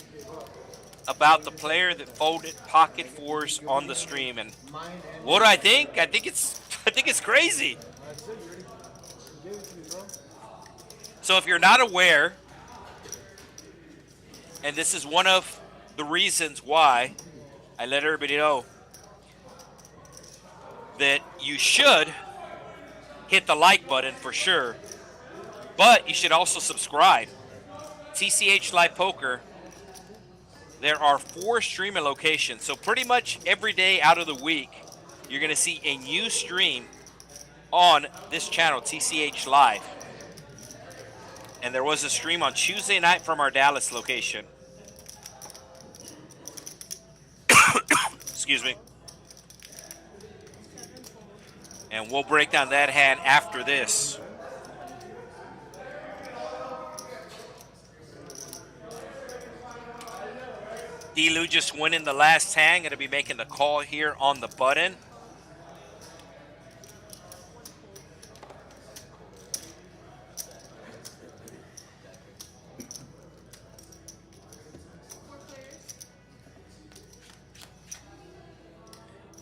S2: about the player that folded pocket 4s on the stream, and what do I think? I think it's crazy. So if you're not aware, and this is one of the reasons why I let everybody know that you should hit the like button for sure, but you should also subscribe. TCH Live Poker, there are 4 streaming locations, so pretty much every day out of the week, you're going to see a new stream on this channel, TCH Live. And there was a stream on Tuesday night from our Dallas location. Excuse me. And we'll break down that hand after this. D-Lou just winning the last hand. Going to be making the call here on the button.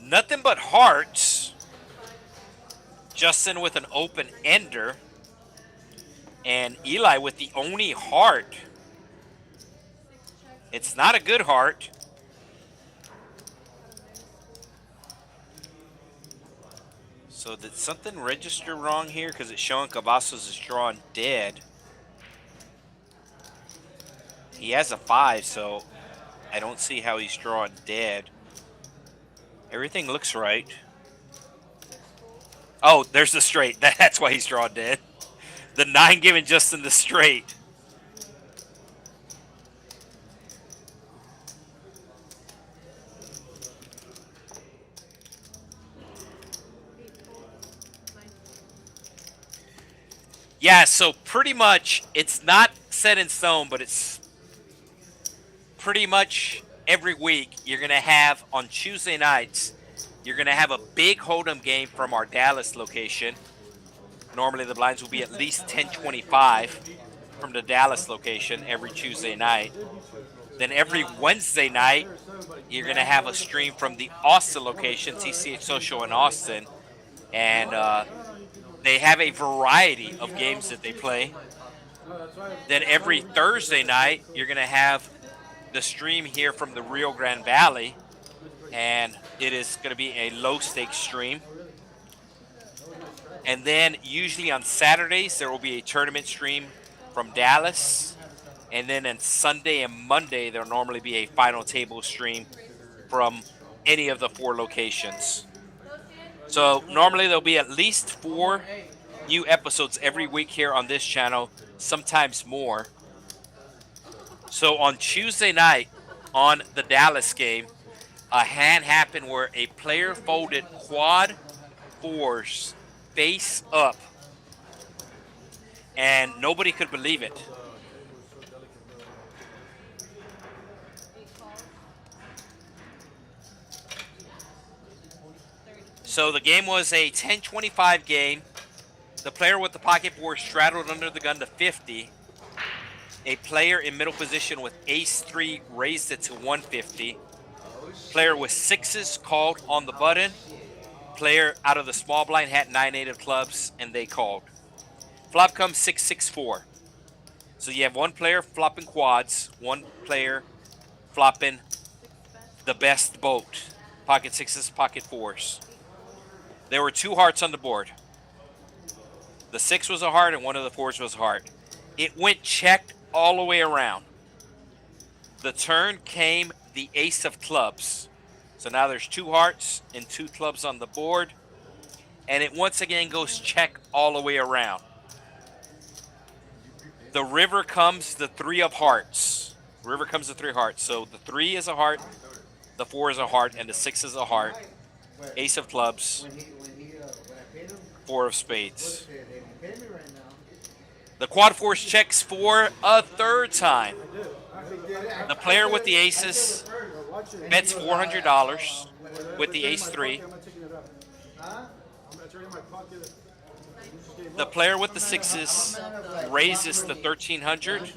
S2: Nothing but hearts. Justin with an open ender. And Eli with the only heart. It's not a good heart. So did something register wrong here? Because it's showing Kavasos is drawn dead. He has a 5, so I don't see how he's drawn dead. Everything looks right. Oh, there's the straight. That's why he's drawn dead. The 9 giving Justin the straight. Yeah, so pretty much it's not set in stone, but it's pretty much every week you're going to have on Tuesday nights, you're going to have a big Hold'em game from our Dallas location. Normally the blinds will be at least 1025 from the Dallas location every Tuesday night. Then every Wednesday night, you're going to have a stream from the Austin location, TCH Social in Austin. And they have a variety of games that they play. Then every Thursday night, you're going to have the stream here from the Rio Grande Valley. And it is going to be a low-stakes stream. And then usually on Saturdays, there will be a tournament stream from Dallas. And then on Sunday and Monday, there will normally be a final table stream from any of the 4 locations. So normally there'll be at least 4 new episodes every week here on this channel, sometimes more. So on Tuesday night, on the Dallas game, a hand happened where a player folded quad 4s face up, and nobody could believe it. So the game was a 10-25 game. The player with the pocket 4 straddled under the gun to 50. A player in middle position with ace-3 raised it to 150. Player with 6s called on the button. Player out of the small blind had 9-8 of clubs, and they called. Flop comes 6-6-4. So you have one player flopping quads, one player flopping the best boat. Pocket 6s, pocket 4s. There were 2 hearts on the board. The 6 was a heart and one of the 4s was a heart. It went checked all the way around. The turn came the ace of clubs. So now there's 2 hearts and 2 clubs on the board. And it once again goes check all the way around. The river comes the 3 of hearts. River comes the 3 hearts. So the 3 is a heart, the 4 is a heart, and the 6 is a heart. Ace of clubs, 4 of spades. The quad 4s checks for a 3rd time. The player with the aces bets $400 with the ace-3. The player with the 6s raises to $1,300.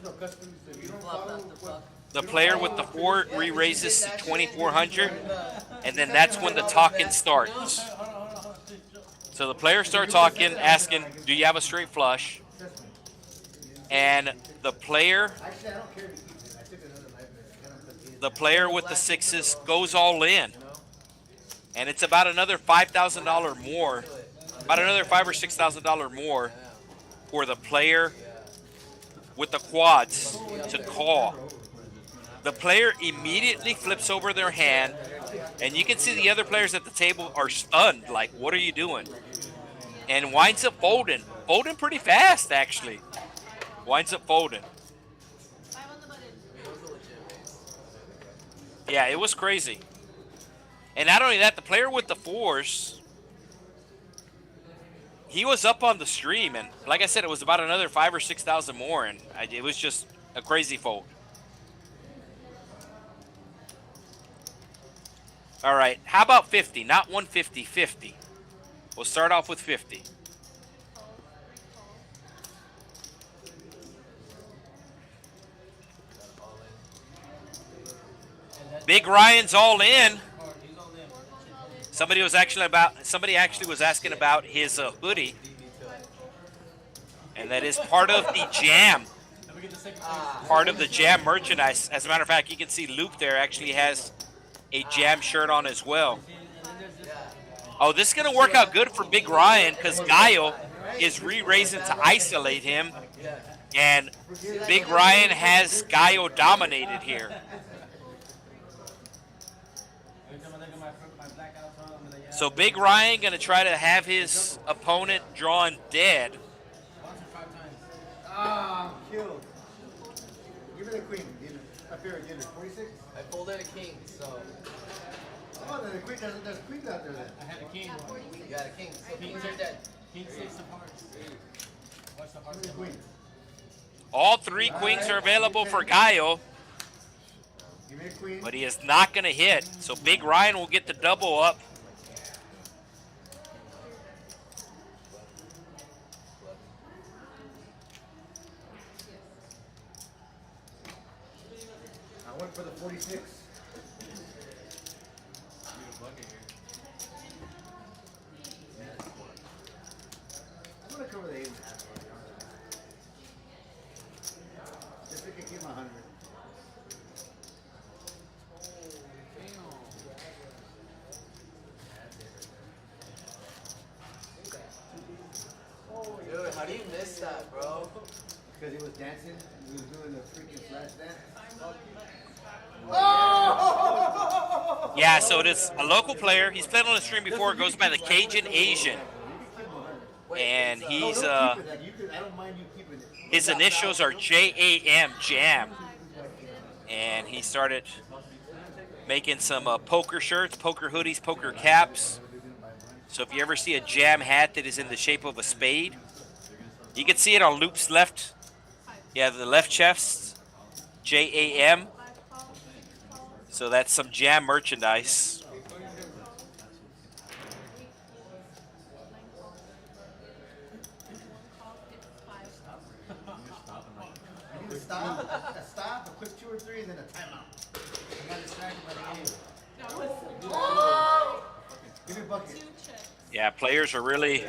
S2: The player with the 4 re-raises to $2,400. And then that's when the talking starts. So the players start talking, asking, do you have a straight flush? And the player with the 6s goes all in. And it's about another $5,000 more, about another $5,000 or $6,000 more for the player with the quads to call. The player immediately flips over their hand, and you can see the other players at the table are stunned, like, what are you doing? And winds up folding pretty fast, actually. Winds up folding. Yeah, it was crazy. And not only that, the player with the 4s, he was up on the stream, and like I said, it was about another $5,000 or $6,000 more, and it was just a crazy fold. All right, how about 50? Not 150, 50. We'll start off with 50. Big Ryan's all in. Somebody actually was asking about his hoodie, and that is part of the jam. Part of the jam merchandise. As a matter of fact, you can see Luke there actually has a jam shirt on as well. Oh, this is going to work out good for Big Ryan because Gallo is re-raising to isolate him. And Big Ryan has Gallo dominated here. So Big Ryan going to try to have his opponent drawn dead.
S5: Ah, killed. Give me the queen. Give me. Up here, give me. 46?
S4: I folded a king, so
S5: Oh, there's queens out there then.
S6: I had a king.
S4: you got a king. So kings are dead.
S6: King 6 of hearts. Watch the hearts.
S5: Give me the
S6: come
S5: queen.
S6: out.
S2: All 3 queens are available for Gallo,
S5: Give me a queen.
S2: but he is not going to hit. So Big Ryan will get the double up.
S5: I went for the 46. I'm gonna cover the 8.5. Just so I can keep my 100.
S4: Dude, how do you miss that, bro?
S5: Because he was dancing. He was doing the freaking flash dance.
S2: Yeah, so it is a local player. He's played on the stream before. Goes by the Cajun Asian. And he's
S5: Keep it. Like, you could, I don't mind you keeping it.
S2: his initials are JAM, Jam. And he started making some poker shirts, poker hoodies, poker caps. So if you ever see a Jam hat that is in the shape of a spade, you can see it on Loop's left. Yeah, the left chest, JAM. So that's some Jam merchandise.
S5: I need to stop, a quick 2 or 3, and then a timeout. I got distracted by the game. Give me a bucket.
S2: Yeah, players are really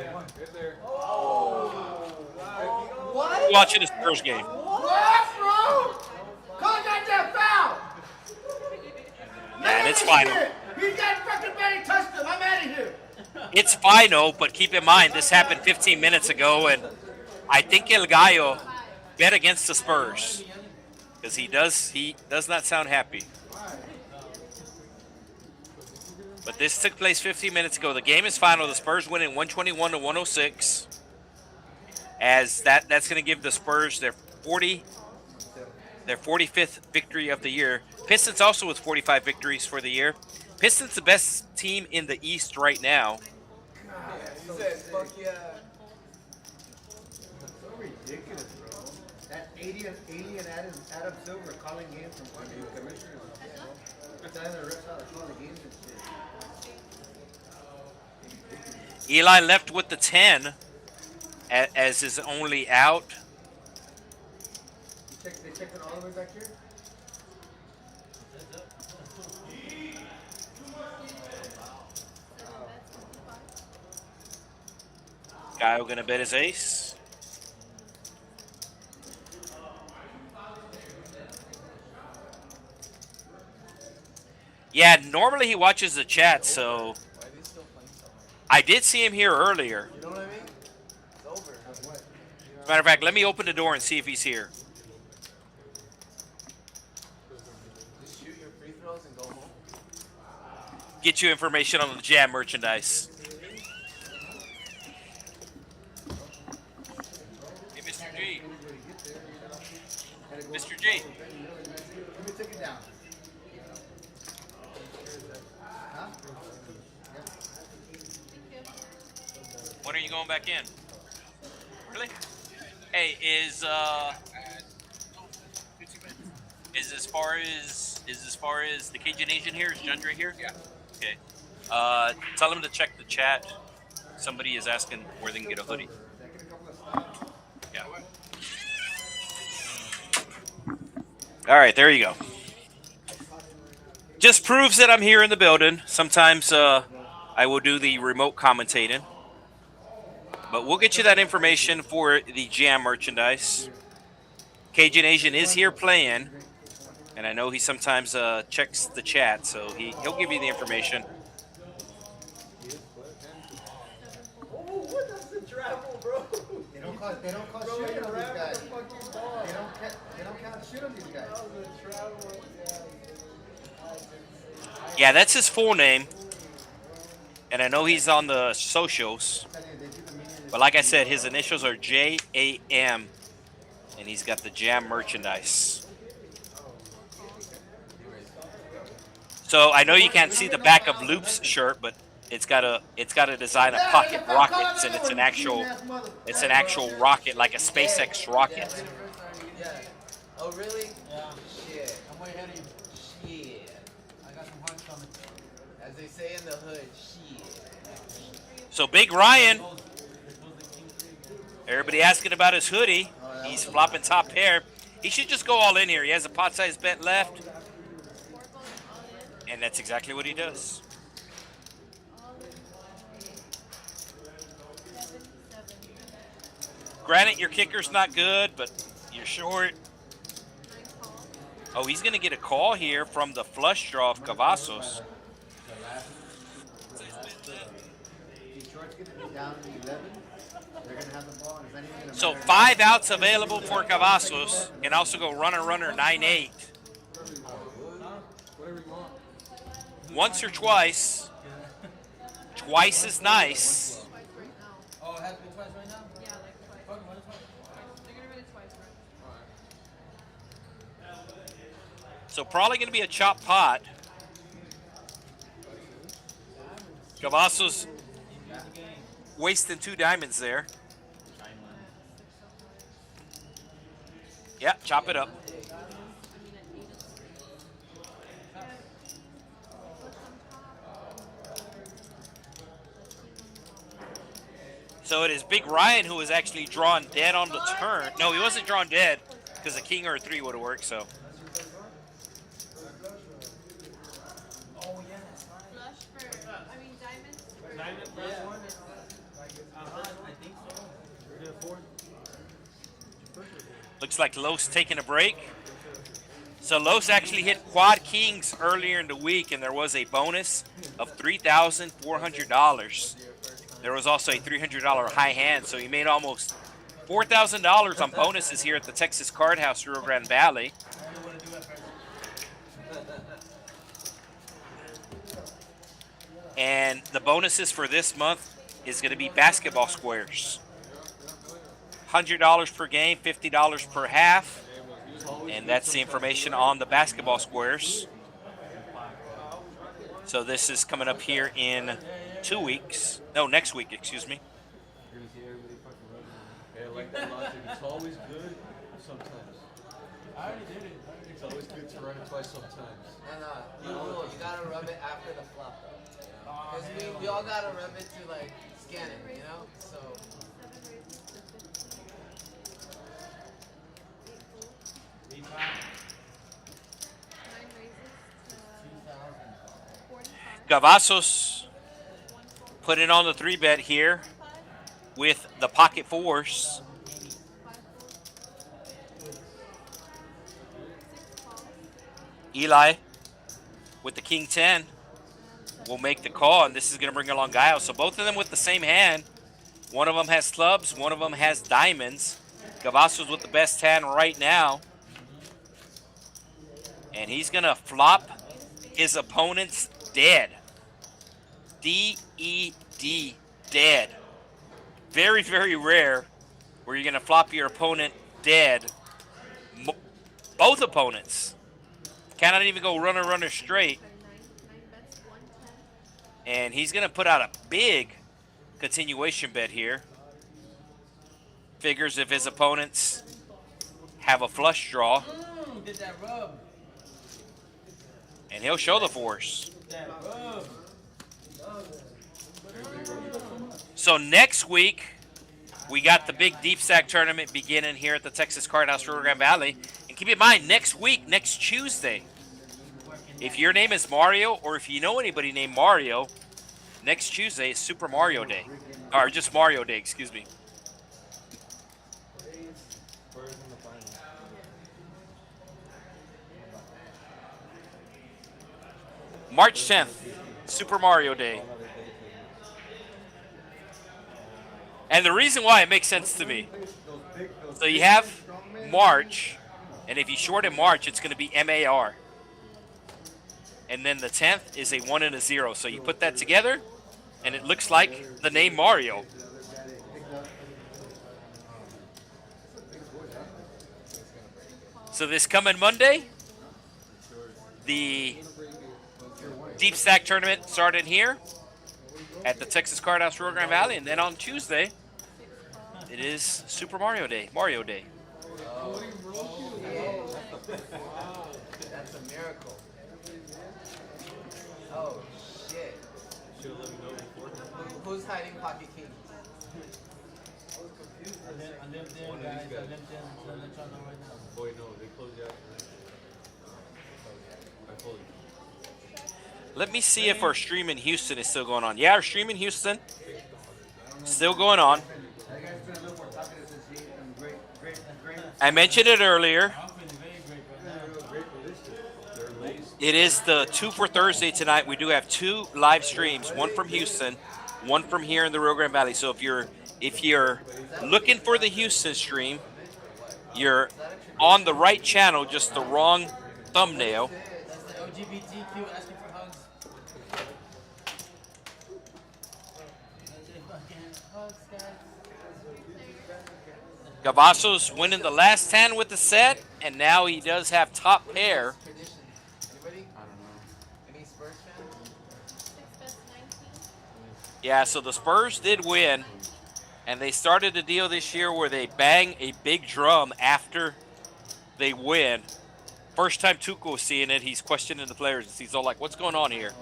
S5: What?
S2: watching this first game.
S5: What, bro? Call that foul!
S2: And it's final.
S5: He got fucking Benny touched him. I'm out of here.
S2: It's final, but keep in mind, this happened 15 minutes ago, and I think El Gallo bet against the Spurs. Because he does not sound happy. But this took place 15 minutes ago. The game is final. The Spurs win in 121 to 106. As that's going to give the Spurs their 45th victory of the year. Pistons also with 45 victories for the year. Pistons the best team in the East right now.
S4: He said, fuck yeah.
S5: So ridiculous, bro. That alien Adam Silver calling games from one of the commissioners. Telling the refs how to call the games and shit.
S2: Eli left with the 10 as his only out.
S5: They checked it all the way back here?
S2: Gallo gonna bet his ace. Yeah, normally he watches the chat, so
S4: Why are they still playing so much?
S2: I did see him here earlier.
S4: You know what I mean? It's over.
S2: As a matter of fact, let me open the door and see if he's here.
S4: Just shoot your free throws and go home.
S2: Get you information on the Jam merchandise. Hey, Mr. G. Mr. G.
S5: Let me take it down. Huh?
S2: When are you going back in? Really? Hey, is as far as the Cajun Asian here? Is Jundre here? Yeah. Okay. Tell him to check the chat. Somebody is asking where they can get a hoodie. Yeah. All right, there you go. Just proves that I'm here in the building. Sometimes I will do the remote commentating. But we'll get you that information for the Jam merchandise. Cajun Asian is here playing. And I know he sometimes checks the chat, so he'll give you the information. Yeah, that's his full name. And I know he's on the socials. But like I said, his initials are JAM. And he's got the Jam merchandise. So I know you can't see the back of Loop's shirt, but it's got a design of pocket rockets, and it's an actual rocket, like a SpaceX rocket.
S4: Yeah. Oh, really?
S8: Yeah.
S4: Shit.
S8: I'm way ahead of you.
S4: Shit.
S8: I got some hearts coming.
S4: As they say in the hood, shit.
S2: So Big Ryan,
S8: It goes like King 3 again.
S2: everybody asking about his hoodie. He's flopping top pair. He should just go all in here. He has a pot-sized bet left. And that's exactly what he does. Granted, your kicker's not good, but you're short. Oh, he's going to get a call here from the flush draw of Kavasos.
S5: Detroit's going to be down to 11. They're going to have the ball. And it's not even going to
S2: So
S5: matter.
S2: 5 outs available for Kavasos. Can also go runner 9-8. Once or twice. Twice is nice.
S8: Oh, it has to be twice right now?
S3: Yeah, like twice.
S8: Fuck, what is twice?
S3: They're gonna run it twice, right?
S2: So probably going to be a chop pot. Kavasos wasting 2 diamonds there. Yeah, chop it up. So it is Big Ryan who was actually drawn dead on the turn. No, he wasn't drawn dead because a king or a 3 would have worked. So
S8: Oh, yeah, that's right.
S3: Flush for, I mean, diamonds for.
S8: Diamond first one? I think so. We're gonna afford.
S2: looks like Los taking a break. So Los actually hit quad kings earlier in the week, and there was a bonus of $3,400. There was also a $300 high hand, so he made almost $4,000 on bonuses here at the Texas Card House, Rio Grande Valley.
S8: I don't want to do that first.
S2: And the bonuses for this month is going to be basketball squares. $100 per game, $50 per half. And that's the information on the basketball squares. So this is coming up here in 2 weeks. No, next week, excuse me.
S1: Yeah, like that logic. It's always good sometimes.
S8: I already did it.
S1: It's always good to run it twice sometimes.
S4: You gotta rub it after the flop though. Because we all gotta rub it to like scan it, you know? So.
S2: Kavasos put it on the 3-bet here with the pocket 4s. Eli with the king 10 will make the call, and this is going to bring along Gallo. So both of them with the same hand. One of them has clubs, one of them has diamonds. Kavasos with the best hand right now. And he's going to flop his opponent's dead. D-E-D, dead. Very, very rare where you're going to flop your opponent dead. Both opponents. Cannot even go runner straight. And he's going to put out a big continuation bet here. Figures if his opponents have a flush draw.
S8: Did that rub.
S2: And he'll show the 4s.
S8: That rub.
S2: So next week, we got the big deep stack tournament beginning here at the Texas Card House, Rio Grande Valley. And keep in mind, next week, next Tuesday, if your name is Mario or if you know anybody named Mario, next Tuesday is Super Mario Day. Or just Mario Day, excuse me. March 10th, Super Mario Day. And the reason why it makes sense to me. So you have March, and if you shorten March, it's going to be MAR. and then the 10th is a 1 and a 0. So you put that together, and it looks like the name Mario. So this coming Monday, the Deep Stack Tournament started here at the Texas Card House Rio Grande Valley, and then on Tuesday, it is Super Mario Day, Mario Day.
S4: That's a miracle. Oh shit.
S1: Should have let me know before.
S4: Who's hiding Pocket King?
S8: I live there,
S1: One of
S8: guys.
S1: these guys.
S8: I live there. I'm gonna let y'all know right now.
S1: Boy, no, they closed the action. I told you.
S2: Let me see if our stream in Houston is still going on. Yeah, our stream in Houston still going on.
S5: That guy's doing a little more talking to see and great.
S2: I mentioned it earlier.
S8: I'm feeling very great right now.
S1: They're laced.
S2: It is the 2 for Thursday tonight. We do have 2 live streams, one from Houston, one from here in the Rio Grande Valley. So if you're looking for the Houston stream, you're on the right channel, just the wrong thumbnail.
S8: That's the LGBTQ asking for hugs. That's it, fucking hugs, guys.
S2: Kavasos winning the last hand with the set, and now he does have top pair.
S4: Tradition. Anybody?
S1: I don't know.
S4: Any Spurs fans?
S2: Yeah, so the Spurs did win, and they started the deal this year where they bang a big drum after they win. First time Tuco seeing it, he's questioning the players. He's all like, what's going on here?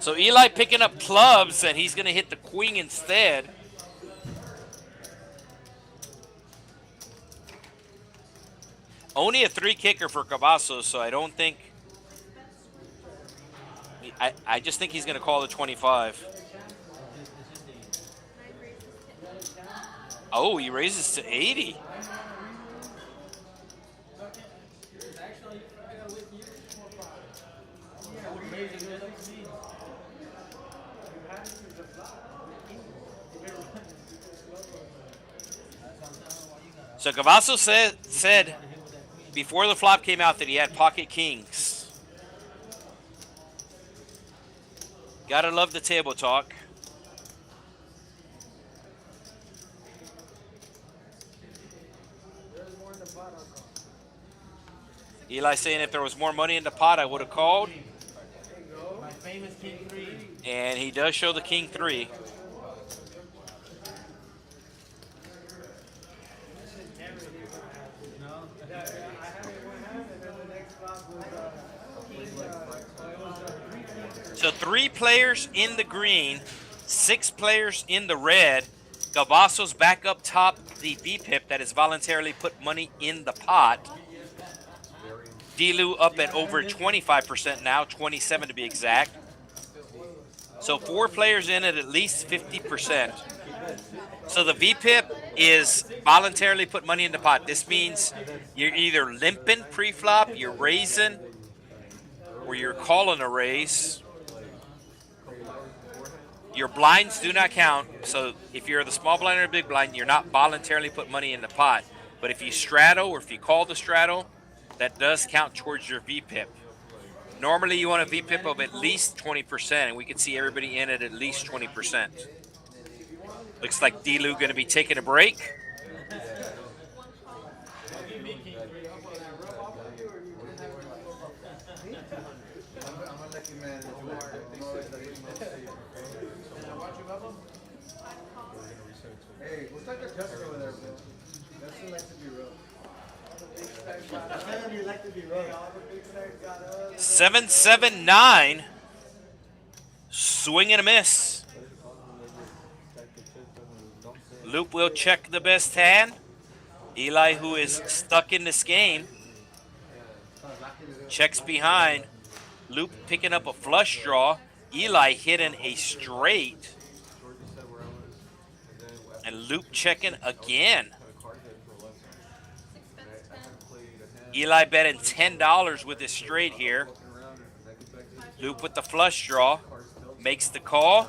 S2: So Eli picking up clubs, and he's going to hit the queen instead. Only a 3 kicker for Kavasos, so I don't think... I just think he's going to call the 25. Oh, he raises to 80. So Kavasos said before the flop came out that he had pocket kings. Gotta love the table talk. Eli saying if there was more money in the pot, I would have called.
S8: My famous King 3.
S2: And he does show the King 3. So 3 players in the green, 6 players in the red. Kavasos back up top the VPIP that has voluntarily put money in the pot. Delu up at over 25% now, 27 to be exact. So 4 players in at least 50%. So the VPIP is voluntarily put money in the pot. This means you're either limping pre-flop, you're raising, or you're calling a raise. Your blinds do not count. So if you're the small blind or the big blind, you're not voluntarily put money in the pot. But if you straddle or if you call the straddle, that does count towards your VPIP. Normally you want a VPIP of at least 20%, and we can see everybody in at least 20%. Looks like Delu going to be taking a break.
S5: Hey, what's like a Justin over there, bro? Justin likes to be real. You like to be real.
S2: 7-7-9. Swing and a miss. Loop will check the best hand. Eli, who is stuck in this game, checks behind. Loop picking up a flush draw. Eli hitting a straight. And Loop checking again. Eli betting $10 with his straight here. Loop with the flush draw. Makes the call.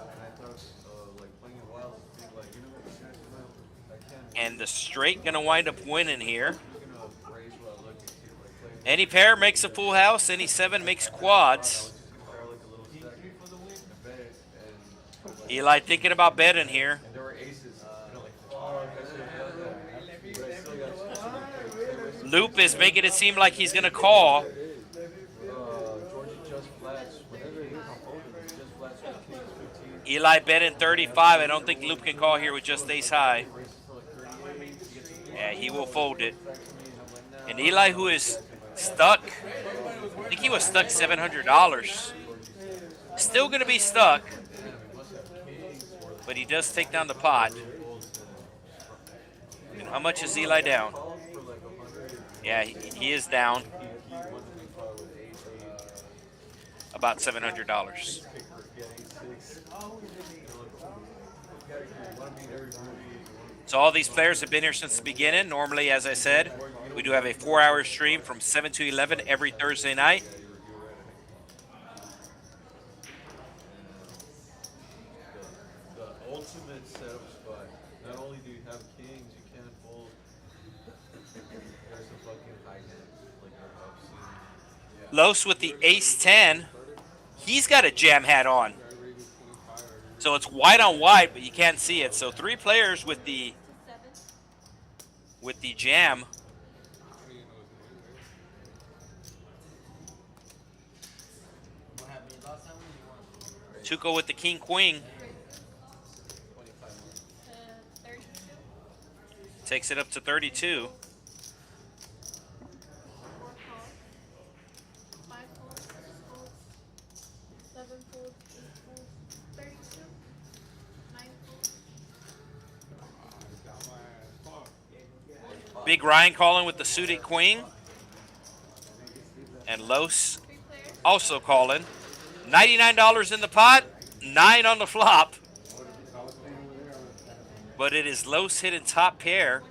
S2: And the straight going to wind up winning here. Any pair makes a full house. Any 7 makes quads. Eli thinking about betting here.
S1: And there were aces.
S2: Loop is making it seem like he's going to call.
S1: Georgie just flats. Whenever it is, I'm folding. Just flats with kings 15.
S2: Eli betting 35. I don't think Loop can call here with just ace high. Yeah, he will fold it. And Eli, who is stuck, I think he was stuck $700. Still going to be stuck, but he does take down the pot. And how much is Eli down? Yeah, he is down about $700. So all these players have been here since the beginning. Normally, as I said, we do have a 4-hour stream from 7 to 11 every Thursday night.
S1: The ultimate setup spot. Not only do you have kings, you can't fold. There's a fucking high hand. Like I've seen.
S2: Los with the ace-10. He's got a jam hat on. So it's white on white, but you can't see it. So 3 players with the jam. Tuco with the king-queen. Takes it up to 32. Big Ryan calling with the suited queen. And Los also calling. $99 in the pot, 9 on the flop. But it is Los hitting top pair.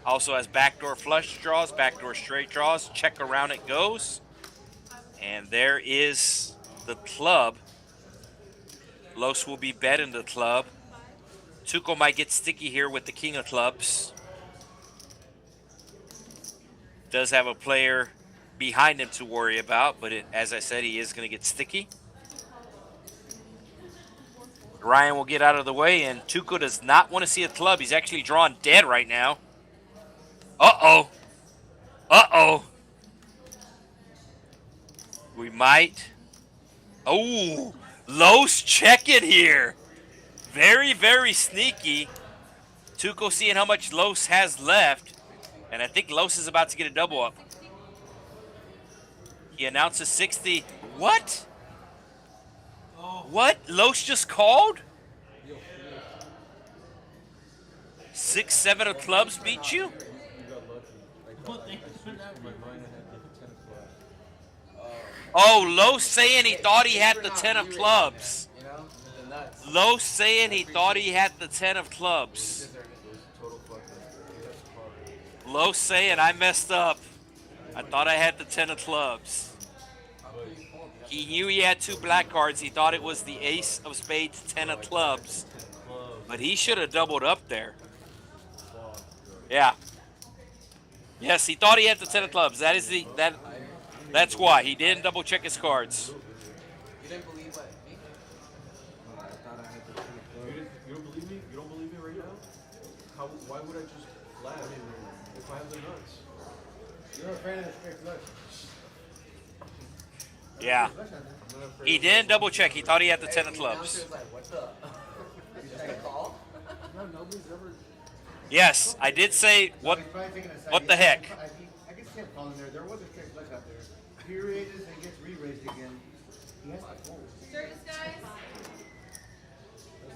S2: Also has backdoor flush draws, backdoor straight draws. Check around it goes. And there is the club. Los will be betting the club. Tuco might get sticky here with the king of clubs. Does have a player behind him to worry about, but as I said, he is going to get sticky. Ryan will get out of the way, and Tuco does not want to see a club. He's actually drawn dead right now. Uh-oh. Uh-oh. We might. Oh, Los checking here. Very, very sneaky. Tuco seeing how much Los has left. And I think Los is about to get a double up. He announces 60. What? What? Los just called? 6, 7 of clubs beat you? Oh, Los saying he thought he had the 10 of clubs. Los saying he thought he had the 10 of clubs. Los saying I messed up. I thought I had the 10 of clubs. He knew he had 2 black cards. He thought it was the ace of spades, 10 of clubs. But he should have doubled up there. Yeah. Yes, he thought he had the 10 of clubs. That's why he didn't double check his cards.
S4: You didn't believe what? Me?
S1: You don't believe me? You don't believe me right now? Why would I just laugh if I have the nuts?
S5: You're a fan of the straight flush.
S2: Yeah. He didn't double check. He thought he had the 10 of
S4: The
S2: clubs.
S4: announcer was like, what the? You just gonna call?
S2: Yes, I did say what the heck.
S5: I can see him calling there. There was a straight flush out there. He raises and gets re-raised again. He has to fold.
S3: Service guys.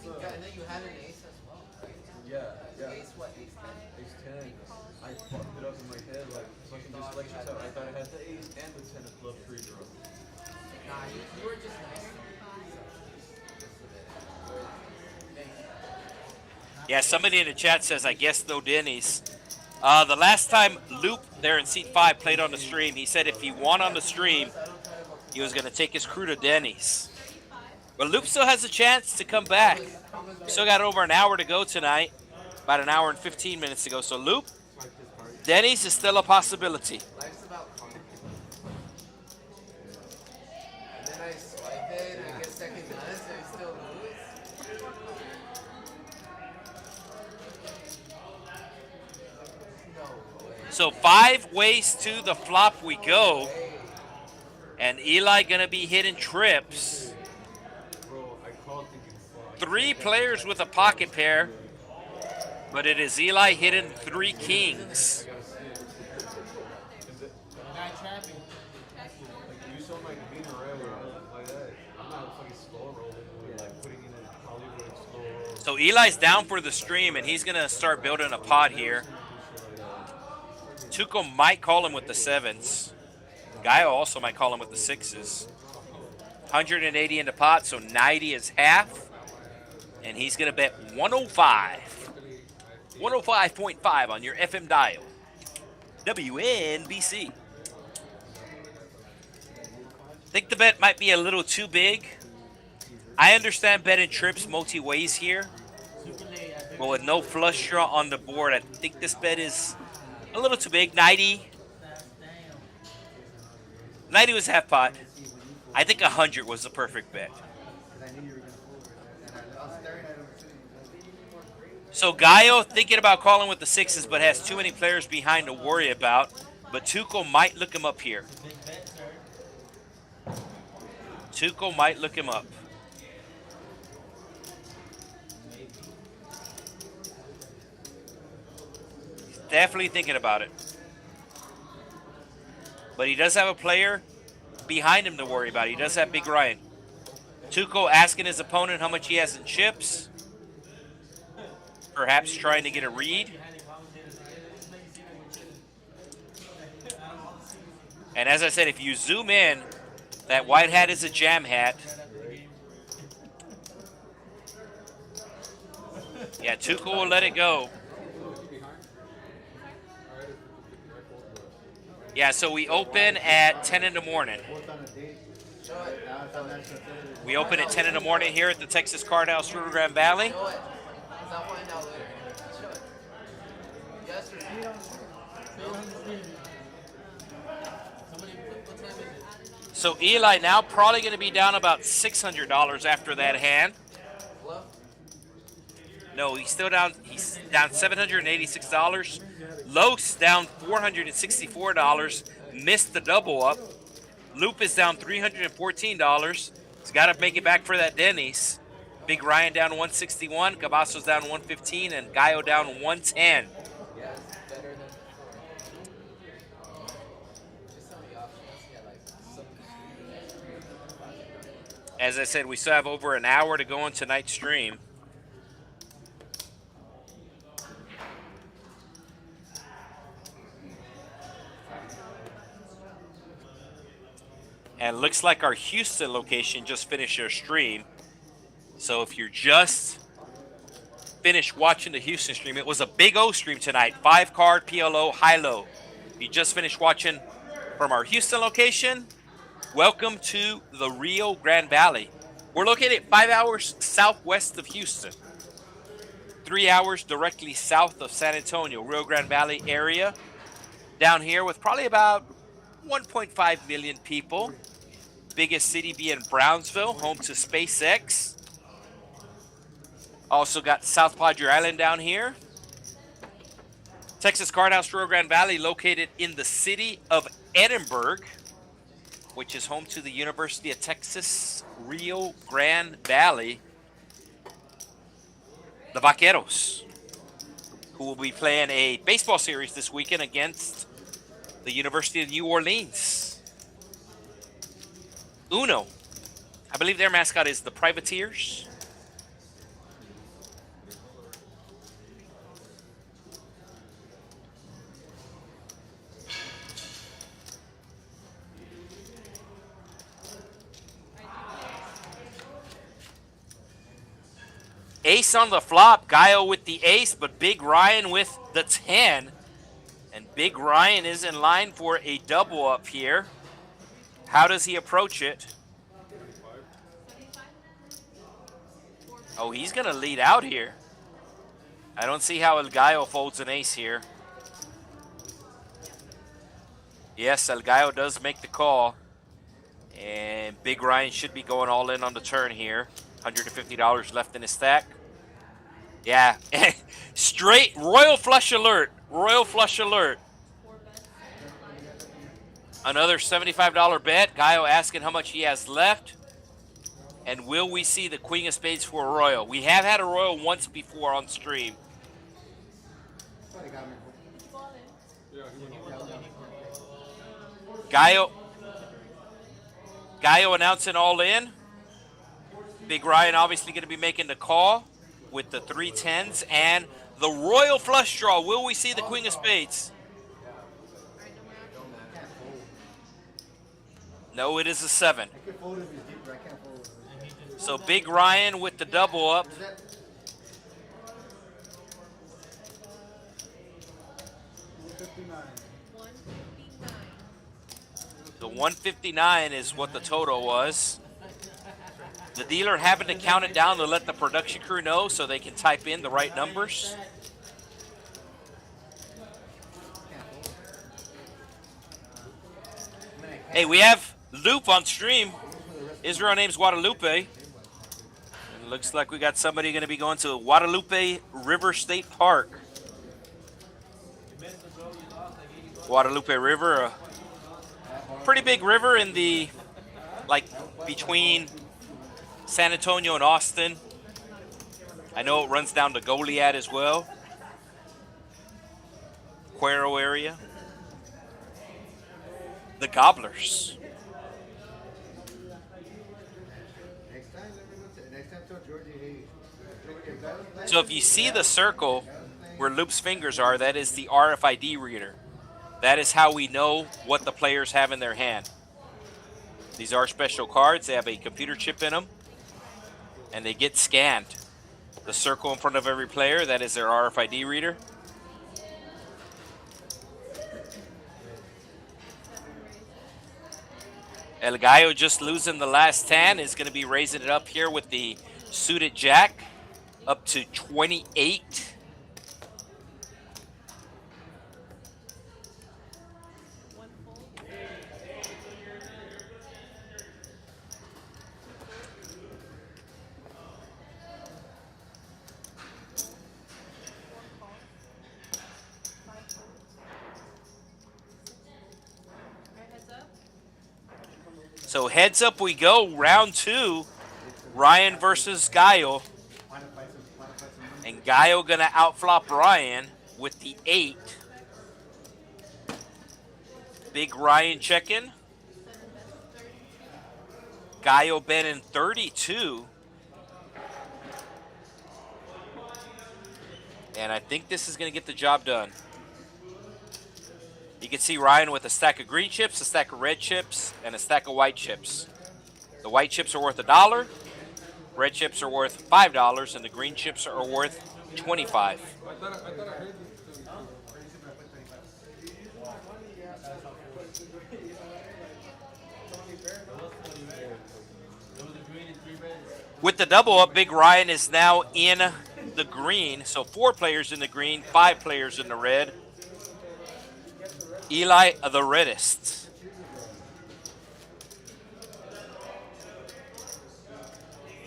S4: Yeah, and then you had an ace as well, right?
S1: Yeah.
S4: Ace what? Ace 10?
S1: Ace 10. I fucked it up in my head like fucking dyslexia out. I thought I had the ace and the 10 of club free draw.
S4: Nah, you were just nice.
S2: Yeah, somebody in the chat says, I guess no Denny's. The last time Loop there in seat 5 played on the stream, he said if he won on the stream, he was going to take his crew to Denny's. But Loop still has a chance to come back. We still got over an hour to go tonight. About an hour and 15 minutes to go. So Loop, Denny's is still a possibility.
S4: Life's about confidence. recognize that he's still loose. No way.
S2: So 5 ways to the flop we go. And Eli gonna be hitting trips.
S1: Bro, I called thinking fuck.
S2: 3 players with a pocket pair. But it is Eli hitting 3 kings.
S1: I gotta see it. Is it
S6: Guy trapping.
S1: like you saw my demeanor right where I was like that? I'm not fucking slow rolling. We're like putting in a Hollywood slow roll.
S2: So Eli's down for the stream, and he's gonna start building a pot here. Tuco might call him with the 7s. Gallo also might call him with the 6s. 180 in the pot, so 90 is half. And he's gonna bet 105. 105.5 on your FM dial. WNBC. Think the bet might be a little too big. I understand betting trips multi-ways here. But with no flush draw on the board, I think this bet is a little too big. 90. 90 was half pot. I think 100 was the perfect bet. So Gallo thinking about calling with the 6s, but has too many players behind to worry about. But Tuco might look him up here. Tuco might look him up. He's definitely thinking about it. But he does have a player behind him to worry about. He does have Big Ryan. Tuco asking his opponent how much he has in chips. Perhaps trying to get a read. And as I said, if you zoom in, that white hat is a jam hat. Yeah, Tuco will let it go. Yeah, so we open at 10 in the morning. We open at 10 in the morning here at the Texas Card House Rio Grande Valley.
S4: Show it. 'Cause I'll find out later. Show it. Yes or no? Somebody, what time is it?
S2: So Eli now probably going to be down about $600 after that hand.
S4: Bluff?
S2: No, he's still down. He's down $786. Los down $464. Missed the double up. Loop is down $314. He's got to make it back for that Denny's. Big Ryan down 161. Kavasos down 115, and Gallo down 110.
S4: Yeah, it's better than before. Just some of the options. Yeah, like some.
S2: As I said, we still have over an hour to go on tonight's stream. And looks like our Houston location just finished their stream. So if you're just finished watching the Houston stream, it was a big O stream tonight. 5-card PLO high-low. If you just finished watching from our Houston location, welcome to the Rio Grande Valley. We're located 5 hours southwest of Houston. 3 hours directly south of San Antonio, Rio Grande Valley area. Down here with probably about 1.5 million people. Biggest city being Brownsville, home to SpaceX. Also got South Padre Island down here. Texas Card House Rio Grande Valley, located in the city of Edinburg, which is home to the University of Texas Rio Grande Valley. The Vaqueros, who will be playing a baseball series this weekend against the University of New Orleans. Uno. I believe their mascot is the Privateers. Ace on the flop. Gallo with the ace, but Big Ryan with the 10. And Big Ryan is in line for a double up here. How does he approach it? Oh, he's going to lead out here. I don't see how El Gallo folds an ace here. Yes, El Gallo does make the call. And Big Ryan should be going all in on the turn here. $150 left in his stack. Yeah. Straight royal flush alert. Royal flush alert. Another $75 bet. Gallo asking how much he has left. And will we see the Queen of Spades for a royal? We have had a royal once before on stream. Gallo announcing all in. Big Ryan obviously going to be making the call with the 3 10s and the royal flush draw. Will we see the Queen of Spades? No, it is a 7. So Big Ryan with the double up. The 159 is what the total was. The dealer having to count it down to let the production crew know so they can type in the right numbers. Hey, we have Loop on stream. His real name's Guadalupe. And looks like we got somebody going to be going to Guadalupe River State Park. Guadalupe River, a pretty big river in the, like, between San Antonio and Austin. I know it runs down to Goliad as well. Cuero area. The Gobblers. So if you see the circle where Loop's fingers are, that is the RFID reader. That is how we know what the players have in their hand. These are special cards. They have a computer chip in them, and they get scanned. The circle in front of every player, that is their RFID reader. El Gallo just losing the last 10 is going to be raising it up here with the suited jack up to 28. So heads up we go, round 2, Ryan versus Gallo. And Gallo gonna outflop Ryan with the 8. Big Ryan checking. Gallo betting 32. And I think this is gonna get the job done. You can see Ryan with a stack of green chips, a stack of red chips, and a stack of white chips. The white chips are worth $1, red chips are worth $5, and the green chips are worth $25. With the double up, Big Ryan is now in the green. So 4 players in the green, 5 players in the red. Eli the reddest.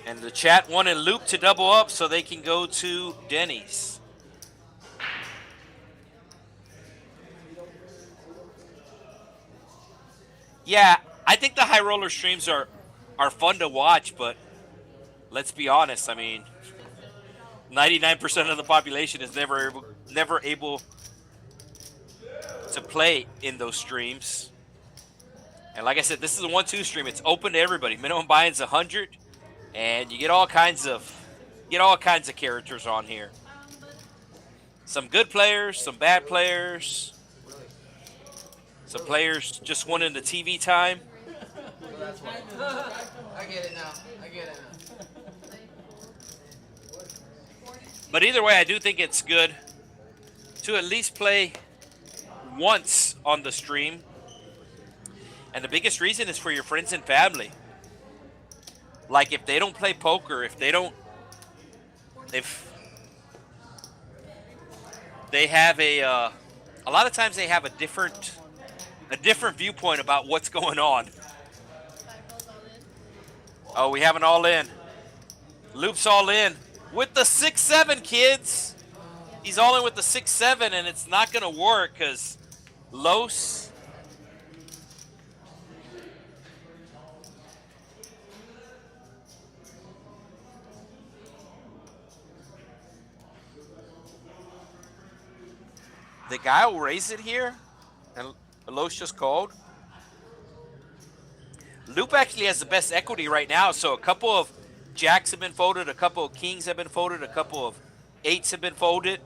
S2: And the chat wanted Loop to double up so they can go to Denny's. Yeah, I think the high roller streams are fun to watch, but let's be honest, I mean, 99% of the population is never able to play in those streams. And like I said, this is a 1-2 stream. It's open to everybody. Minimum buy-in's 100, and you get all kinds of characters on here. Some good players, some bad players, some players just wanting the TV time.
S4: I get it now.
S2: But either way, I do think it's good to at least play once on the stream. And the biggest reason is for your friends and family. Like, if they don't play poker, if they have a lot of times they have a different viewpoint about what's going on. Oh, we have an all in. Loop's all in with the 6-7, kids. He's all in with the 6-7, and it's not going to work because Los. The guy will raise it here, and Los just called. Loop actually has the best equity right now, so a couple of jacks have been folded, a couple of kings have been folded, a couple of 8s have been folded.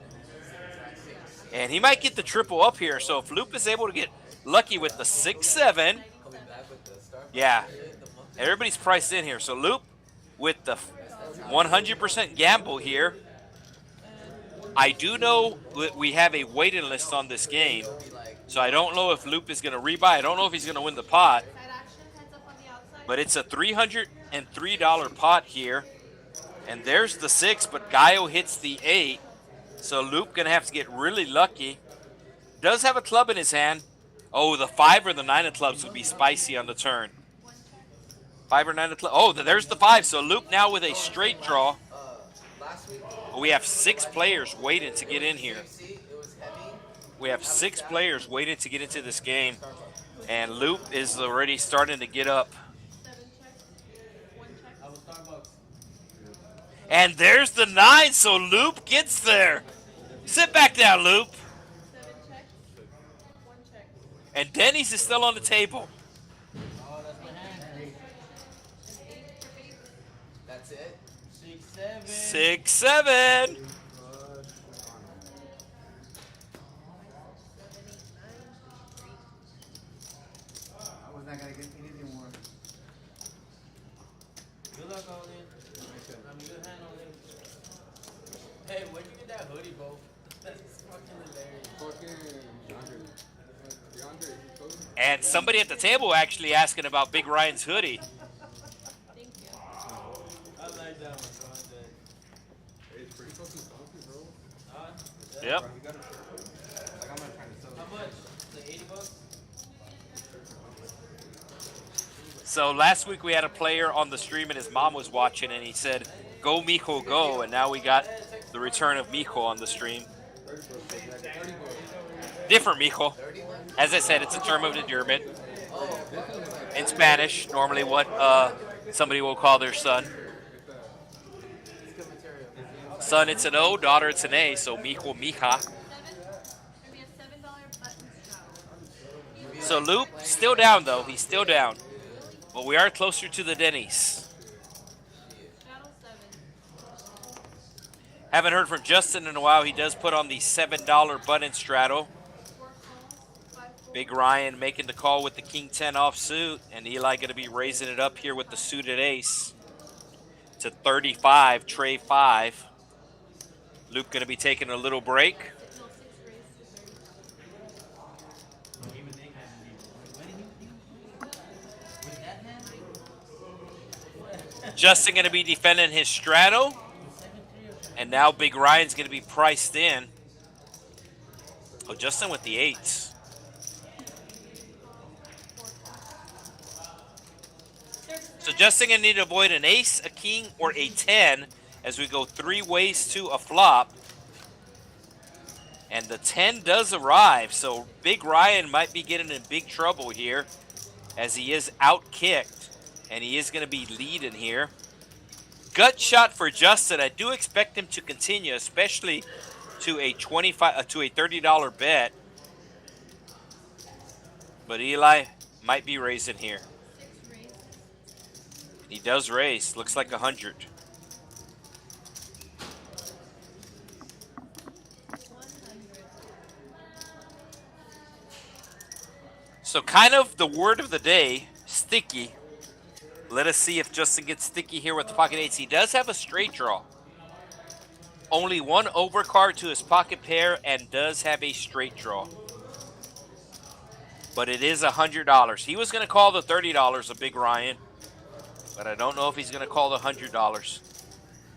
S2: And he might get the triple up here, so if Loop is able to get lucky with the 6-7, yeah, everybody's priced in here. So Loop with the 100% gamble here. I do know that we have a waiting list on this game, so I don't know if Loop is going to rebuy. I don't know if he's going to win the pot. But it's a $303 pot here. And there's the 6, but Gallo hits the 8. So Loop going to have to get really lucky. Does have a club in his hand. Oh, the 5 or the 9 of clubs would be spicy on the turn. 5 or 9 of clubs. Oh, there's the 5. So Loop now with a straight draw. We have 6 players waiting to get in here. We have 6 players waiting to get into this game. And Loop is already starting to get up. And there's the 9, so Loop gets there. Sit back down, Loop. And Denny's is still on the table.
S4: That's it.
S2: 6-7.
S5: I was not gonna get anything more.
S6: Good luck, Olin. I'm a good hand, Olin. Hey, where'd you get that hoodie, bro? That's fucking hilarious.
S2: And somebody at the table actually asking about Big Ryan's hoodie.
S3: Thank you.
S6: I like that one, bro.
S1: Hey, it's pretty fucking comfy, bro.
S2: Yep.
S6: How much? The 80 bucks?
S2: So last week we had a player on the stream and his mom was watching and he said, "Go Mijo, go!" And now we got the return of Mijo on the stream. Different Mijo. As I said, it's a term of endearment. In Spanish, normally what somebody will call their son. Son, it's an O. Daughter, it's an A. So Mijo, Mija. So Loop, still down though. He's still down. But we are closer to the Denny's. Haven't heard from Justin in a while. He does put on the $7 button straddle. Big Ryan making the call with the King 10 offsuit. And Eli going to be raising it up here with the suited ace to 35, tray 5. Loop going to be taking a little break. Justin going to be defending his straddle. And now Big Ryan's going to be priced in. Oh, Justin with the 8s. So Justin going to need to avoid an ace, a king, or a 10 as we go 3 ways to a flop. And the 10 does arrive. So Big Ryan might be getting in big trouble here as he is out-kicked. And he is going to be leading here. Gut shot for Justin. I do expect him to continue, especially to a $30 bet. But Eli might be raising here. He does raise. Looks like 100. So kind of the word of the day, sticky. Let us see if Justin gets sticky here with the pocket 8s. He does have a straight draw. Only one overcard to his pocket pair and does have a straight draw. But it is $100. He was going to call the $30 of Big Ryan. But I don't know if he's going to call the $100.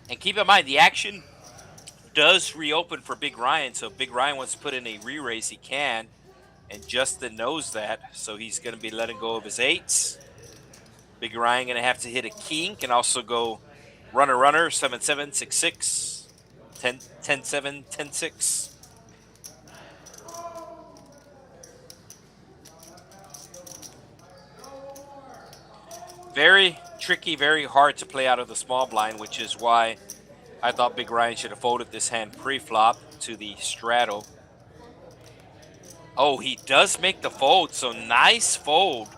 S2: And keep in mind, the action does reopen for Big Ryan. So if Big Ryan wants to put in a re-raise, he can. And Justin knows that. So he's going to be letting go of his 8s. Big Ryan going to have to hit a king. Can also go runner, runner, 7-7, 6-6, 10-7, 10-6. Very tricky, very hard to play out of the small blind, which is why I thought Big Ryan should have folded this hand pre-flop to the straddle. Oh, he does make the fold, so nice fold.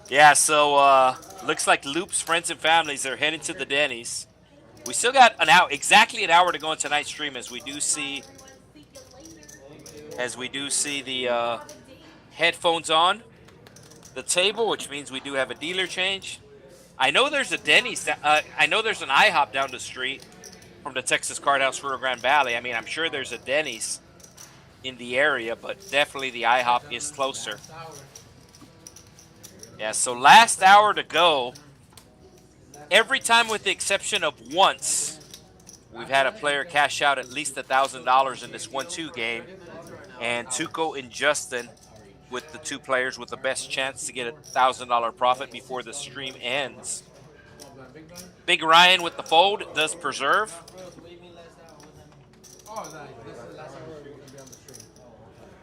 S2: Yeah, so looks like Loop's friends and families are heading to the Denny's. We still got exactly an hour to go in tonight's stream, as we do see the headphones on the table, which means we do have a dealer change. I know there's a Denny's. I know there's an IHOP down the street from the Texas Card House Rio Grande Valley. I mean, I'm sure there's a Denny's in the area, but definitely the IHOP is closer. Yeah, so last hour to go. Every time with the exception of once, we've had a player cash out at least $1,000 in this 1-2 game. And Tuco and Justin with the two players with the best chance to get a $1,000 profit before the stream ends. Big Ryan with the fold does preserve.
S6: Oh, nice. This is the last hour we're going to be on the stream.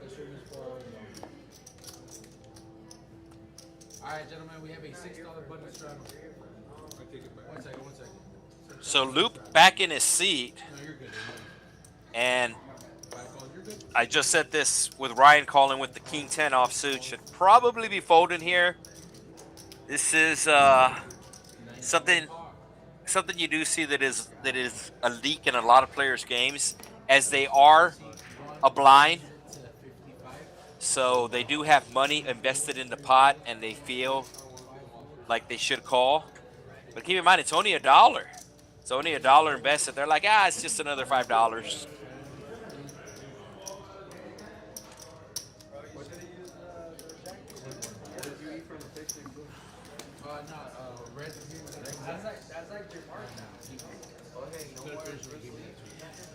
S6: The stream is for... Alright, gentlemen, we have a $6 button straddle. One second.
S2: So Loop back in his seat.
S6: No, you're good.
S2: And I just said this with Ryan calling with the King 10 offsuit. Should probably be folding here. This is something you do see that is a leak in a lot of players' games, as they are a blind. So they do have money invested in the pot, and they feel like they should call. But keep in mind, it's only $1. It's only $1 invested. They're like, it's just another $5.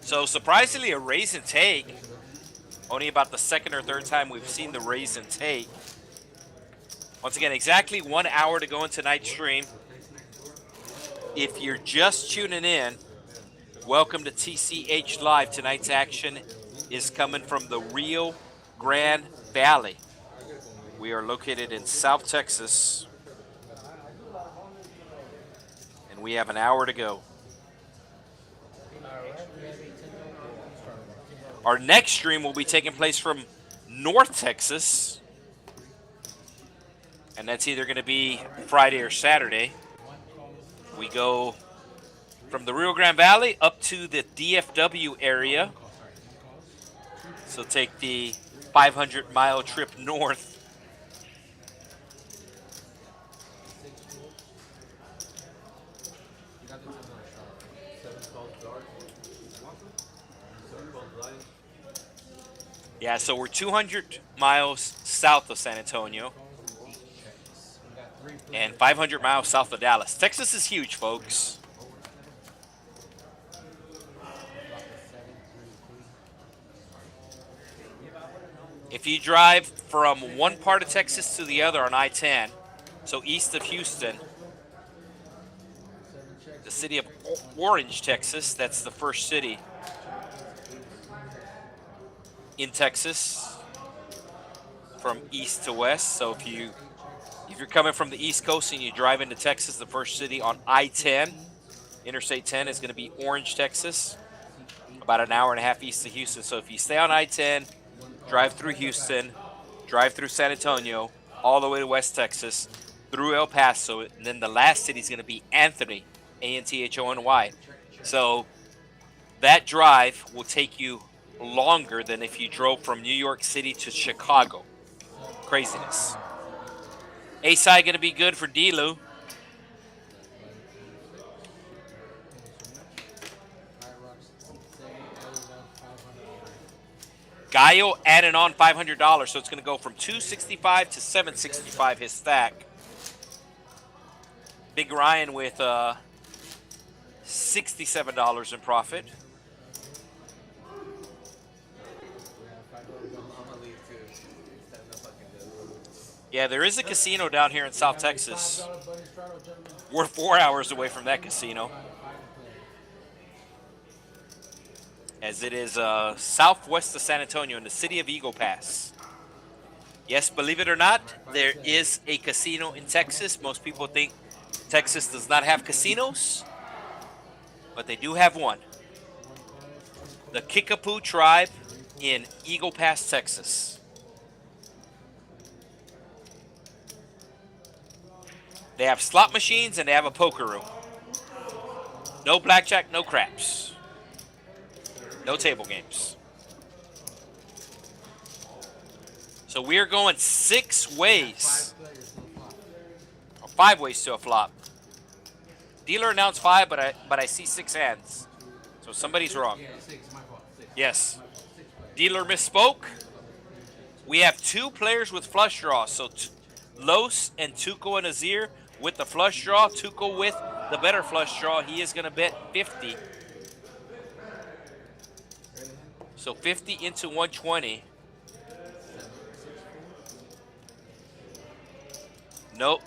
S2: So surprisingly, a raise and take. Only about the second or third time we've seen the raise and take. Once again, exactly 1 hour to go in tonight's stream. If you're just tuning in, welcome to TCH Live. Tonight's action is coming from the Rio Grande Valley. We are located in South Texas, and we have an hour to go. Our next stream will be taking place from North Texas, and that's either going to be Friday or Saturday. We go from the Rio Grande Valley up to the DFW area. So take the 500-mile trip north. Yeah, so we're 200 miles south of San Antonio and 500 miles south of Dallas. Texas is huge, folks. If you drive from one part of Texas to the other on I-10, so east of Houston, the city of Orange, Texas, that's the first city in Texas from east to west. So if you're coming from the East Coast and you drive into Texas, the first city on I-10, Interstate 10, is going to be Orange, Texas, about an hour and a half east of Houston. So if you stay on I-10, drive through Houston, drive through San Antonio, all the way to West Texas, through El Paso, and then the last city is going to be Anthony, A-N-T-H-O-N-Y. So that drive will take you longer than if you drove from New York City to Chicago. Craziness. A-side going to be good for D-Lou. Gallo added on $500, so it's going to go from $265 to $765 his stack. Big Ryan with $67 in profit. Yeah, there is a casino down here in South Texas. We're 4 hours away from that casino, as it is southwest of San Antonio in the city of Eagle Pass. Yes, believe it or not, there is a casino in Texas. Most people think Texas does not have casinos, but they do have one. The Kickapoo tribe in Eagle Pass, Texas. They have slot machines and they have a poker room. No blackjack, no craps. No table games. So we're going 6 ways. Or 5 ways to a flop. Dealer announced 5, but I see 6 hands. So somebody's wrong. Yes. Dealer misspoke. We have 2 players with flush draws. So Los and Tuco and Azir with the flush draw. Tuco with the better flush draw. He is going to bet 50. So 50 into 120. Nope.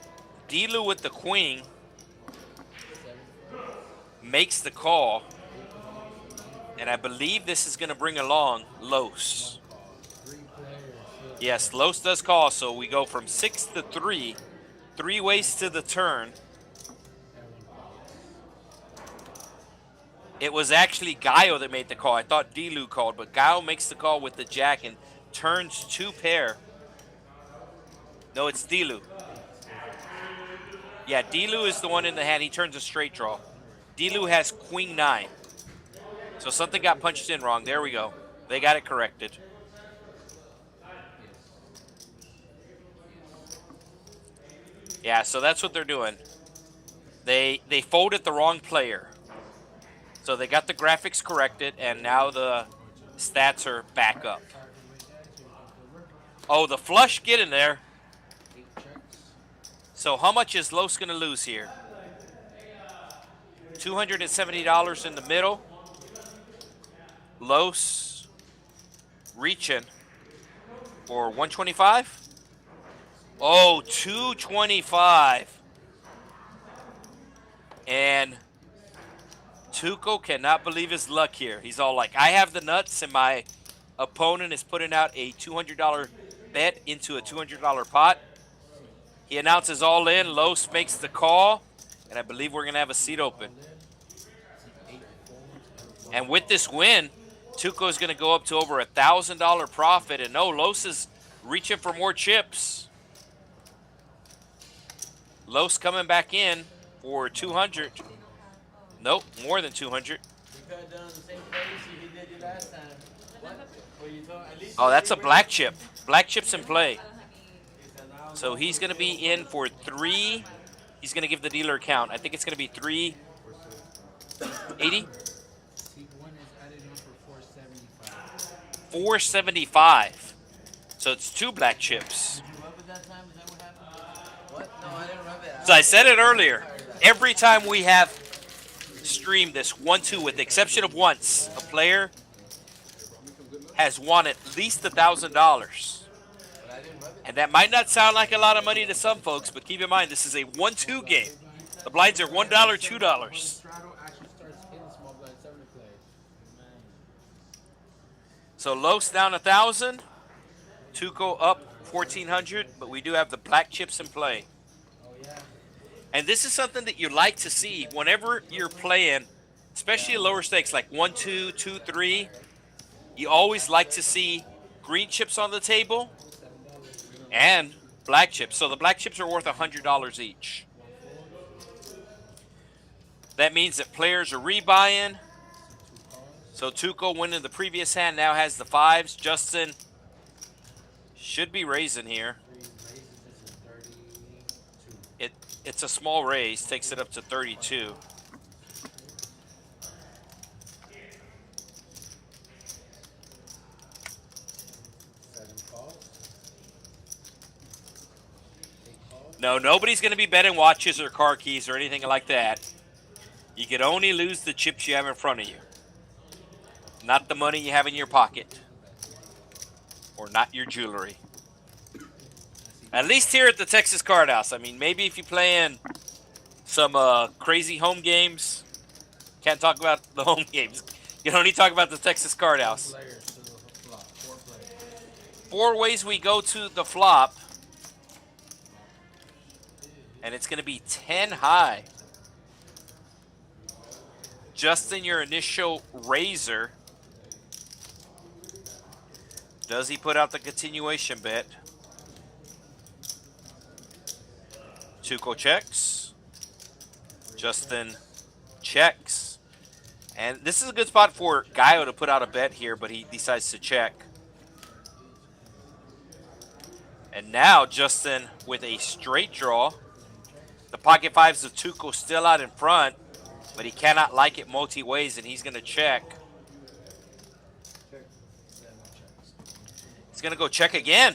S2: Dilu with the queen makes the call. And I believe this is going to bring along Los. Yes, Los does call, so we go from 6 to 3. 3 ways to the turn. It was actually Gallo that made the call. I thought Dilu called, but Gallo makes the call with the jack and turns 2 pair. No, it's Dilu. Yeah, Dilu is the one in the hand. He turns a straight draw. Dilu has queen 9. So something got punched in wrong. There we go. They got it corrected. Yeah, so that's what they're doing. They folded the wrong player. So they got the graphics corrected, and now the stats are back up. Oh, the flush get in there. So how much is Los going to lose here? $270 in the middle. Los reaching for 125. Oh, 225. And Tuco cannot believe his luck here. He's all like, I have the nuts, and my opponent is putting out a $200 bet into a $200 pot. He announces all in. Los makes the call, and I believe we're going to have a seat open. And with this win, Tuco is going to go up to over $1,000 profit. And no, Los is reaching for more chips. Los coming back in for 200. Nope, more than 200.
S6: You could have done the same place he did you last time. What? Well, you told, at least
S2: Oh, that's a black chip. Black chip's in play. So he's going to be in for 3. He's going to give the dealer a count. I think it's going to be 380. 475. So it's 2 black chips.
S4: Did you rub it that time? Is that what happened? What? No, I didn't rub it.
S2: So I said it earlier. Every time we have streamed this 1-2, with the exception of once, a player has won at least $1,000. And that might not sound like a lot of money to some folks, but keep in mind, this is a 1-2 game. The blinds are $1, $2. So Los down 1,000, Tuco up 1,400, but we do have the black chips in play. And this is something that you like to see whenever you're playing, especially lower stakes like 1-2, 2-3. You always like to see green chips on the table and black chips. So the black chips are worth $100 each. That means that players are rebuying. So Tuco winning the previous hand now has the 5s. Justin should be raising here. It's a small raise, takes it up to 32. No, nobody's going to be betting watches or car keys or anything like that. You can only lose the chips you have in front of you. Not the money you have in your pocket. Or not your jewelry. At least here at the Texas Card House. I mean, maybe if you play in some crazy home games, can't talk about the home games. You can only talk about the Texas Card House.
S6: Players to the flop. 4 players.
S2: 4 ways we go to the flop. And it's going to be 10 high. Justin, your initial raiser. Does he put out the continuation bet? Tuco checks. Justin checks. And this is a good spot for Gallo to put out a bet here, but he decides to check. And now Justin with a straight draw. The pocket fives of Tuco still out in front, but he cannot like it multi-ways, and he's going to check. He's going to go check again.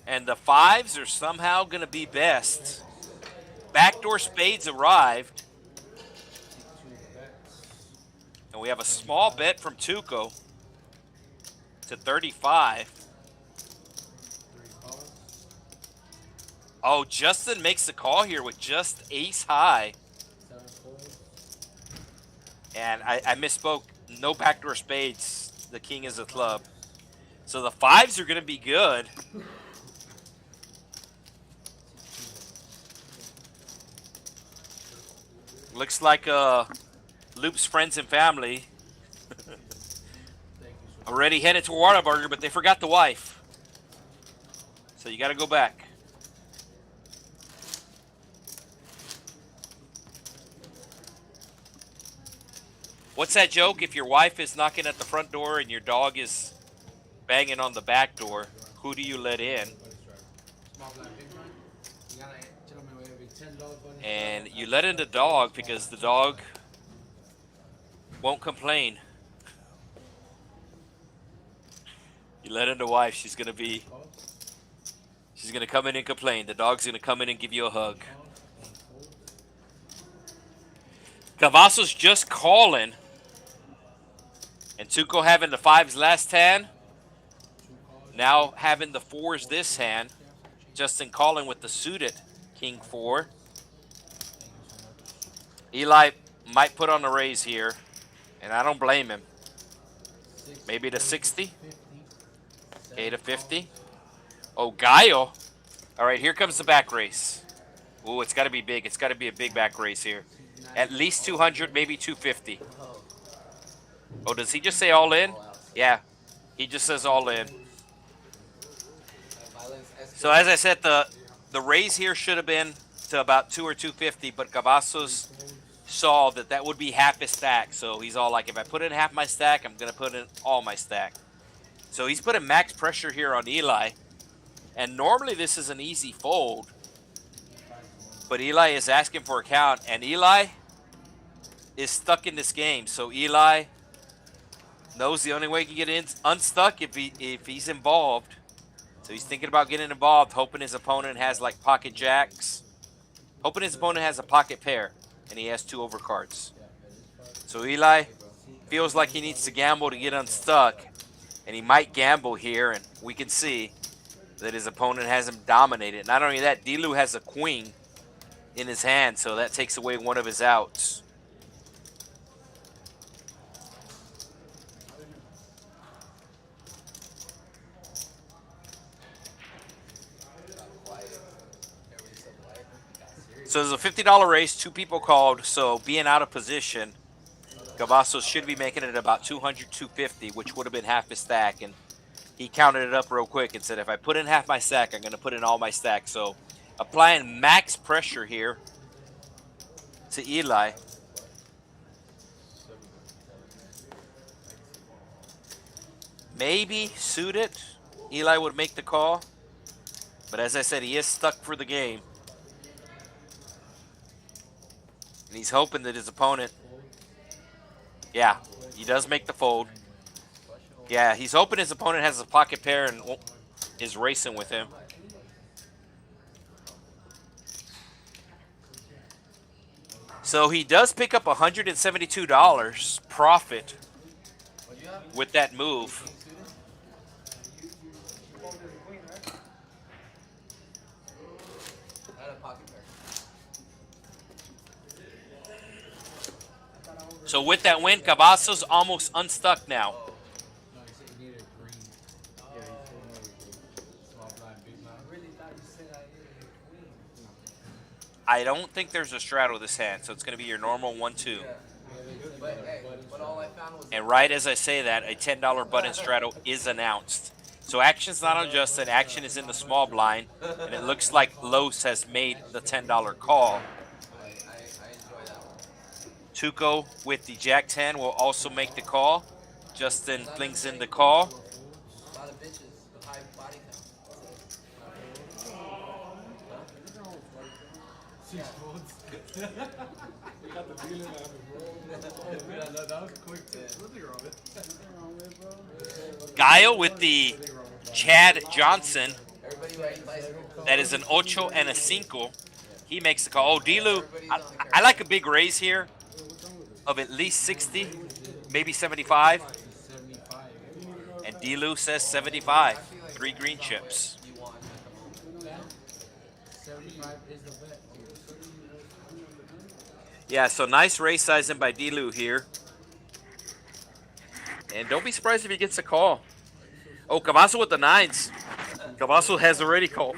S2: And the fives are somehow going to be best. Backdoor spades arrived. And we have a small bet from Tuco to 35. Oh, Justin makes the call here with just ace high. And I misspoke. No backdoor spades. The king is a club. So the fives are going to be good. Looks like Loop's friends and family already headed to Whataburger, but they forgot the wife. So you got to go back. What's that joke? If your wife is knocking at the front door and your dog is banging on the back door, who do you let in? And you let in the dog because the dog won't complain. You let in the wife, she's gonna come in and complain. The dog's gonna come in and give you a hug. Kavasos just calling. And Tuco having the fives last hand. Now having the fours this hand. Justin calling with the suited king 4. Eli might put on the raise here. And I don't blame him. Maybe to 60. Okay, to 50. Oh, Gallo. All right, here comes the back race. Ooh, it's got to be big. It's got to be a big back race here. At least 200, maybe 250. Oh, does he just say all in? Yeah, he just says all in. So as I said, the raise here should have been to about 2 or 250, but Kavasos saw that would be half his stack. So he's all like, if I put in half my stack, I'm going to put in all my stack. So he's putting max pressure here on Eli. And normally this is an easy fold. But Eli is asking for a count. And Eli is stuck in this game. So Eli knows the only way he can get unstuck if he's involved. So he's thinking about getting involved, hoping his opponent has like pocket jacks. Hoping his opponent has a pocket pair. And he has 2 overcards. So Eli feels like he needs to gamble to get unstuck. And he might gamble here. And we can see that his opponent has him dominated. Not only that, Dilu has a queen in his hand. So that takes away one of his outs. So there's a $50 race, 2 people called, so being out of position, Kavasos should be making it about 200, 250, which would have been half his stack, and he counted it up real quick and said, if I put in half my stack, I'm going to put in all my stack. So applying max pressure here to Eli. Maybe suited, Eli would make the call, but as I said, he is stuck for the game. And he's hoping that his opponent, yeah, he does make the fold. Yeah, he's hoping his opponent has a pocket pair and is racing with him. So he does pick up $172 profit with that move.
S4: I had a pocket pair.
S2: So with that win, Kavasos almost unstuck now.
S6: No, he said he needed a green. Yeah, he said no green. Small blind, big blind.
S8: I really thought you said I needed a queen.
S2: I don't think there's a straddle this hand, so it's going to be your normal 1-2.
S4: But hey, but all I found was.
S2: And right as I say that, a $10 button straddle is announced. So action's not adjusted. Action is in the small blind, and it looks like Los has made the $10 call.
S4: I enjoy that one.
S2: Tuco with the Jack-10 will also make the call. Justin flings in the call.
S4: A lot of bitches with high body count.
S6: Six votes. We got the feeling out of it, that was quick too. Nothing wrong with it.
S2: Gallo with the Chad Johnson.
S4: Everybody riding bicycle.
S2: That is an 8 and a 5. He makes the call. Oh, Dilu, I like a big raise here of at least 60, maybe 75.
S6: 75.
S2: And Dilu says 75. 3 green chips.
S4: You want.
S6: 75 is the bet.
S2: Yeah, so nice raise sizing by Dilu here. And don't be surprised if he gets a call. Oh, Kavasos with the 9s. Kavasos has already called.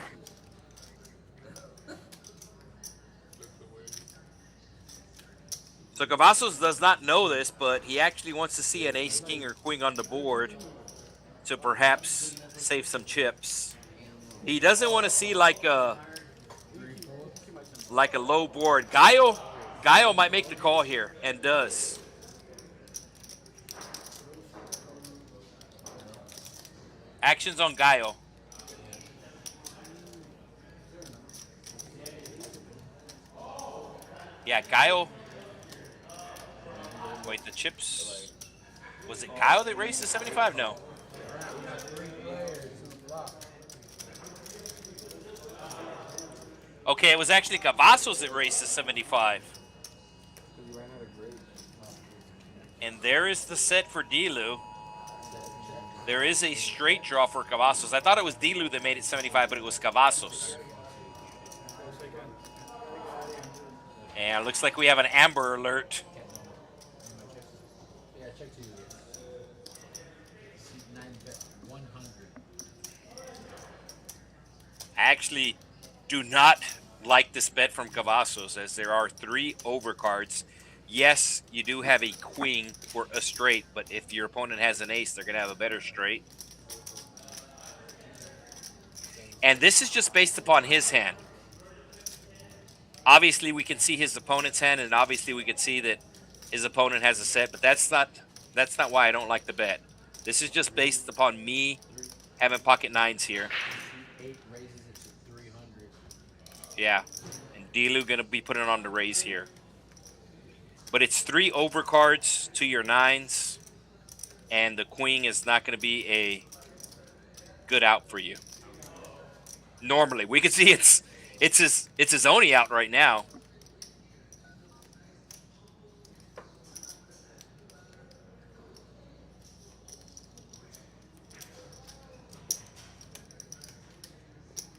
S2: So Kavasos does not know this, but he actually wants to see an ace, king, or queen on the board to perhaps save some chips. He doesn't want to see like a low board. Gallo might make the call here, and does. Actions on Gallo. Yeah, Gallo. Wait, the chips. Was it Gallo that raised to 75? No. Okay, it was actually Kavasos that raised to 75. And there is the set for Dilu. There is a straight draw for Kavasos. I thought it was Dilu that made it 75, but it was Kavasos. And it looks like we have an Amber Alert.
S6: Yeah, check to you. 9 bet 100.
S2: I actually do not like this bet from Kavasos, as there are 3 overcards. Yes, you do have a queen for a straight, but if your opponent has an ace, they're going to have a better straight. And this is just based upon his hand. Obviously, we can see his opponent's hand, and obviously we can see that his opponent has a set, but that's not why I don't like the bet. This is just based upon me having pocket 9s here.
S6: 8 raises it to 300.
S2: Yeah, and Dilu going to be putting on the raise here. But it's 3 overcards to your 9s, and the queen is not going to be a good out for you. Normally, we can see it's his only out right now.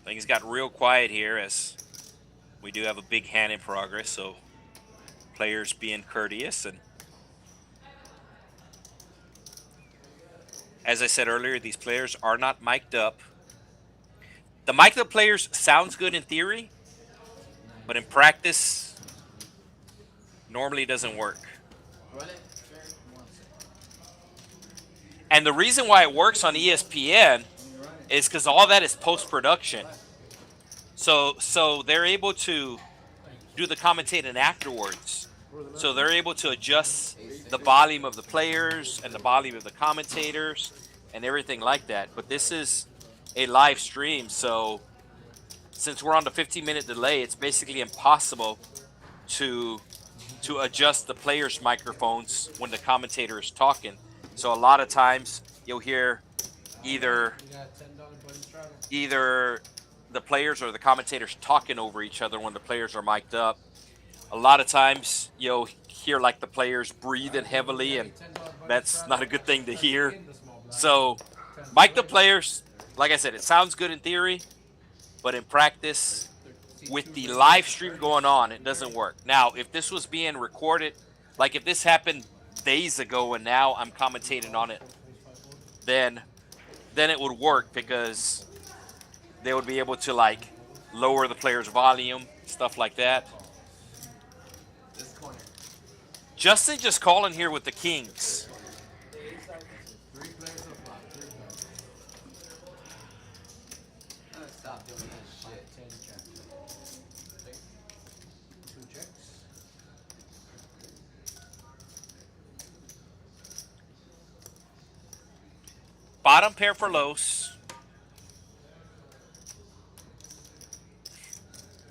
S2: Things got real quiet here as we do have a big hand in progress, so players being courteous. And as I said earlier, these players are not mic'd up. The mic'd up players sounds good in theory, but in practice, normally doesn't work.
S4: Run it. Sure.
S2: And the reason why it works on ESPN is because all that is post-production. So they're able to do the commentating afterwards. So they're able to adjust the volume of the players and the volume of the commentators and everything like that. But this is a live stream, so since we're on the 15-minute delay, it's basically impossible to adjust the players' microphones when the commentator is talking. So a lot of times you'll hear either the players or the commentators talking over each other when the players are mic'd up. A lot of times you'll hear like the players breathing heavily and That's not a good thing to hear. So, mic the players. Like I said, it sounds good in theory, but in practice, with the live stream going on, it doesn't work. Now, if this was being recorded, like if this happened days ago and now I'm commentating on it, then it would work because they would be able to like lower the player's volume, stuff like that.
S4: This corner.
S2: Justin just calling here with the Kings.
S6: 3 players on flop. 3 players.
S4: I'm gonna stop doing this shit.
S7: 10 jack. 2 checks.
S2: Bottom pair for Los.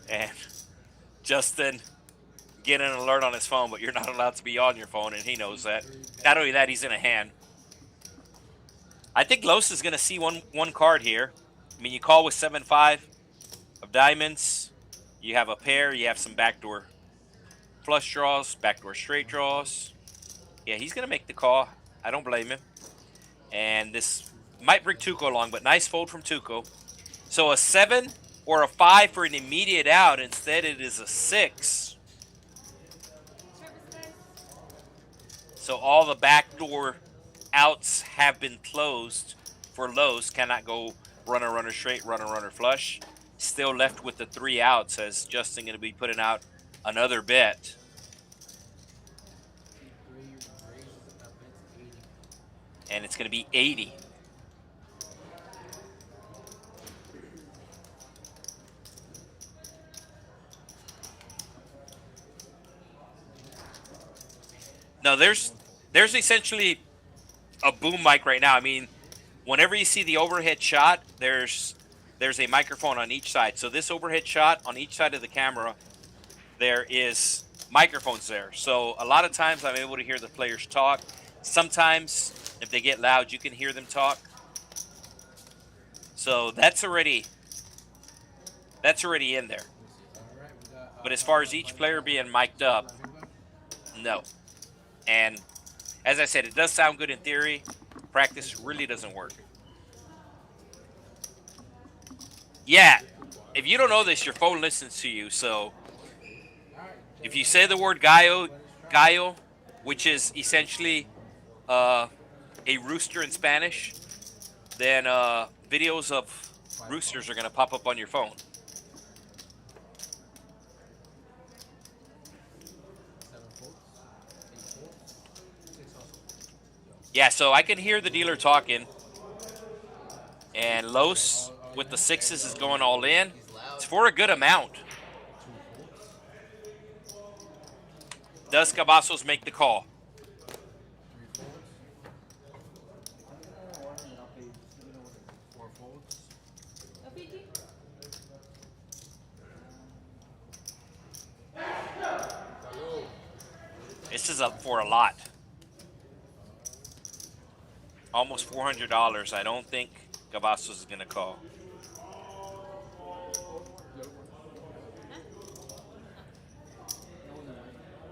S2: And Justin getting an alert on his phone, but you're not allowed to be on your phone, and he knows that. Not only that, he's in a hand. I think Los is going to see one card here. I mean, you call with 7-5 of diamonds. You have a pair. You have some backdoor flush draws, backdoor straight draws. Yeah, he's going to make the call. I don't blame him. And this might bring Tuco along, but nice fold from Tuco. So a 7 or a 5 for an immediate out. Instead, it is a 6. So all the backdoor outs have been closed for Los. Cannot go runner, runner straight, runner, runner flush. Still left with the 3 outs as Justin going to be putting out another bet. And it's going to be 80. No, there's essentially a boom mic right now. I mean, whenever you see the overhead shot, there's a microphone on each side. So this overhead shot on each side of the camera, there is microphones there. So a lot of times I'm able to hear the players talk. Sometimes if they get loud, you can hear them talk. So that's already in there. But as far as each player being mic'd up, no. And as I said, it does sound good in theory. Practice really doesn't work. Yeah, if you don't know this, your phone listens to you. So if you say the word gallo, which is essentially a rooster in Spanish, then videos of roosters are going to pop up on your phone. Yeah, so I can hear the dealer talking. And Los with the 6s is going all in. It's for a good amount. Does Kavasos make the call? This is up for a lot. Almost $400. I don't think Kavasos is going to call.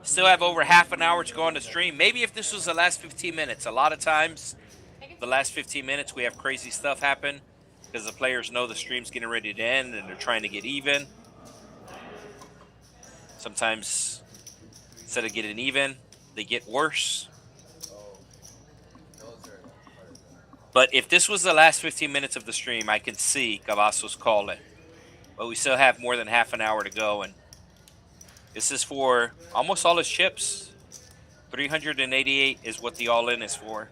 S2: Still have over half an hour to go on the stream. Maybe if this was the last 15 minutes. A lot of times, the last 15 minutes, we have crazy stuff happen because the players know the stream's getting ready to end and they're trying to get even. Sometimes, instead of getting even, they get worse. But if this was the last 15 minutes of the stream, I can see Kavasos call it. But we still have more than half an hour to go. And this is for almost all his chips. 388 is what the all-in is for.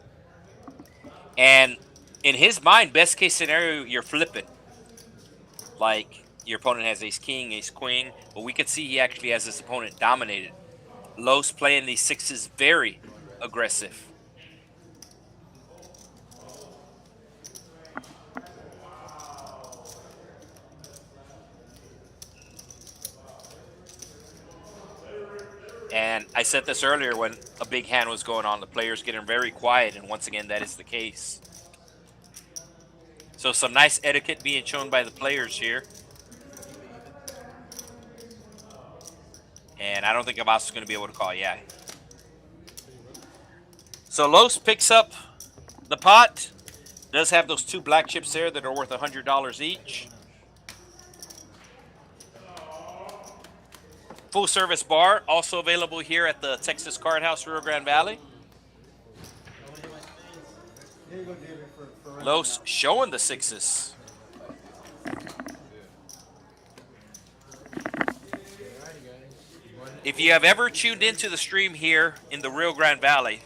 S2: And in his mind, best case scenario, you're flipping. Like, your opponent has ace-king, ace-queen. But we could see he actually has his opponent dominated. Los playing these 6s very aggressive. And I said this earlier when a big hand was going on. The players getting very quiet, and once again, that is the case. So some nice etiquette being shown by the players here. And I don't think Kavasos is going to be able to call. Yeah. So Los picks up the pot. Does have those 2 black chips there that are worth $100 each. Full service bar, also available here at the Texas Card House Rio Grande Valley. Los showing the 6s. If you have ever tuned into the stream here in the Rio Grande Valley,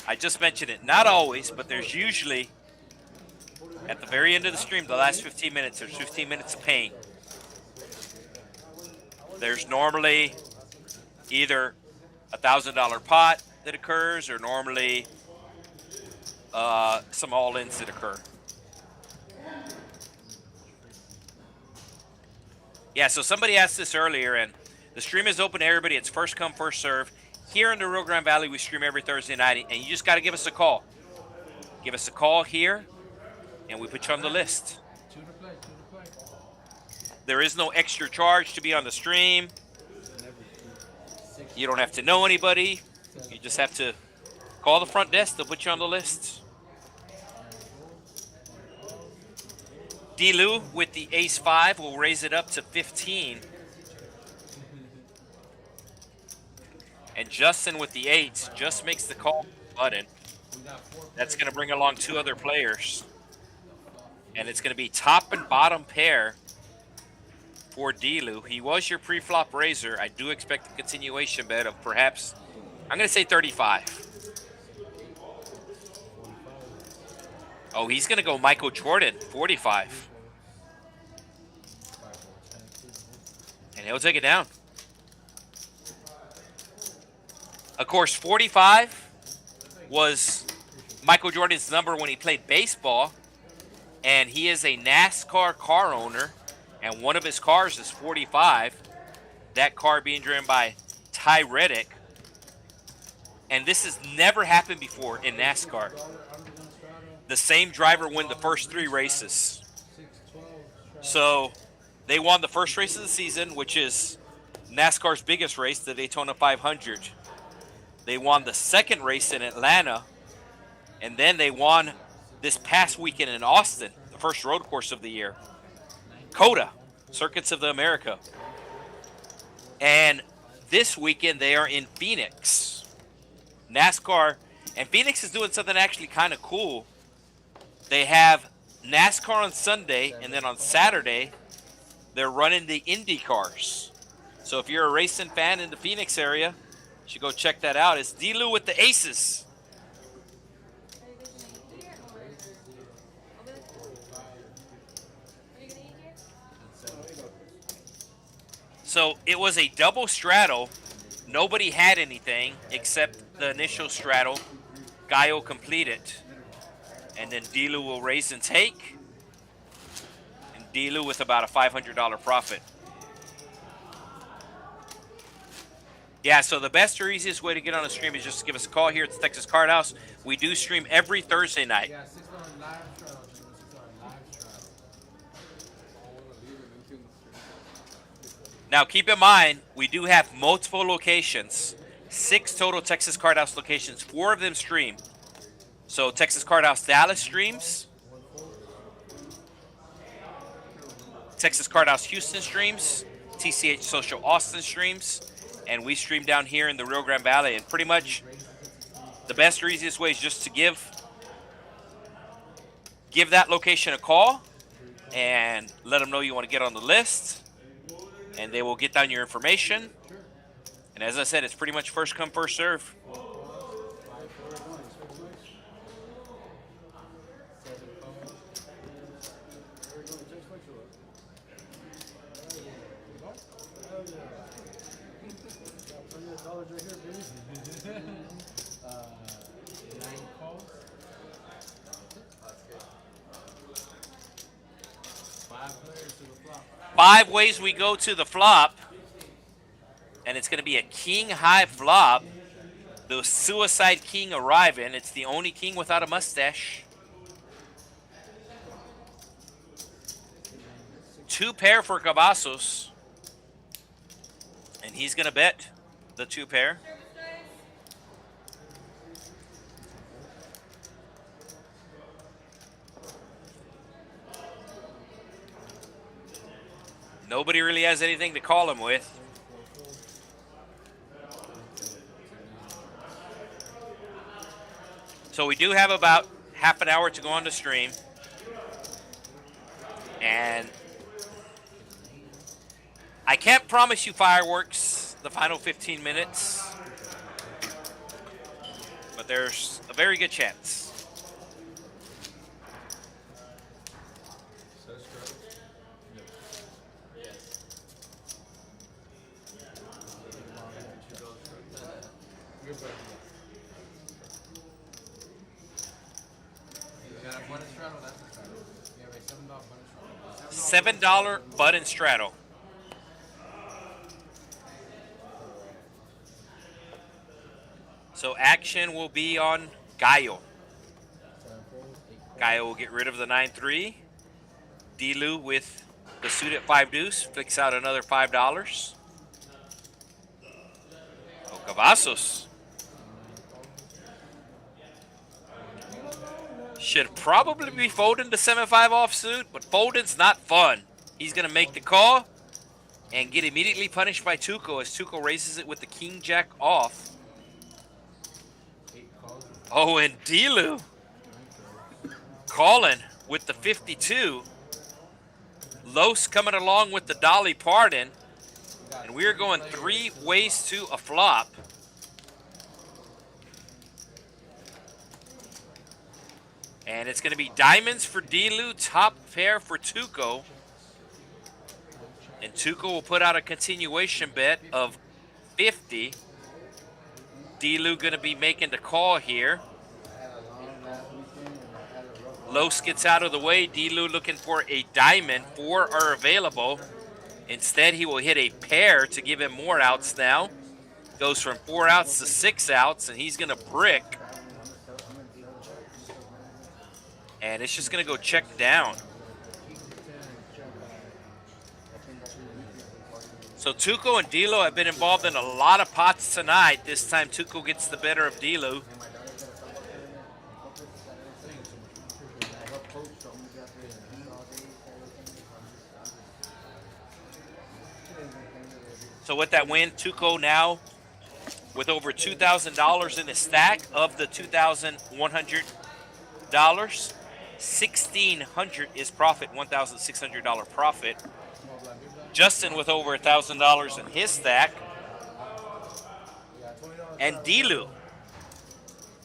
S2: I just mentioned it, not always, but there's usually, at the very end of the stream, the last 15 minutes, there's 15 minutes of pain. There's normally either a $1,000 pot that occurs, or normally some all-ins that occur. Yeah, so somebody asked this earlier, and the stream is open to everybody. It's first come, first serve. Here in the Rio Grande Valley, we stream every Thursday night, and you just got to give us a call. Give us a call here, and we put you on the list. There is no extra charge to be on the stream. You don't have to know anybody. You just have to call the front desk. They'll put you on the list. D-Lou with the ace-5 will raise it up to 15. And Justin with the 8 just makes the call button. That's going to bring along 2 other players. And it's going to be top and bottom pair for D-Lou. He was your pre-flop raiser. I do expect a continuation bet of perhaps, I'm going to say 35. Oh, he's going to go Michael Jordan, 45. And he'll take it down. Of course, 45 was Michael Jordan's number when he played baseball. And he is a NASCAR car owner. And one of his cars is 45. That car being driven by Ty Reddick. And this has never happened before in NASCAR. The same driver won the first 3 races. So they won the first race of the season, which is NASCAR's biggest race, the Daytona 500. They won the second race in Atlanta. And then they won this past weekend in Austin, the first road course of the year. COTA, Circuits of the America. And this weekend they are in Phoenix. NASCAR, and Phoenix is doing something actually kind of cool. They have NASCAR on Sunday, and then on Saturday, they're running the Indy cars. So if you're a racing fan in the Phoenix area, you should go check that out. It's D-Lou with the aces. So it was a double straddle. Nobody had anything except the initial straddle. Gallo completed. And then D-Lou will raise and take. And D-Lou with about a $500 profit. Yeah, so the best or easiest way to get on the stream is just to give us a call here at the Texas Card House. We do stream every Thursday night.
S6: Yeah, 6 on live straddle. 6 on live straddle.
S2: Now, keep in mind, we do have multiple locations. 6 total Texas Card House locations. 4 of them stream. So, Texas Card House Dallas streams. Texas Card House Houston streams. TCH Social Austin streams. And we stream down here in the Rio Grande Valley. And pretty much the best or easiest way is just to give that location a call and let them know you want to get on the list. And they will get down your information. And as I said, it's pretty much first come, first serve. Five ways we go to the flop. And it's going to be a king high flop. The suicide king arriving. It's the only king without a mustache. 2 pair for Kavasos. And he's going to bet the 2 pair. Nobody really has anything to call him with. So we do have about half an hour to go on the stream. And I can't promise you fireworks the final 15 minutes, but there's a very good chance. $7 button straddle. So action will be on Gallo. Gallo will get rid of the 9-3. Delu with the suit at 5 deuce flicks out another $5. Oh, Kavasos should probably be folding the 7-5 offsuit, but folding's not fun. He's going to make the call and get immediately punished by Tuco as Tuco raises it with the king-jack off. Oh, and Delu calling with the 52. Los coming along with the Dolly Pardon. And we're going 3 ways to a flop. And it's going to be diamonds for Delu, top pair for Tuco. And Tuco will put out a continuation bet of 50. Delu going to be making the call here. Los gets out of the way. Delu looking for a diamond. 4 are available. Instead, he will hit a pair to give him more outs now. Goes from 4 outs to 6 outs, and he's going to brick. And it's just going to go check down. So Tuco and Delu have been involved in a lot of pots tonight. This time Tuco gets the better of Delu. So with that win, Tuco now with over $2,000 in his stack. Of the $2,100, $1,600 is profit, $1,600 profit. Justin with over $1,000 in his stack. And Delu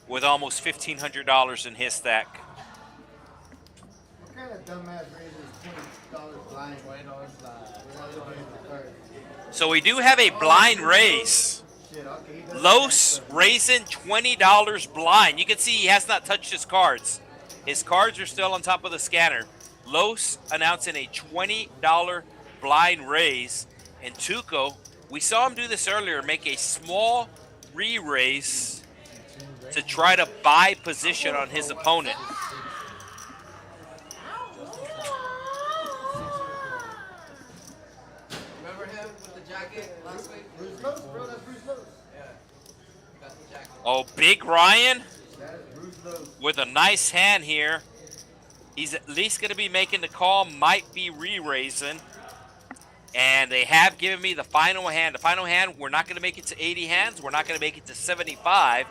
S2: with almost $1,500 in his stack.
S5: What kind of dumbass raises $20 blind?
S2: So we do have a blind raise. Los raising $20 blind. You can see he has not touched his cards. His cards are still on top of the scanner. Los announcing a $20 blind raise. And Tuco, we saw him do this earlier, make a small re-raise to try to buy position on his opponent.
S4: Remember him with the jacket last week?
S5: Bruce Lowe's, bro. That's Bruce Lowe's.
S4: Yeah. Got the jacket.
S2: Oh, Big Ryan
S5: That is Bruce Lowe's.
S2: with a nice hand here. He's at least going to be making the call, might be re-raising. And they have given me the final hand. The final hand, we're not going to make it to 80 hands. We're not going to make it to 75.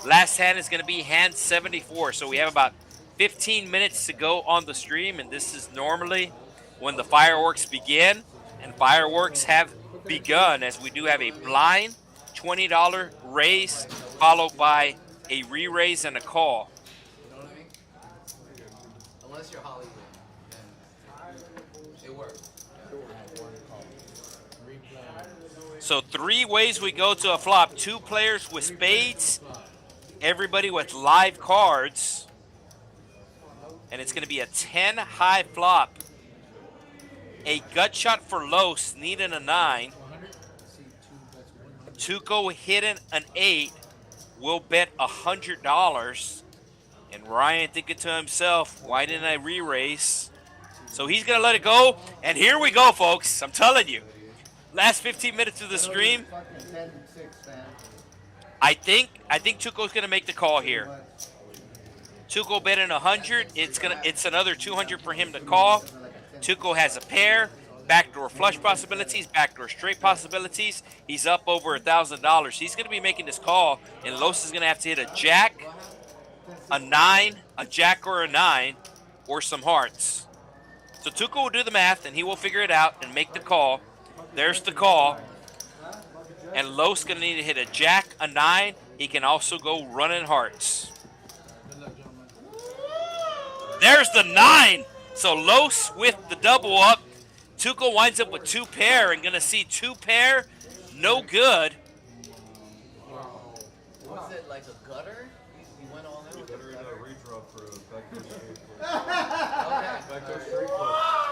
S2: Last hand is going to be hand 74. So we have about 15 minutes to go on the stream. And this is normally when the fireworks begin. And fireworks have begun as we do have a blind $20 raise followed by a re-raise and a call.
S4: You know what I mean? Unless you're Hollywood, then it works.
S2: So 3 ways we go to a flop. 2 players with spades. Everybody with live cards. And it's going to be a 10 high flop. A gut shot for Los, needing a 9. Tuco hitting an 8. Will bet $100. And Ryan thinking to himself, why didn't I re-raise? So he's going to let it go. And here we go, folks. I'm telling you. Last 15 minutes of the stream.
S5: Fucking 10-6, man.
S2: I think Tuco's going to make the call here. Tuco betting 100. It's another 200 for him to call. Tuco has a pair. backdoor flush possibilities, backdoor straight possibilities. He's up over $1,000. He's going to be making this call, and Los is going to have to hit a jack, a 9, a jack or a 9, or some hearts. So Tuco will do the math, and he will figure it out and make the call. There's the call. And Los going to need to hit a jack, a 9. He can also go running hearts. There's the 9. So Los with the double up. Tuco winds up with 2 pair and going to see 2 pair. No good.
S4: Was it like a gutter? You went all in with
S1: Better
S4: the
S1: in a
S4: gutter?
S1: redraw for a backdoor straight flush.
S4: Okay.
S1: Backdoor straight flush.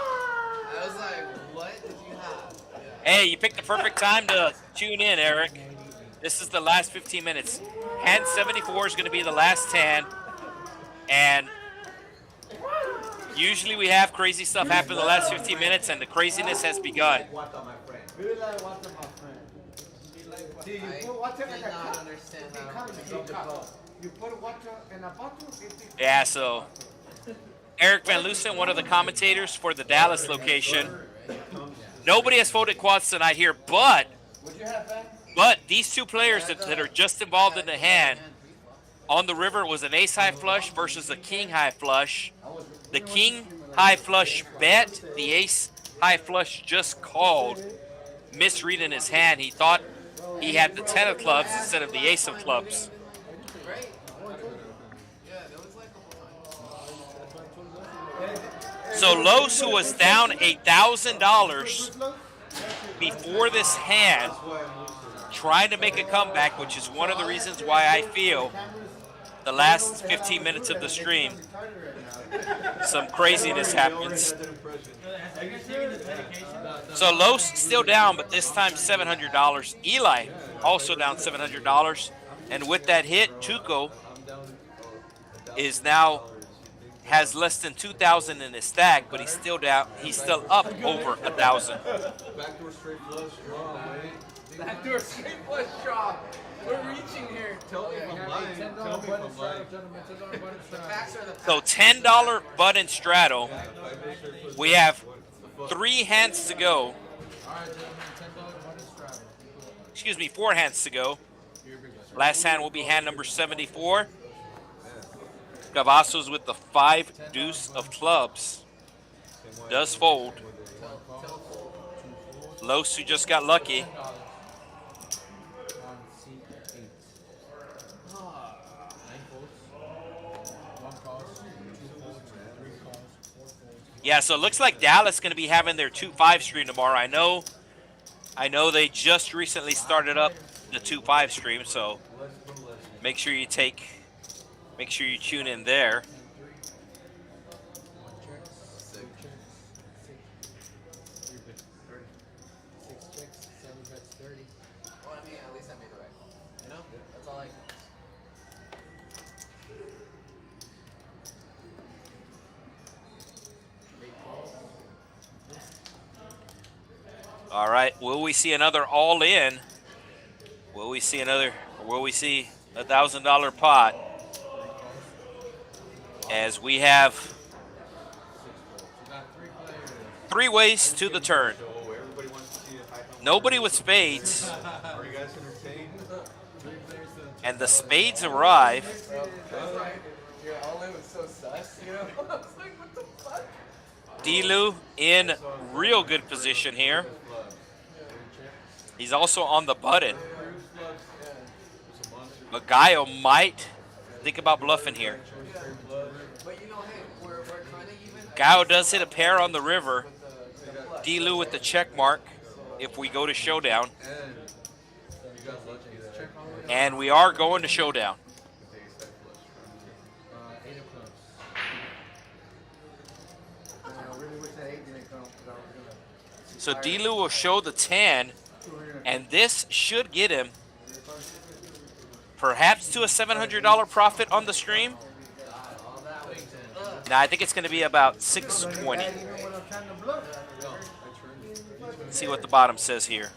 S4: I was like, what did you have? Yeah.
S2: Hey, you picked the perfect time to tune in, Eric. This is the last 15 minutes. Hand 74 is going to be the last hand. And usually we have crazy stuff happen in the last 15 minutes, and the craziness has begun.
S5: Be like water, my friend. See, you
S4: I
S5: put water in
S4: did
S5: a
S4: not
S5: cup,
S4: understand
S5: it
S4: that.
S5: becomes a cup. You put water in a bottle, it becomes
S2: Yeah, so Eric Van Lucen, one of the commentators for the Dallas location. Nobody has folded quads tonight here, but these 2 players that are just involved in the hand on the river was an ace high flush versus a king high flush. The king high flush bet, the ace high flush just called, misreading his hand. He thought he had the 10 of clubs instead of the ace of clubs.
S4: Right? Yeah, there was like a whole time.
S2: So Los, who was down $1,000 before this hand, trying to make a comeback, which is one of the reasons why I feel the last 15 minutes of the stream, some craziness happens. So Los still down, but this time $700. Eli also down $700. And with that hit, Tuco is now has less than 2,000 in his stack, but he's still down. He's still up over 1,000.
S1: Backdoor straight flush, draw away.
S6: Backdoor straight flush draw. We're reaching here.
S1: Tell me if I'm lying. Tell me if I'm lying.
S4: The facts are the facts.
S2: So $10 button straddle. We have 3 hands to go. Excuse me, 4 hands to go. Last hand will be hand number 74. Kavasos with the 5 deuce of clubs. Does fold. Los, who just got lucky. Yeah, so it looks like Dallas is going to be having their 2-5 stream tomorrow. I know they just recently started up the 2-5 stream, so make sure you tune in there.
S4: Well, I mean, at least I made the right call. You know? That's all I can.
S2: All right, will we see another all-in? Will we see $1,000 pot? As we have 3 ways to the turn. Nobody with spades.
S1: Are you guys entertained?
S2: And the spades arrive.
S4: Your all-in was so sus, you know? I was like, what the fuck?
S2: Dilu in real good position here. He's also on the button. But Gallo might think about bluffing here.
S4: But you know, hey, we're kind of even.
S2: Gallo does hit a pair on the river. Dilu with the check mark if we go to showdown. And we are going to showdown. So Dilu will show the 10, and this should get him perhaps to a $700 profit on the stream. Now I think it's going to be about 620. Let's see what the bottom says here.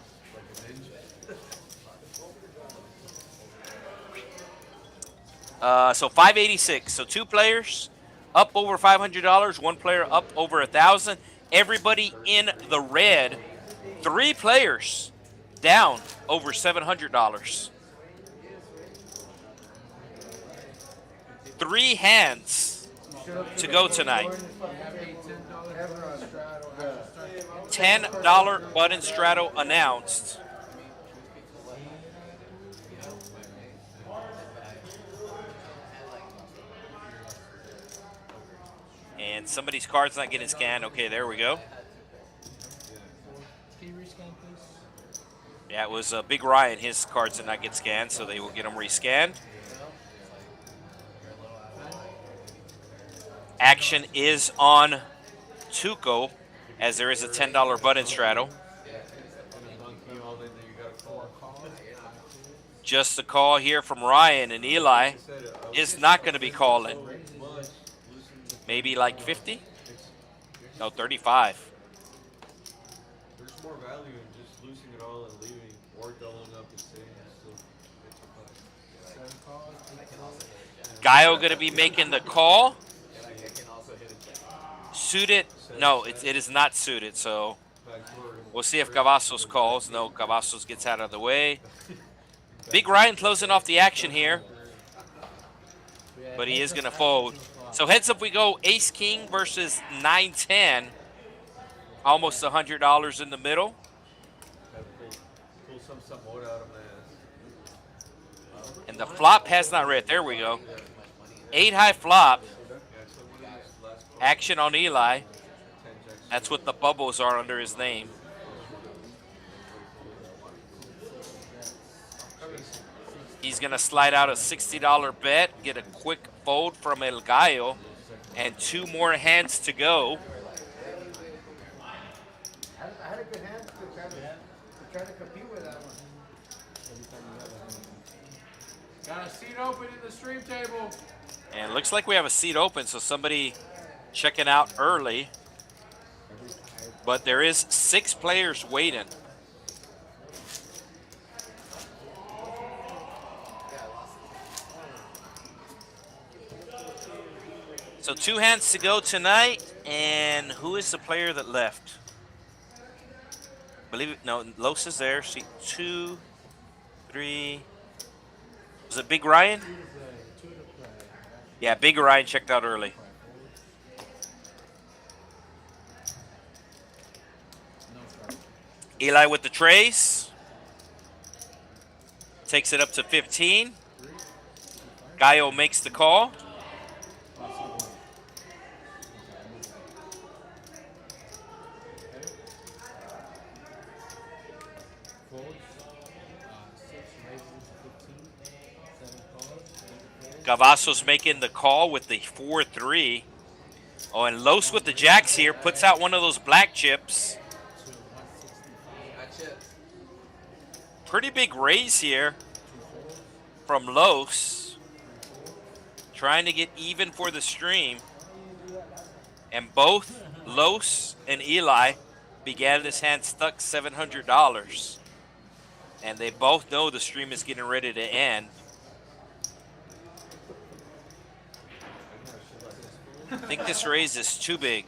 S2: So 586. So 2 players up over $500. 1 player up over 1,000. Everybody in the red, 3 players down over $700. 3 hands to go tonight. $10 button straddle announced. And somebody's card's not getting scanned. Okay, there we go.
S7: Can you rescan, please?
S2: Yeah, it was Big Ryan. His cards did not get scanned, so they will get them rescanned. Action is on Tuco, as there is a $10 button straddle. Just a call here from Ryan, and Eli is not going to be calling. Maybe like 50? No, 35.
S1: There's more value in just losing it all and leaving or doubling up the same.
S2: Gallo going to be making the call. Suited? No, it is not suited, so we'll see if Kavasos calls. No, Kavasos gets out of the way. Big Ryan closing off the action here, but he is going to fold. So heads up we go, Ace-King versus 9-10. Almost $100 in the middle. And the flop has not read. There we go. 8-high flop. Action on Eli. That's what the bubbles are under his name. He's going to slide out a $60 bet, get a quick fold from El Gallo, and 2 more hands to go.
S5: I had a good hand to try to compete with that one.
S6: Got a seat open in the stream table.
S2: And it looks like we have a seat open, so somebody checking out early. But there is 6 players waiting. So 2 hands to go tonight, and who is the player that left? Believe it, no, Los is there. See, 2, 3. Was it Big Ryan? Yeah, Big Ryan checked out early. Eli with the trace. Takes it up to 15. Gallo makes the call. Kavasos making the call with the 4-3. Oh, and Los with the jacks here puts out one of those black chips. Pretty big raise here from Los. Trying to get even for the stream. And both Los and Eli began this hand stuck $700. And they both know the stream is getting ready to end. I think this raise is too big.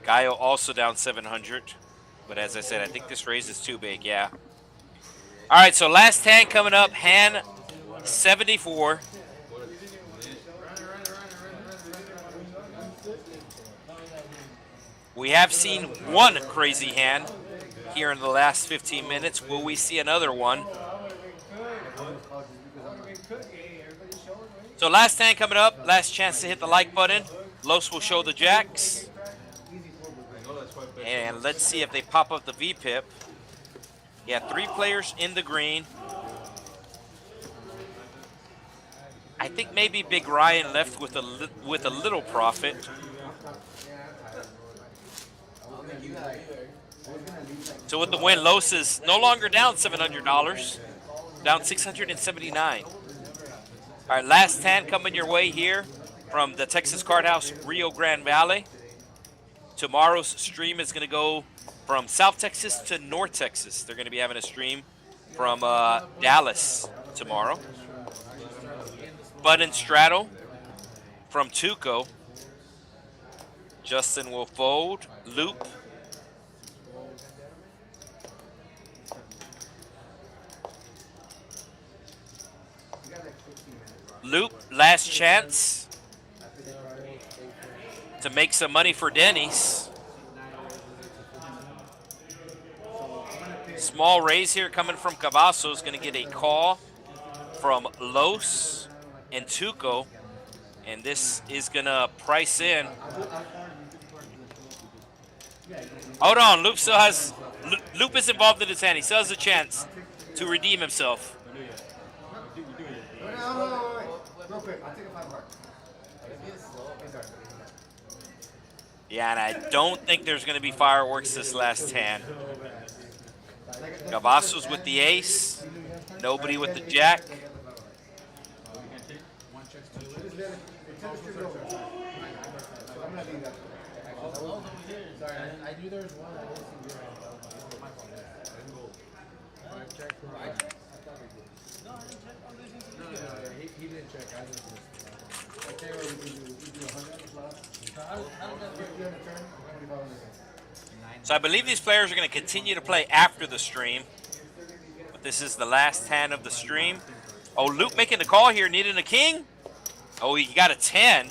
S2: Gallo also down 700. But as I said, I think this raise is too big, yeah. All right, so last hand coming up, hand 74. We have seen one crazy hand here in the last 15 minutes. Will we see another one? So last hand coming up, last chance to hit the like button. Los will show the jacks. And let's see if they pop up the VPIP. Yeah, 3 players in the green. I think maybe Big Ryan left with a little profit. So with the win, Los is no longer down $700, down $679. All right, last hand coming your way here from the Texas Card House Rio Grande Valley. Tomorrow's stream is going to go from South Texas to North Texas. They're going to be having a stream from Dallas tomorrow. button straddle from Tuco. Justin will fold. Loop. Loop, last chance to make some money for Denny's. Small raise here coming from Kavasos. Going to get a call from Los and Tuco. And this is going to price in. Hold on. Loop still has... Loop is involved in his hand. He still has a chance to redeem himself.
S5: Real quick, I'll take a 5 heart.
S2: Yeah, and I don't think there's going to be fireworks this last hand. Kavasos with the ace. Nobody with the jack.
S6: Sorry, I knew there was one. I didn't see your my fault. No, he didn't check. I didn't. I tell you what, we do 100 plus.
S2: So I believe these players are going to continue to play after the stream. But this is the last hand of the stream. Oh, Luke making the call here, needing a king. Oh, he got a 10.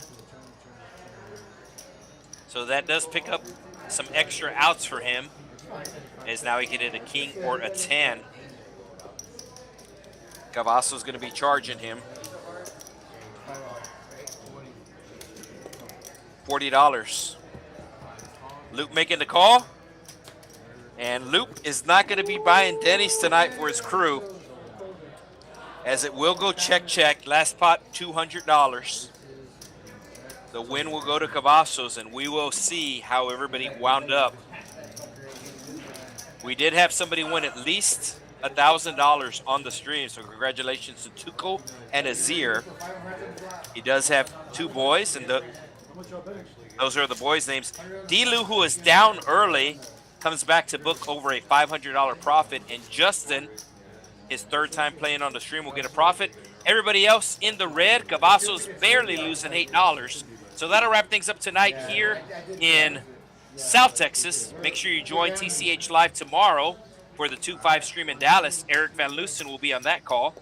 S2: So that does pick up some extra outs for him. As now he can hit a king or a 10. Kavasos is going to be charging him. $40. Luke making the call. And Luke is not going to be buying Denny's tonight for his crew. As it will go check. Last pot, $200. The win will go to Kavasos, and we will see how everybody wound up. We did have somebody win at least $1,000 on the stream, so congratulations to Tuco and Azir. He does have 2 boys, and those are the boys' names. Dilu, who is down early, comes back to book over a $500 profit, and Justin, his 3rd time playing on the stream, will get a profit. Everybody else in the red. Kavasos barely losing $8. So that'll wrap things up tonight here in South Texas. Make sure you join TCH Live tomorrow for the 2-5 stream in Dallas. Eric Van Loosen will be on that call.